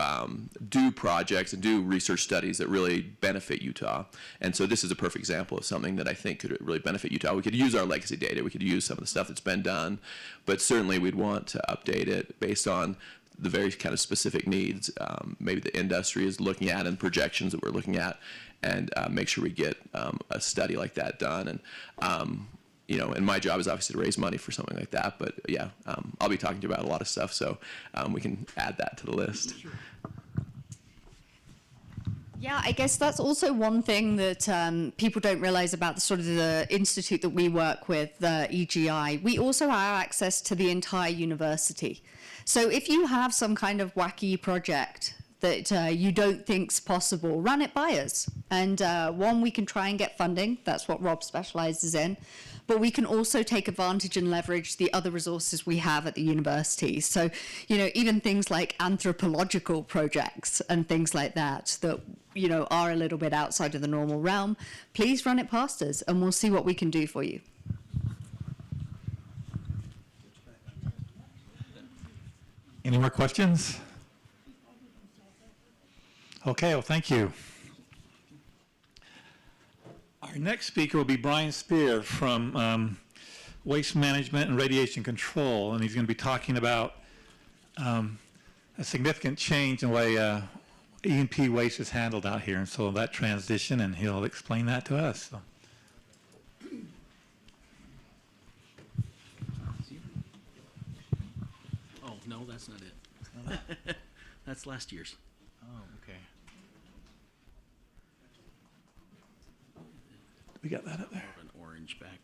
do projects and do research studies that really benefit Utah. And so this is a perfect example of something that I think could really benefit Utah. We could use our legacy data. We could use some of the stuff that's been done. But certainly we'd want to update it based on the very kind of specific needs maybe the industry is looking at and projections that we're looking at, and make sure we get a study like that done. And and my job is obviously to raise money for something like that, but yeah, I'll be talking to you about a lot of stuff, so we can add that to the list. Sure. Yeah, I guess that's also one thing that people don't realize about the sort of the institute that we work with, the EGI. We also have access to the entire university. So if you have some kind of wacky project that you don't think's possible, run it by us. And one, we can try and get funding. That's what Rob specializes in. But we can also take advantage and leverage the other resources we have at the university. So, even things like anthropological projects and things like that, are a little bit outside of the normal realm, please run it past us and we'll see what we can do for you. Any more questions? Okay, well, thank you. Our next speaker will be Brian Spear from Waste Management and Radiation Control, and he's going to be talking about a significant change in the way E&P waste is handled out here, and so that transition, and he'll explain that to us. So. Oh, no, that's not it. That's last year's. Oh, okay. We got that up there. An orange back.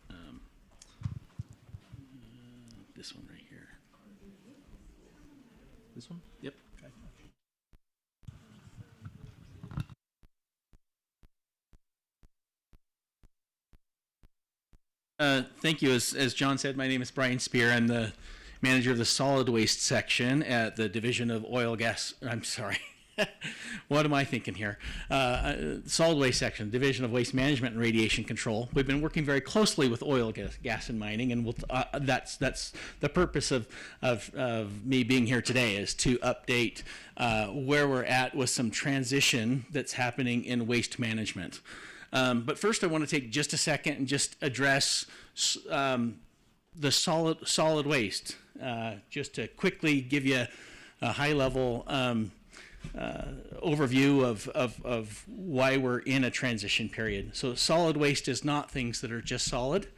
This one right here. This one? Yep. Thank you. As John said, my name is Brian Spear. I'm the manager of the solid waste section at the Division of Oil, Gas. I'm sorry. What am I thinking here? Solid waste section, Division of Waste Management and Radiation Control. We've been working very closely with oil, gas and mining, and that's the purpose of me being here today, is to update where we're at with some transition that's happening in waste management. But first, I want to take just a second and just address the solid waste, just to quickly give you a high-level overview of why we're in a transition period. So solid waste is not things that are just solid.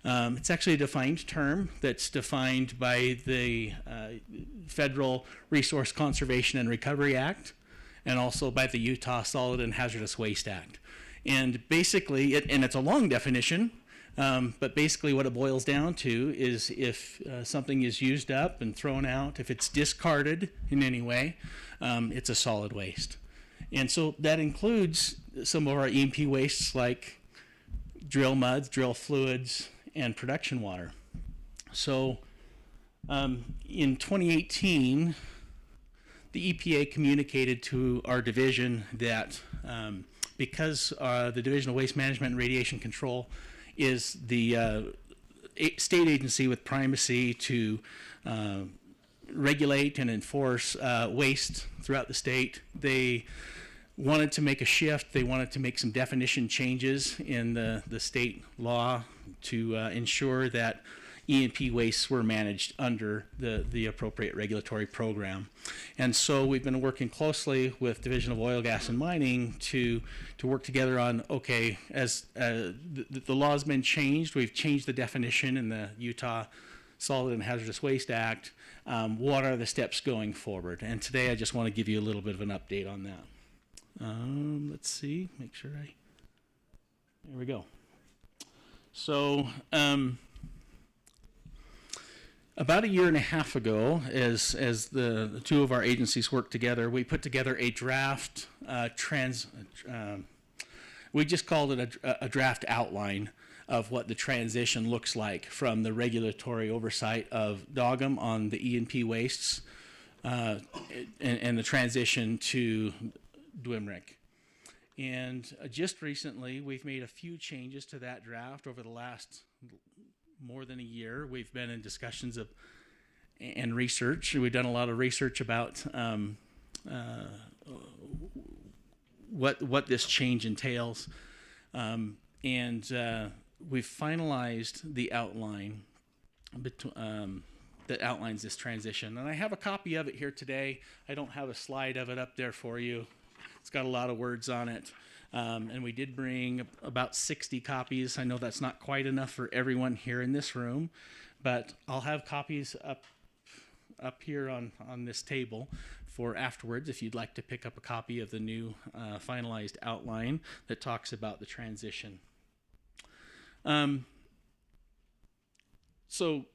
It's actually a defined term that's defined by the Federal Resource Conservation and Recovery Act, and also by the Utah Solid and Hazardous Waste Act. And basically, it's a long definition, but basically what it boils down to is if something is used up and thrown out, if it's discarded in any way, it's a solid waste. And so that includes some of our E&P wastes like drill muds, drill fluids, and production water. So in 2018, the EPA communicated to our division that because the Division of Waste Management and Radiation Control is the state agency with primacy to regulate and enforce waste throughout the state, they wanted to make a shift. They wanted to make some definition changes in the state law to ensure that E&P wastes were managed under the appropriate regulatory program. And so we've been working closely with Division of Oil, Gas, and Mining to work together on, okay, as the law's been changed, we've changed the definition in the Utah Solid and Hazardous Waste Act. What are the steps going forward? And today I just want to give you a little bit of an update on that. Let's see, make sure there we go. So, about a year and a half ago, as the two of our agencies worked together, we put together a draft we just called it a draft outline of what the transition looks like from the regulatory oversight of DOGM on the E&P wastes and the transition to DWMRIC. And just recently, we've made a few changes to that draft over the last more than a year. We've been in discussions and research. We've done a lot of research about what this change entails, and we've finalized the outline that outlines this transition. And I have a copy of it here today. I don't have a slide of it up there for you. It's got a lot of words on it. And we did bring about 60 copies. I know that's not quite enough for everyone here in this room, but I'll have copies up here on this table for afterwards if you'd like to pick up a copy of the new finalized outline that talks about the transition. So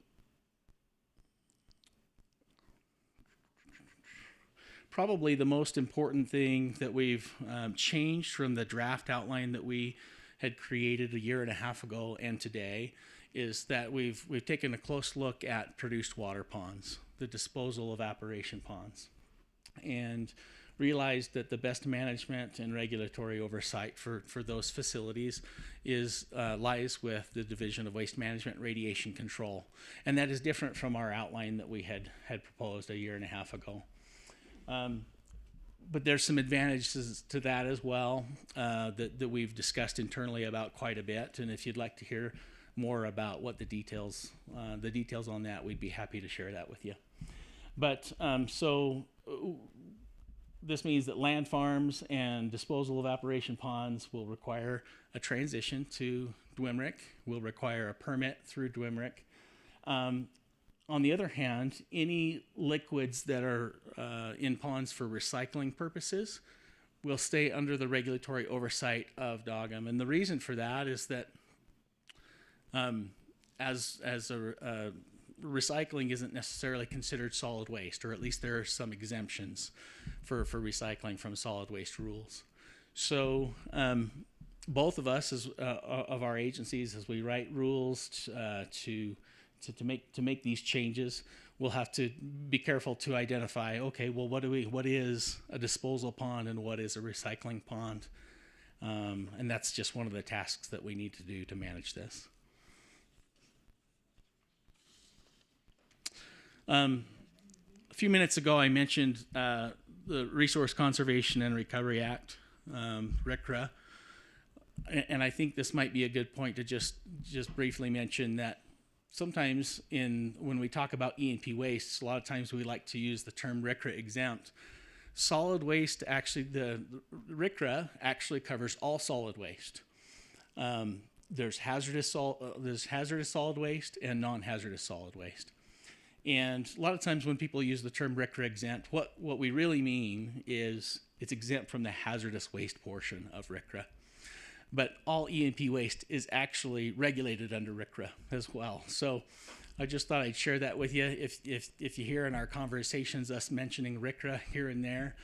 probably the most important thing that we've changed from the draft outline that we had created a year and a half ago and today is that we've taken a close look at produced water ponds, the disposal evaporation ponds, and realized that the best management and regulatory oversight for those facilities lies with the Division of Waste Management and Radiation Control. And that is different from our outline that we had proposed a year and a half ago. But there's some advantages to that as well that we've discussed internally about quite a bit. And if you'd like to hear more about what the details on that, we'd be happy to share that with you. But so this means that land farms and disposal evaporation ponds will require a transition to DWMRIC, will require a permit through DWMRIC. On the other hand, any liquids that are in ponds for recycling purposes will stay under the regulatory oversight of DOGM. And the reason for that is that recycling isn't necessarily considered solid waste, or at least there are some exemptions for recycling from solid waste rules. So both of us, of our agencies, as we write rules to make these changes, we'll have to be careful to identify, okay, well, what is a disposal pond and what is a recycling pond? And that's just one of the tasks that we need to do to manage this. A few minutes ago, I mentioned the Resource Conservation and Recovery Act, RCRA, and I think this might be a good point to just briefly mention that sometimes when we talk about E&P wastes, a lot of times we like to use the term RCRA exempt. Solid waste, actually, the RCRA actually covers all solid waste. There's hazardous solid waste and non-hazardous solid waste. And a lot of times when people use the term RCRA exempt, what we really mean is it's exempt from the hazardous waste portion of RCRA. But all E&P waste is actually regulated under RCRA as well. So I just thought I'd share that with you. If you hear in our conversations us mentioning RCRA here and there,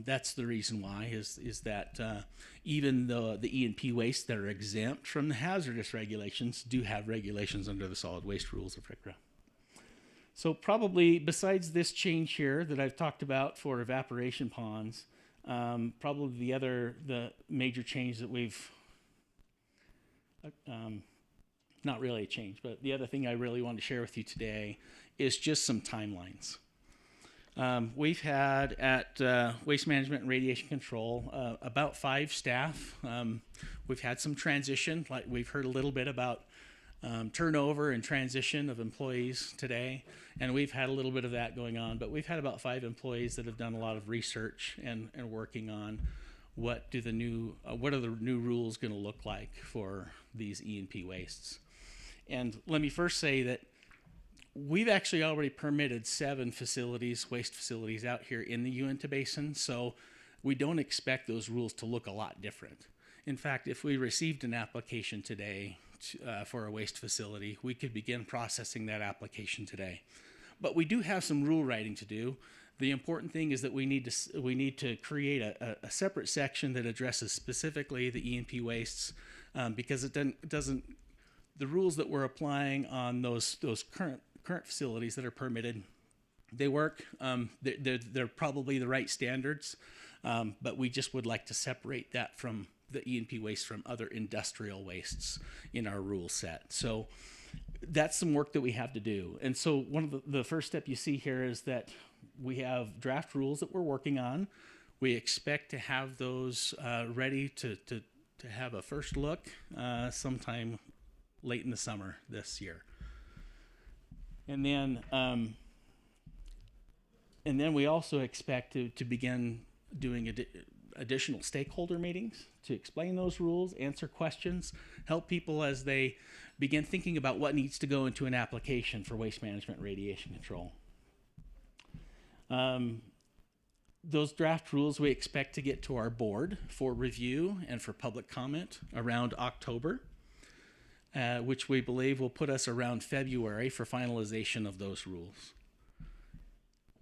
that's the reason why, is that even though the E&P waste that are exempt from the hazardous regulations do have regulations under the solid waste rules of RCRA. So probably besides this change here that I've talked about for evaporation ponds, probably the major change that we've, not really a change, but the other thing I really want to share with you today is just some timelines. We've had at Waste Management and Radiation Control about 5 staff. We've had some transition, like we've heard a little bit about turnover and transition of employees today, and we've had a little bit of that going on, but we've had about 5 employees that have done a lot of research and working on what are the new rules going to look like for these E&P wastes. And let me first say that we've actually already permitted 7 waste facilities out here in the Uinta Basin, so we don't expect those rules to look a lot different. In fact, if we received an application today for a waste facility, we could begin processing that application today. But we do have some rule writing to do. The important thing is that we need to create a separate section that addresses specifically the E&P wastes, because it doesn't the rules that we're applying on those current facilities that are permitted, they work. They're probably the right standards, but we just would like to separate that from the E&P waste from other industrial wastes in our rule set. So that's some work that we have to do. And so one of the first step you see here is that we have draft rules that we're working on. We expect to have those ready to have a first look sometime late in the summer this year. And then we also expect to begin doing additional stakeholder meetings to explain those rules, answer questions, help people as they begin thinking about what needs to go into an application for waste management radiation control. Those draft rules we expect to get to our board for review and for public comment around October, which we believe will put us around February for finalization of those rules.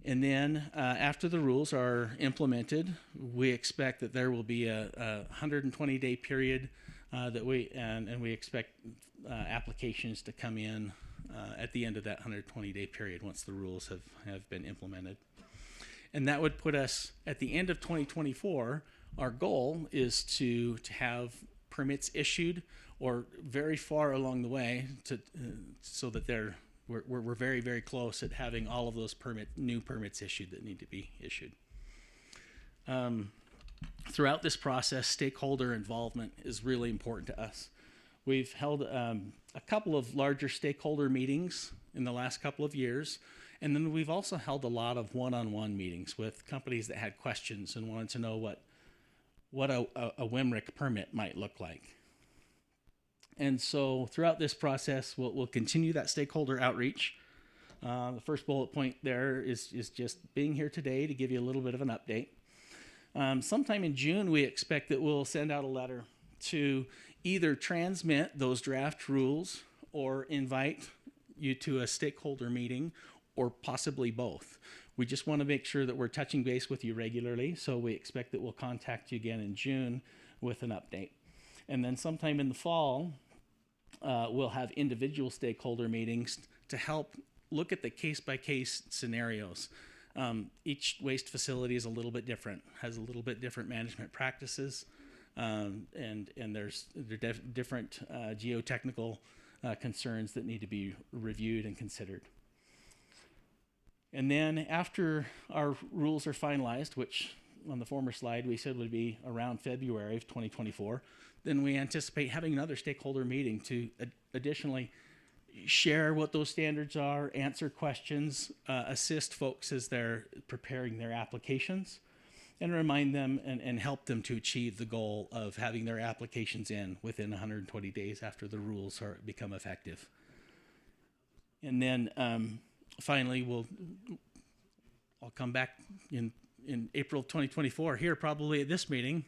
And then after the rules are implemented, we expect that there will be a 120-day period that we expect applications to come in at the end of that 120-day period once the rules have been implemented. And that would put us at the end of 2024. Our goal is to have permits issued or very far along the way so that we're very, very close at having all of those new permits issued that need to be issued. Throughout this process, stakeholder involvement is really important to us. We've held a couple of larger stakeholder meetings in the last couple of years, and then we've also held a lot of one-on-one meetings with companies that had questions and wanted to know what a WMRIC permit might look like. And so throughout this process, we'll continue that stakeholder outreach. The first bullet point there is just being here today to give you a little bit of an update. Sometime in June, we expect that we'll send out a letter to either transmit those draft rules or invite you to a stakeholder meeting, or possibly both. We just want to make sure that we're touching base with you regularly, so we expect that we'll contact you again in June with an update. And then sometime in the fall, we'll have individual stakeholder meetings to help look at the case-by-case scenarios. Each waste facility is a little bit different, has a little bit different management practices, and there's different geotechnical concerns that need to be reviewed and considered. And then after our rules are finalized, which on the former slide we said would be around February of 2024, then we anticipate having another stakeholder meeting to additionally share what those standards are, answer questions, assist folks as they're preparing their applications, and remind them and help them to achieve the goal of having their applications in within 120 days after the rules become effective. And then finally, I'll come back in April 2024 here, probably at this meeting,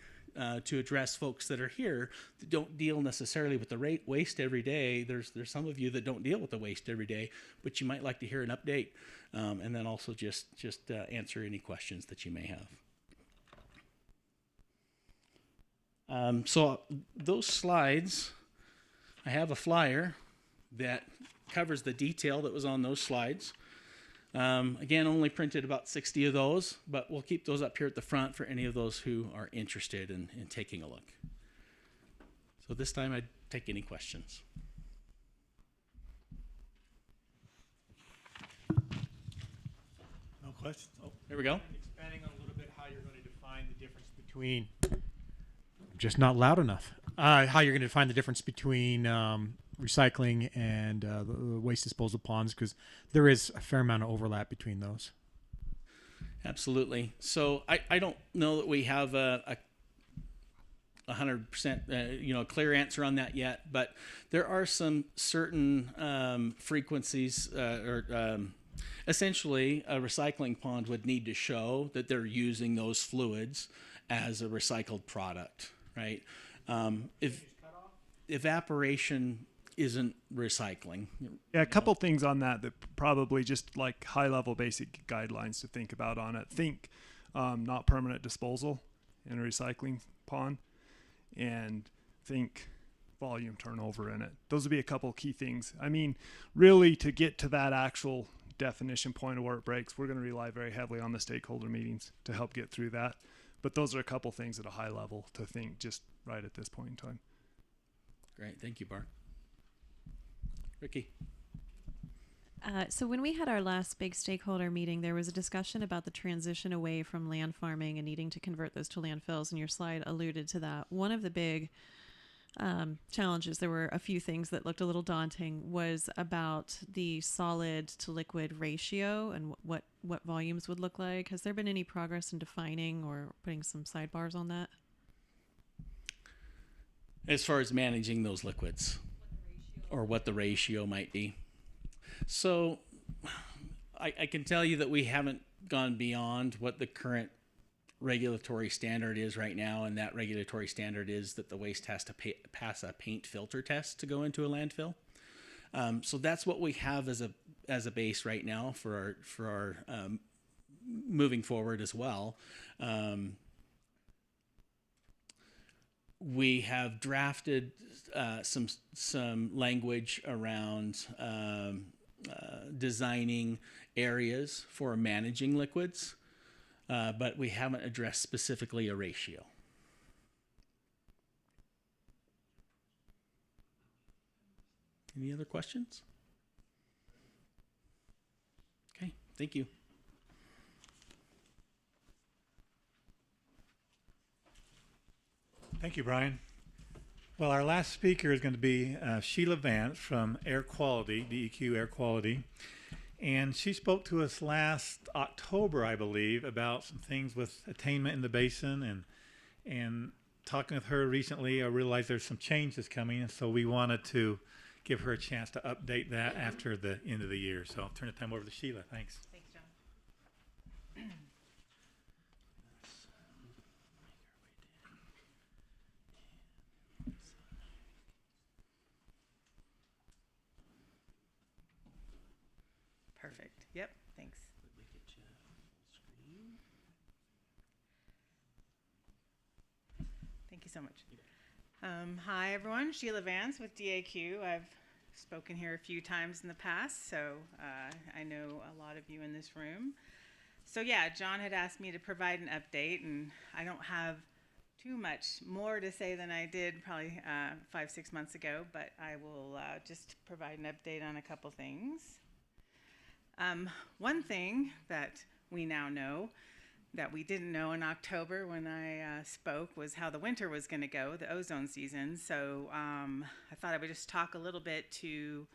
to address folks that are here that don't deal necessarily with the waste every day. There's some of you that don't deal with the waste every day, but you might like to hear an update, and then also just answer any questions that you may have. So those slides, I have a flyer that covers the detail that was on those slides. Again, only printed about 60 of those, but we'll keep those up here at the front for any of those who are interested in taking a look. So this time I'd take any questions. No questions? Oh, there we go. Expanding on a little bit how you're going to define the difference between, just not loud enough, how you're going to define the difference between recycling and the waste disposal ponds, because there is a fair amount of overlap between those. Absolutely. So I don't know that we have a 100% clear answer on that yet, but there are some certain frequencies essentially a recycling pond would need to show that they're using those fluids as a recycled product, right? If evaporation isn't recycling. Yeah, a couple things on that probably just like high-level basic guidelines to think about on it. Think not permanent disposal in a recycling pond, and think volume turnover in it. Those would be a couple key things. I mean, really, to get to that actual definition point of where it breaks, we're going to rely very heavily on the stakeholder meetings to help get through that. But those are a couple things at a high level to think just right at this point in time. Great, thank you, Bart. Ricky. So when we had our last big stakeholder meeting, there was a discussion about the transition away from land farming and needing to convert those to landfills, and your slide alluded to that. One of the big challenges, there were a few things that looked a little daunting, was about the solid to liquid ratio and what volumes would look like. Has there been any progress in defining or putting some sidebars on that? As far as managing those liquids, or what the ratio might be. So I can tell you that we haven't gone beyond what the current regulatory standard is right now, and that regulatory standard is that the waste has to pass a paint filter test to go into a landfill. So that's what we have as a base right now for our moving forward as well. We have drafted some language around designing areas for managing liquids, but we haven't addressed specifically a ratio. Any other questions? Okay, thank you. Thank you, Brian. Well, our last speaker is going to be Sheila Vance from Air Quality, DEQ Air Quality. And she spoke to us last October, I believe, about some things with attainment in the basin. And talking with her recently, I realized there's some changes coming. And so we wanted to give her a chance to update that after the end of the year. So I'll turn the time over to Sheila. Thanks. Thanks, John. Perfect. Yep. Thanks. Thank you so much. Hi, everyone. Sheila Vance with DAQ. I've spoken here a few times in the past, so I know a lot of you in this room. So yeah, John had asked me to provide an update, and I don't have too much more to say than I did probably 5-6 months ago, but I will just provide an update on a couple things. One thing that we now know that we didn't know in October when I spoke was how the winter was going to go, the ozone season. So I thought I would just talk a little bit to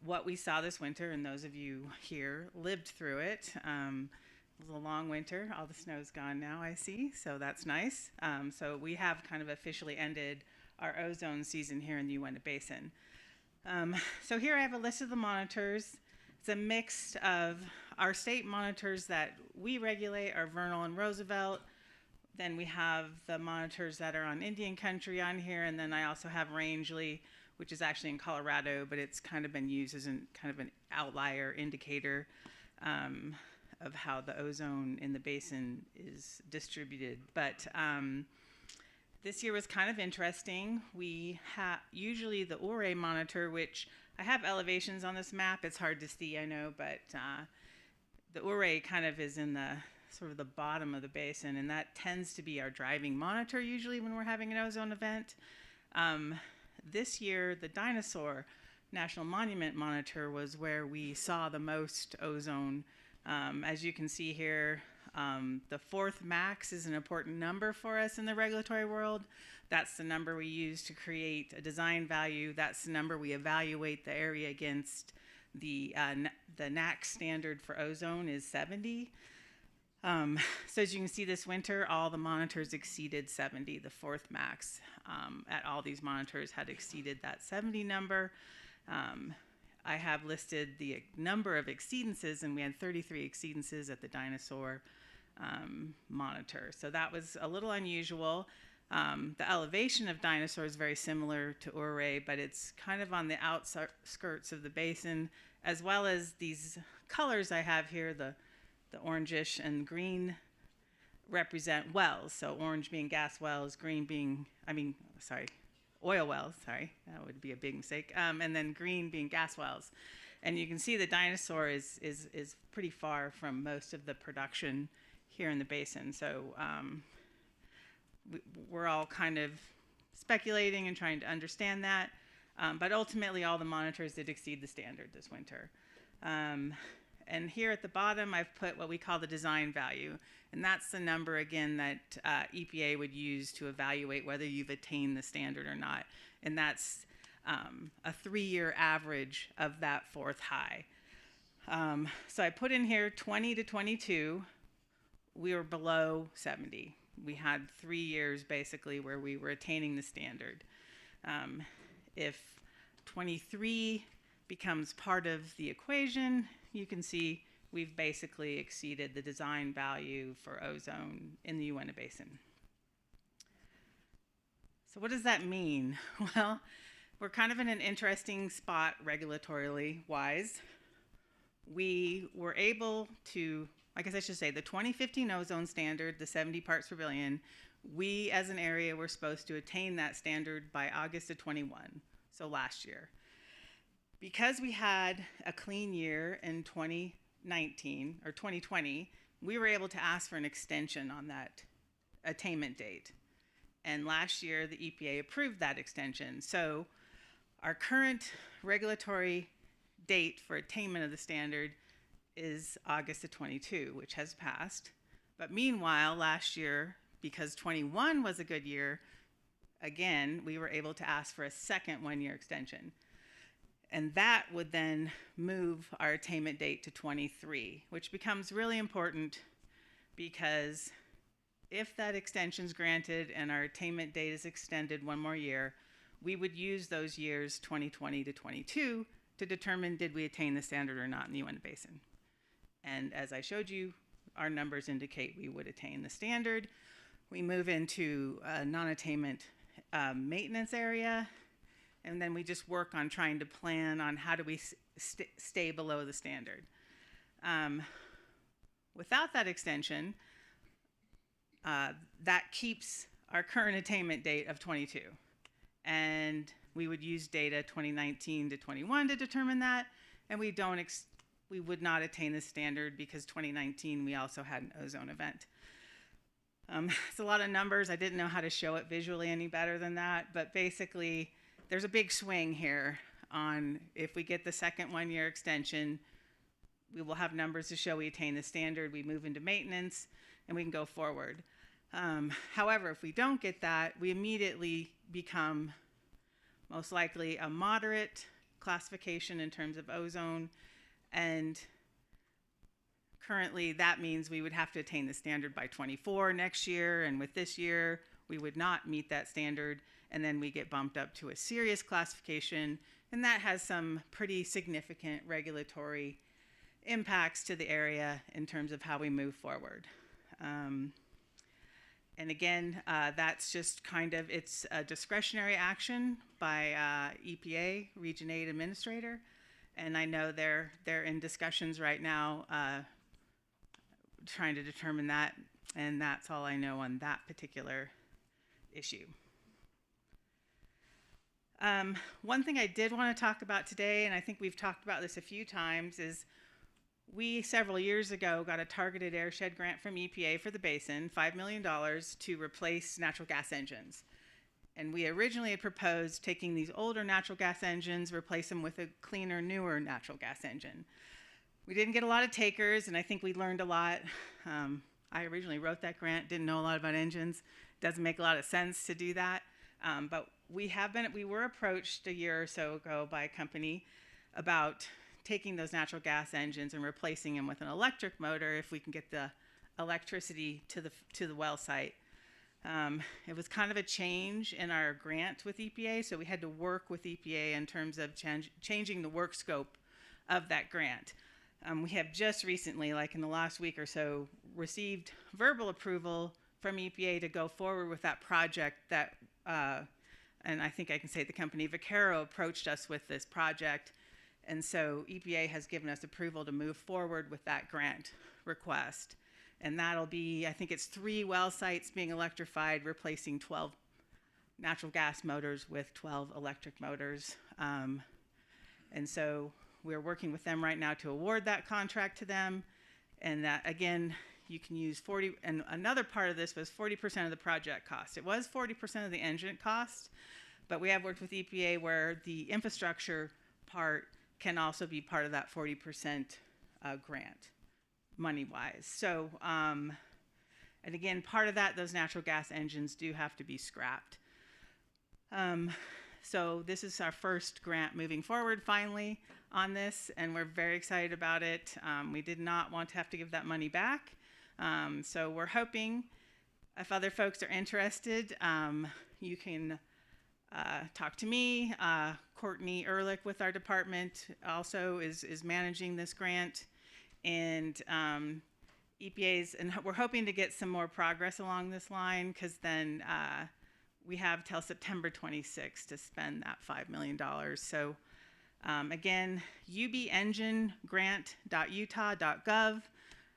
what we saw this winter, and those of you here lived through it. It was a long winter. All the snow's gone now, I see, so that's nice. So we have kind of officially ended our ozone season here in the Uinta Basin. So here I have a list of the monitors. It's a mix of our state monitors that we regulate are Vernal and Roosevelt. Then we have the monitors that are on Indian country on here, and then I also have Rangeley, which is actually in Colorado, but it's kind of been used as kind of an outlier indicator of how the ozone in the basin is distributed. But this year was kind of interesting. We have usually the Ouray monitor, which I have elevations on this map. It's hard to see, I know, but the Ouray kind of is in the sort of the bottom of the basin, and that tends to be our driving monitor usually when we're having an ozone event. This year, the Dinosaur National Monument monitor was where we saw the most ozone. As you can see here, the fourth max is an important number for us in the regulatory world. That's the number we use to create a design value. That's the number we evaluate the area against. The NAC standard for ozone is 70. So as you can see this winter, all the monitors exceeded 70. The fourth max at all these monitors had exceeded that 70 number. I have listed the number of exceedances, and we had 33 exceedances at the Dinosaur monitor. So that was a little unusual. The elevation of Dinosaur is very similar to Ouray, but it's kind of on the outskirts of the basin, as well as these colors I have here, the orangish and green represent wells. So orange being gas wells, green being, oil wells, sorry, that would be a big mistake, and then green being gas wells. And you can see the dinosaur is pretty far from most of the production here in the basin. So we're all kind of speculating and trying to understand that. But ultimately, all the monitors did exceed the standard this winter. And here at the bottom, I've put what we call the design value. And that's the number, again, that EPA would use to evaluate whether you've attained the standard or not. And that's a 3-year average of that fourth high. So I put in here 20 to 22, we were below 70. We had 3 years basically where we were attaining the standard. If 23 becomes part of the equation, you can see we've basically exceeded the design value for ozone in the Uinta Basin. So what does that mean? Well, we're kind of in an interesting spot regulatorily wise. We were able to, I guess I should say, the 2015 ozone standard, the 70 parts per billion, we as an area were supposed to attain that standard by August of 21, so last year. Because we had a clean year in 2019 or 2020, we were able to ask for an extension on that attainment date. And last year, the EPA approved that extension. So our current regulatory date for attainment of the standard is August of 22, which has passed. But meanwhile, last year, because 21 was a good year, again, we were able to ask for a second 1-year extension. And that would then move our attainment date to 23, which becomes really important because if that extension is granted and our attainment date is extended 1 more year, we would use those years 2020 to 22 to determine did we attain the standard or not in the Uinta Basin. And as I showed you, our numbers indicate we would attain the standard. We move into a non-attainment maintenance area, and then we just work on trying to plan on how do we stay below the standard. Without that extension, that keeps our current attainment date of 22. And we would use data 2019 to 21 to determine that, and we would not attain the standard because 2019 we also had an ozone event. It's a lot of numbers. I didn't know how to show it visually any better than that, but basically there's a big swing here on if we get the second 1-year extension, we will have numbers to show we attain the standard, we move into maintenance, and we can go forward. However, if we don't get that, we immediately become most likely a moderate classification in terms of ozone, and currently that means we would have to attain the standard by 24 next year, and with this year we would not meet that standard, and then we get bumped up to a serious classification, and that has some pretty significant regulatory impacts to the area in terms of how we move forward. And again, that's just kind of, it's a discretionary action by EPA, Region 8 Administrator, and I know they're in discussions right now trying to determine that, and that's all I know on that particular issue. One thing I did want to talk about today, and I think we've talked about this a few times, is we, several years ago, got a targeted airshed grant from EPA for the basin, $5 million, to replace natural gas engines. And we originally had proposed taking these older natural gas engines, replace them with a cleaner, newer natural gas engine. We didn't get a lot of takers, and I think we learned a lot. I originally wrote that grant, didn't know a lot about engines. Doesn't make a lot of sense to do that. But we were approached a year or so ago by a company about taking those natural gas engines and replacing them with an electric motor if we can get the electricity to the well site. It was kind of a change in our grant with EPA, so we had to work with EPA in terms of changing the work scope of that grant. We have just recently, like in the last week or so, received verbal approval from EPA to go forward with that project that, and I think I can say the company Vaquero approached us with this project. And so EPA has given us approval to move forward with that grant request. And that'll be, I think it's 3 well sites being electrified, replacing 12 natural gas motors with 12 electric motors. And so we're working with them right now to award that contract to them. And that, again, you can use 40, and another part of this was 40% of the project cost. It was 40% of the engine cost, but we have worked with EPA where the infrastructure part can also be part of that 40% grant, money-wise. So, and again, part of that, those natural gas engines do have to be scrapped. So this is our first grant moving forward finally on this, and we're very excited about it. We did not want to have to give that money back. So we're hoping if other folks are interested, you can talk to me. Courtney Ehrlich with our department also is managing this grant. And EPA's, and we're hoping to get some more progress along this line, because then we have till September 26th to spend that $5 million. So again, ubenginegrant.utah.gov.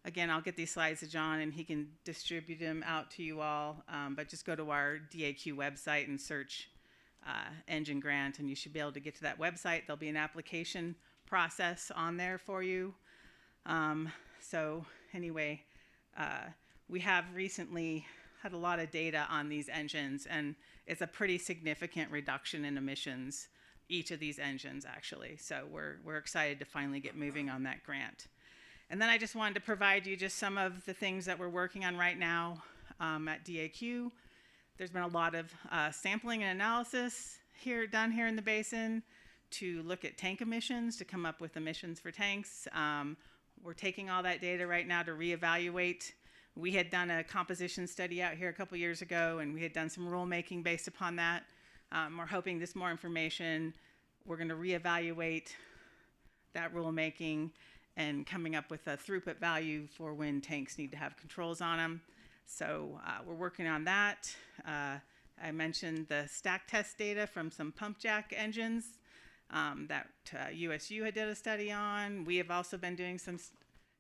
Again, I'll get these slides to John and he can distribute them out to you all. But just go to our DAQ website and search engine grant, and you should be able to get to that website. There'll be an application process on there for you. So anyway, we have recently had a lot of data on these engines, and it's a pretty significant reduction in emissions, each of these engines actually. So we're excited to finally get moving on that grant. And then I just wanted to provide you just some of the things that we're working on right now at DAQ. There's been a lot of sampling and analysis done here in the basin to look at tank emissions, to come up with emissions for tanks. We're taking all that data right now to reevaluate. We had done a composition study out here a couple years ago, and we had done some rulemaking based upon that. We're hoping this more information, we're going to reevaluate that rulemaking and coming up with a throughput value for when tanks need to have controls on them. So we're working on that. I mentioned the stack test data from some pump jack engines that USU had did a study on. We have also been doing some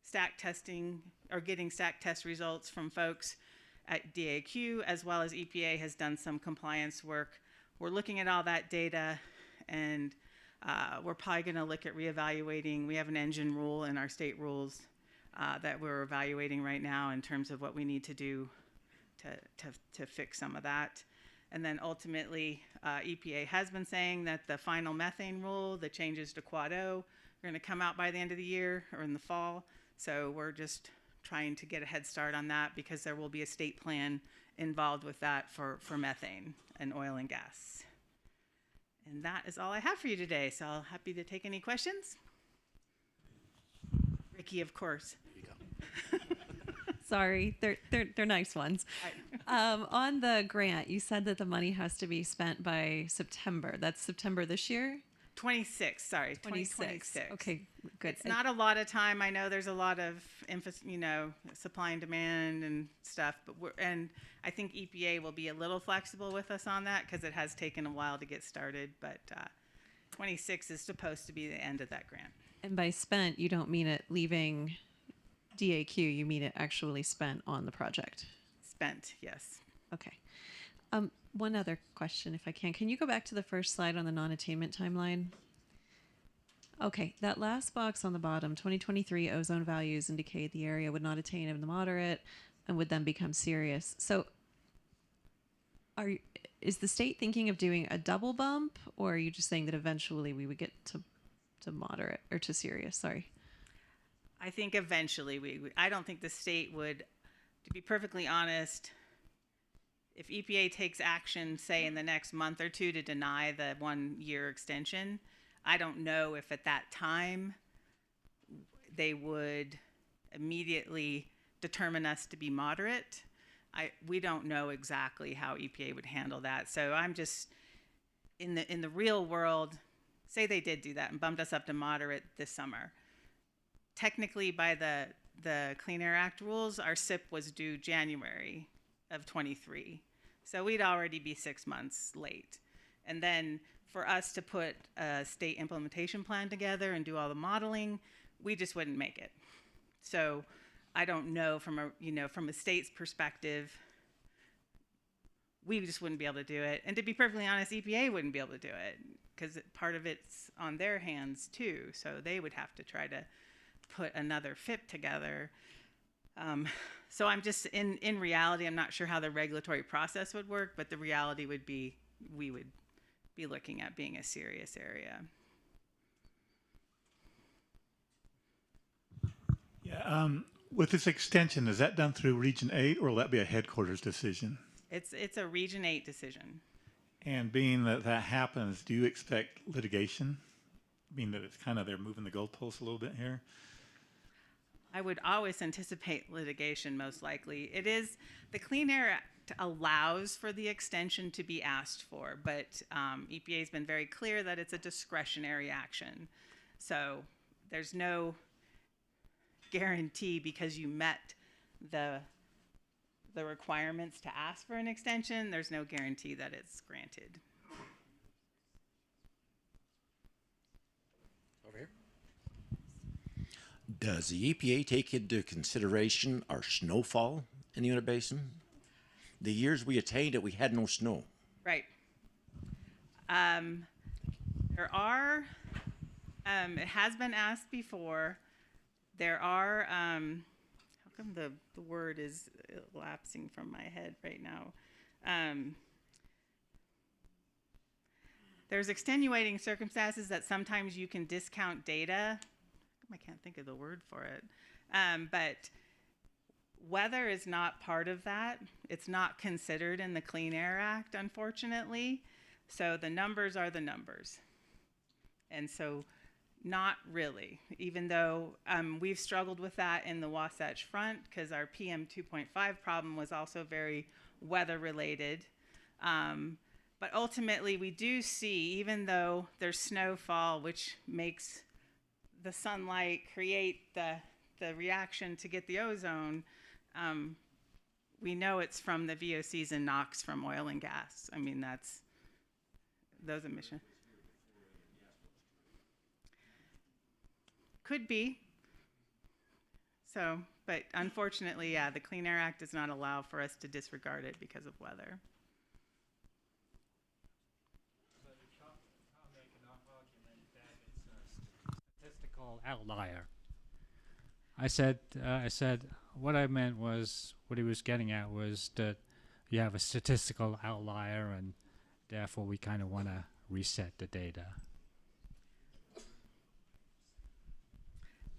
stack testing, or getting stack test results from folks at DAQ, as well as EPA has done some compliance work. We're looking at all that data, and we're probably going to look at reevaluating. We have an engine rule in our state rules that we're evaluating right now in terms of what we need to do to fix some of that. And then ultimately, EPA has been saying that the final methane rule, the changes to Quad O, are going to come out by the end of the year or in the fall. So we're just trying to get a head start on that, because there will be a state plan involved with that for methane and oil and gas. And that is all I have for you today. So I'm happy to take any questions. Ricky, of course. Sorry, they're nice ones. On the grant, you said that the money has to be spent by September. That's September this year? 26, sorry, 2026. Okay, good. It's not a lot of time. I know there's a lot of supply and demand and stuff, but and I think EPA will be a little flexible with us on that, because it has taken a while to get started, but 26 is supposed to be the end of that grant. And by spent, you don't mean it leaving DAQ, you mean it actually spent on the project? Spent, yes. Okay. One other question, if I can. Can you go back to the first slide on the non-attainment timeline? Okay, that last box on the bottom, 2023 ozone values indicate the area would not attain in the moderate and would then become serious. So is the state thinking of doing a double bump, or are you just saying that eventually we would get to moderate, or to serious, sorry? I think eventually I don't think the state would, to be perfectly honest, if EPA takes action, say in the next month or two, to deny the 1-year extension, I don't know if at that time they would immediately determine us to be moderate. We don't know exactly how EPA would handle that. So I'm just, in the real world, say they did do that and bumped us up to moderate this summer. Technically, by the Clean Air Act rules, our SIP was due January of 23. So we'd already be 6 months late. And then for us to put a state implementation plan together and do all the modeling, we just wouldn't make it. So I don't know from a state's perspective, we just wouldn't be able to do it. And to be perfectly honest, EPA wouldn't be able to do it because part of it's on their hands too. So they would have to try to put another FIP together. So I'm just, in reality, I'm not sure how the regulatory process would work, but the reality would be we would be looking at being a serious area. Yeah, with this extension, is that done through Region 8 or will that be a headquarters decision? It's a Region 8 decision. And being that that happens, do you expect litigation? Being that it's kind of they're moving the goalposts a little bit here? I would always anticipate litigation, most likely. It is, the Clean Air Act allows for the extension to be asked for, but EPA has been very clear that it's a discretionary action. So there's no guarantee because you met the requirements to ask for an extension, there's no guarantee that it's granted. Over here. Does the EPA take into consideration our snowfall in the Uinta Basin? The years we attained it, we had no snow. Right. There are, it has been asked before, there are, how come the word is lapsing from my head right now? There's extenuating circumstances that sometimes you can discount data. I can't think of the word for it. But weather is not part of that. It's not considered in the Clean Air Act, unfortunately. So the numbers are the numbers. And so not really, even though we've struggled with that in the Wasatch Front because our PM 2.5 problem was also very weather related. But ultimately we do see, even though there's snowfall, which makes the sunlight create the reaction to get the ozone, we know it's from the VOCs and NOx from oil and gas. I mean, that's those emissions. Could be. So, but unfortunately, yeah, the Clean Air Act does not allow for us to disregard it because of weather. Statistical outlier. I said what I meant was, what he was getting at was that you have a statistical outlier and therefore we kind of want to reset the data.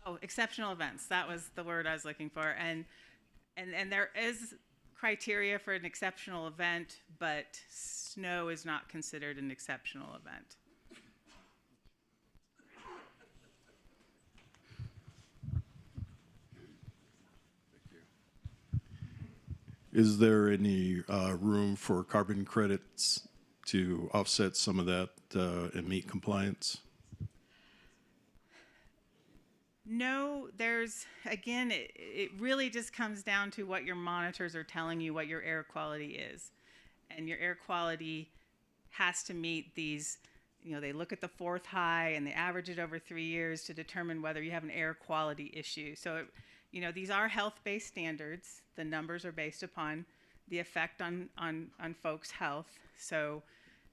Oh, exceptional events. That was the word I was looking for. And there is criteria for an exceptional event, but snow is not considered an exceptional event. Is there any room for carbon credits to offset some of that and meet compliance? No, there's, again, it really just comes down to what your monitors are telling you what your air quality is. And your air quality has to meet these, you know, they look at the fourth high and they average it over 3 years to determine whether you have an air quality issue. So, you know, these are health-based standards. The numbers are based upon the effect on folks' health. So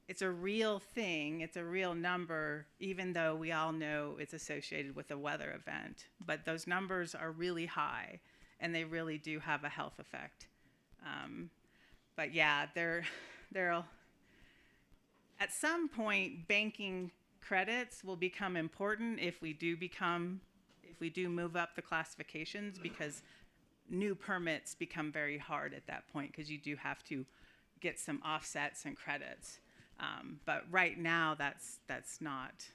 it's a real thing, it's a real number, even though we all know it's associated with a weather event. But those numbers are really high, and they really do have a health effect. But yeah, there'll at some point, banking credits will become important if we do move up the classifications, because new permits become very hard at that point, because you do have to get some offsets and credits. But right now, that's not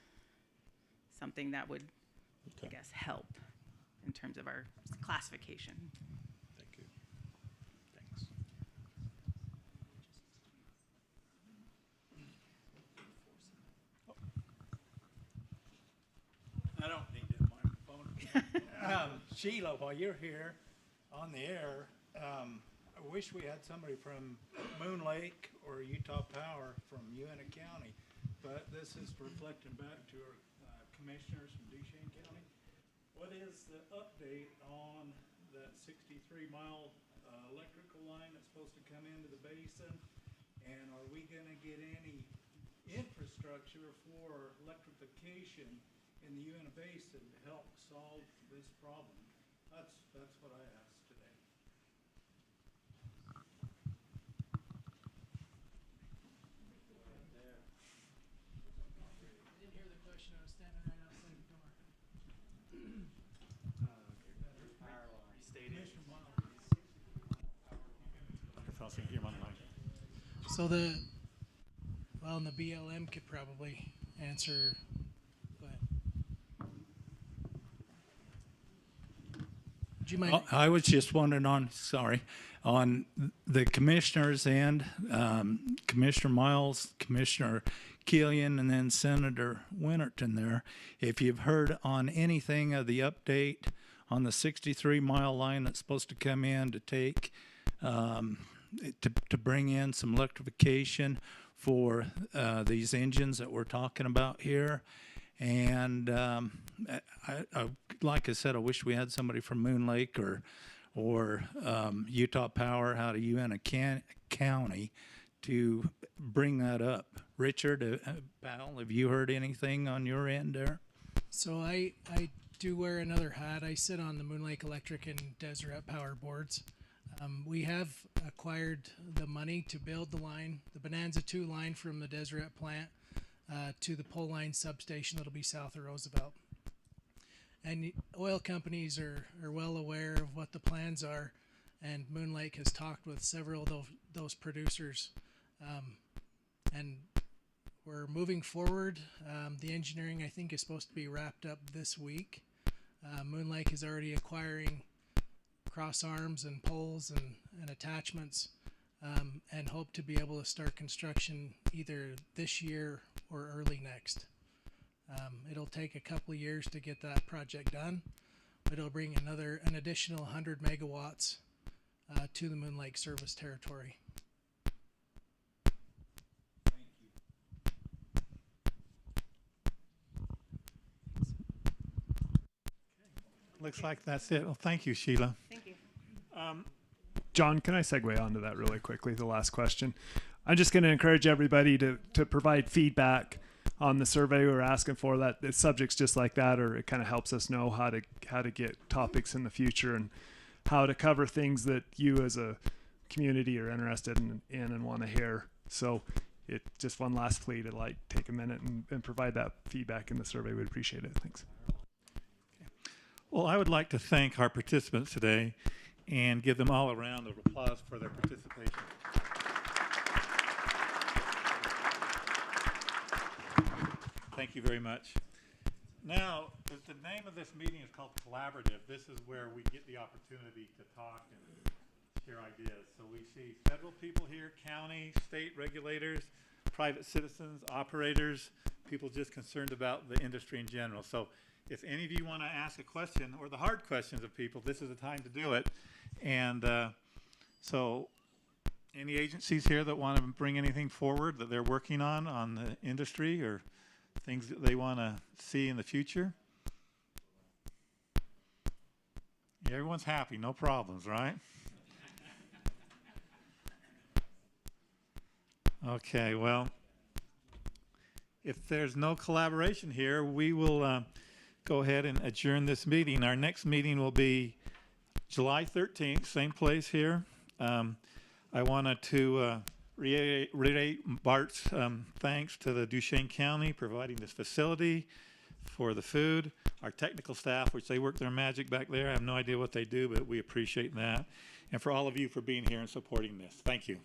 something that would, I guess, help in terms of our classification. Thank you. Thanks. I don't need that microphone. Sheila, while you're here on the air, I wish we had somebody from Moon Lake or Utah Power from Uinta County, but this is reflecting back to our commissioners from Duchesne County. What is the update on that 63-mile electrical line that's supposed to come into the basin? And are we gonna get any infrastructure for electrification in the Uinta Basin to help solve this problem? That's what I asked today. I didn't hear the question. I was standing right outside the door. So and the BLM could probably answer, but do you mind? Oh, I was just wondering on the commissioners and Commissioner Miles, Commissioner Killian, and then Senator Winterton there, if you've heard on anything of the update on the 63-mile line that's supposed to come in to take, to bring in some electrification for these engines that we're talking about here. And like I said, I wish we had somebody from Moon Lake or Utah Power out of Uinta County to bring that up. Richard, Pal, have you heard anything on your end there? So I do wear another hat. I sit on the Moon Lake Electric and Deseret Power boards. We have acquired the money to build the line, the Bonanza 2 line from the Deseret plant to the pole line substation that'll be south of Roosevelt. And oil companies are well aware of what the plans are, and Moon Lake has talked with several of those producers. And we're moving forward. The engineering, I think, is supposed to be wrapped up this week. Moon Lake is already acquiring cross arms and poles and attachments, and hope to be able to start construction either this year or early next. It'll take a couple of years to get that project done, but it'll bring an additional 100 megawatts to the Moon Lake service territory. Looks like that's it. Well, thank you, Sheila. Thank you. John, can I segue onto that really quickly, the last question? I'm just going to encourage everybody to provide feedback on the survey we're asking for. That it's subjects just like that, or it kind of helps us know how to get topics in the future and how to cover things that you as a community are interested in and want to hear. So it just one last plea to take a minute and provide that feedback in the survey. We'd appreciate it. Thanks. Well, I would like to thank our participants today and give them all a round of applause for their participation. Thank you very much. Now, the name of this meeting is called Collaborative. This is where we get the opportunity to talk and share ideas. So we see federal people here, county, state regulators, private citizens, operators, people just concerned about the industry in general. So if any of you want to ask a question or the hard questions of people, this is the time to do it. And so any agencies here that want to bring anything forward that they're working on the industry or things that they want to see in the future? Yeah, everyone's happy, no problems, right? Okay, well, if there's no collaboration here, we will go ahead and adjourn this meeting. Our next meeting will be July 13th, same place here. I wanted to reiterate Bart's thanks to the Duchesne County providing this facility for the food, our technical staff, which they work their magic back there. I have no idea what they do, but we appreciate that. And for all of you for being here and supporting this. Thank you.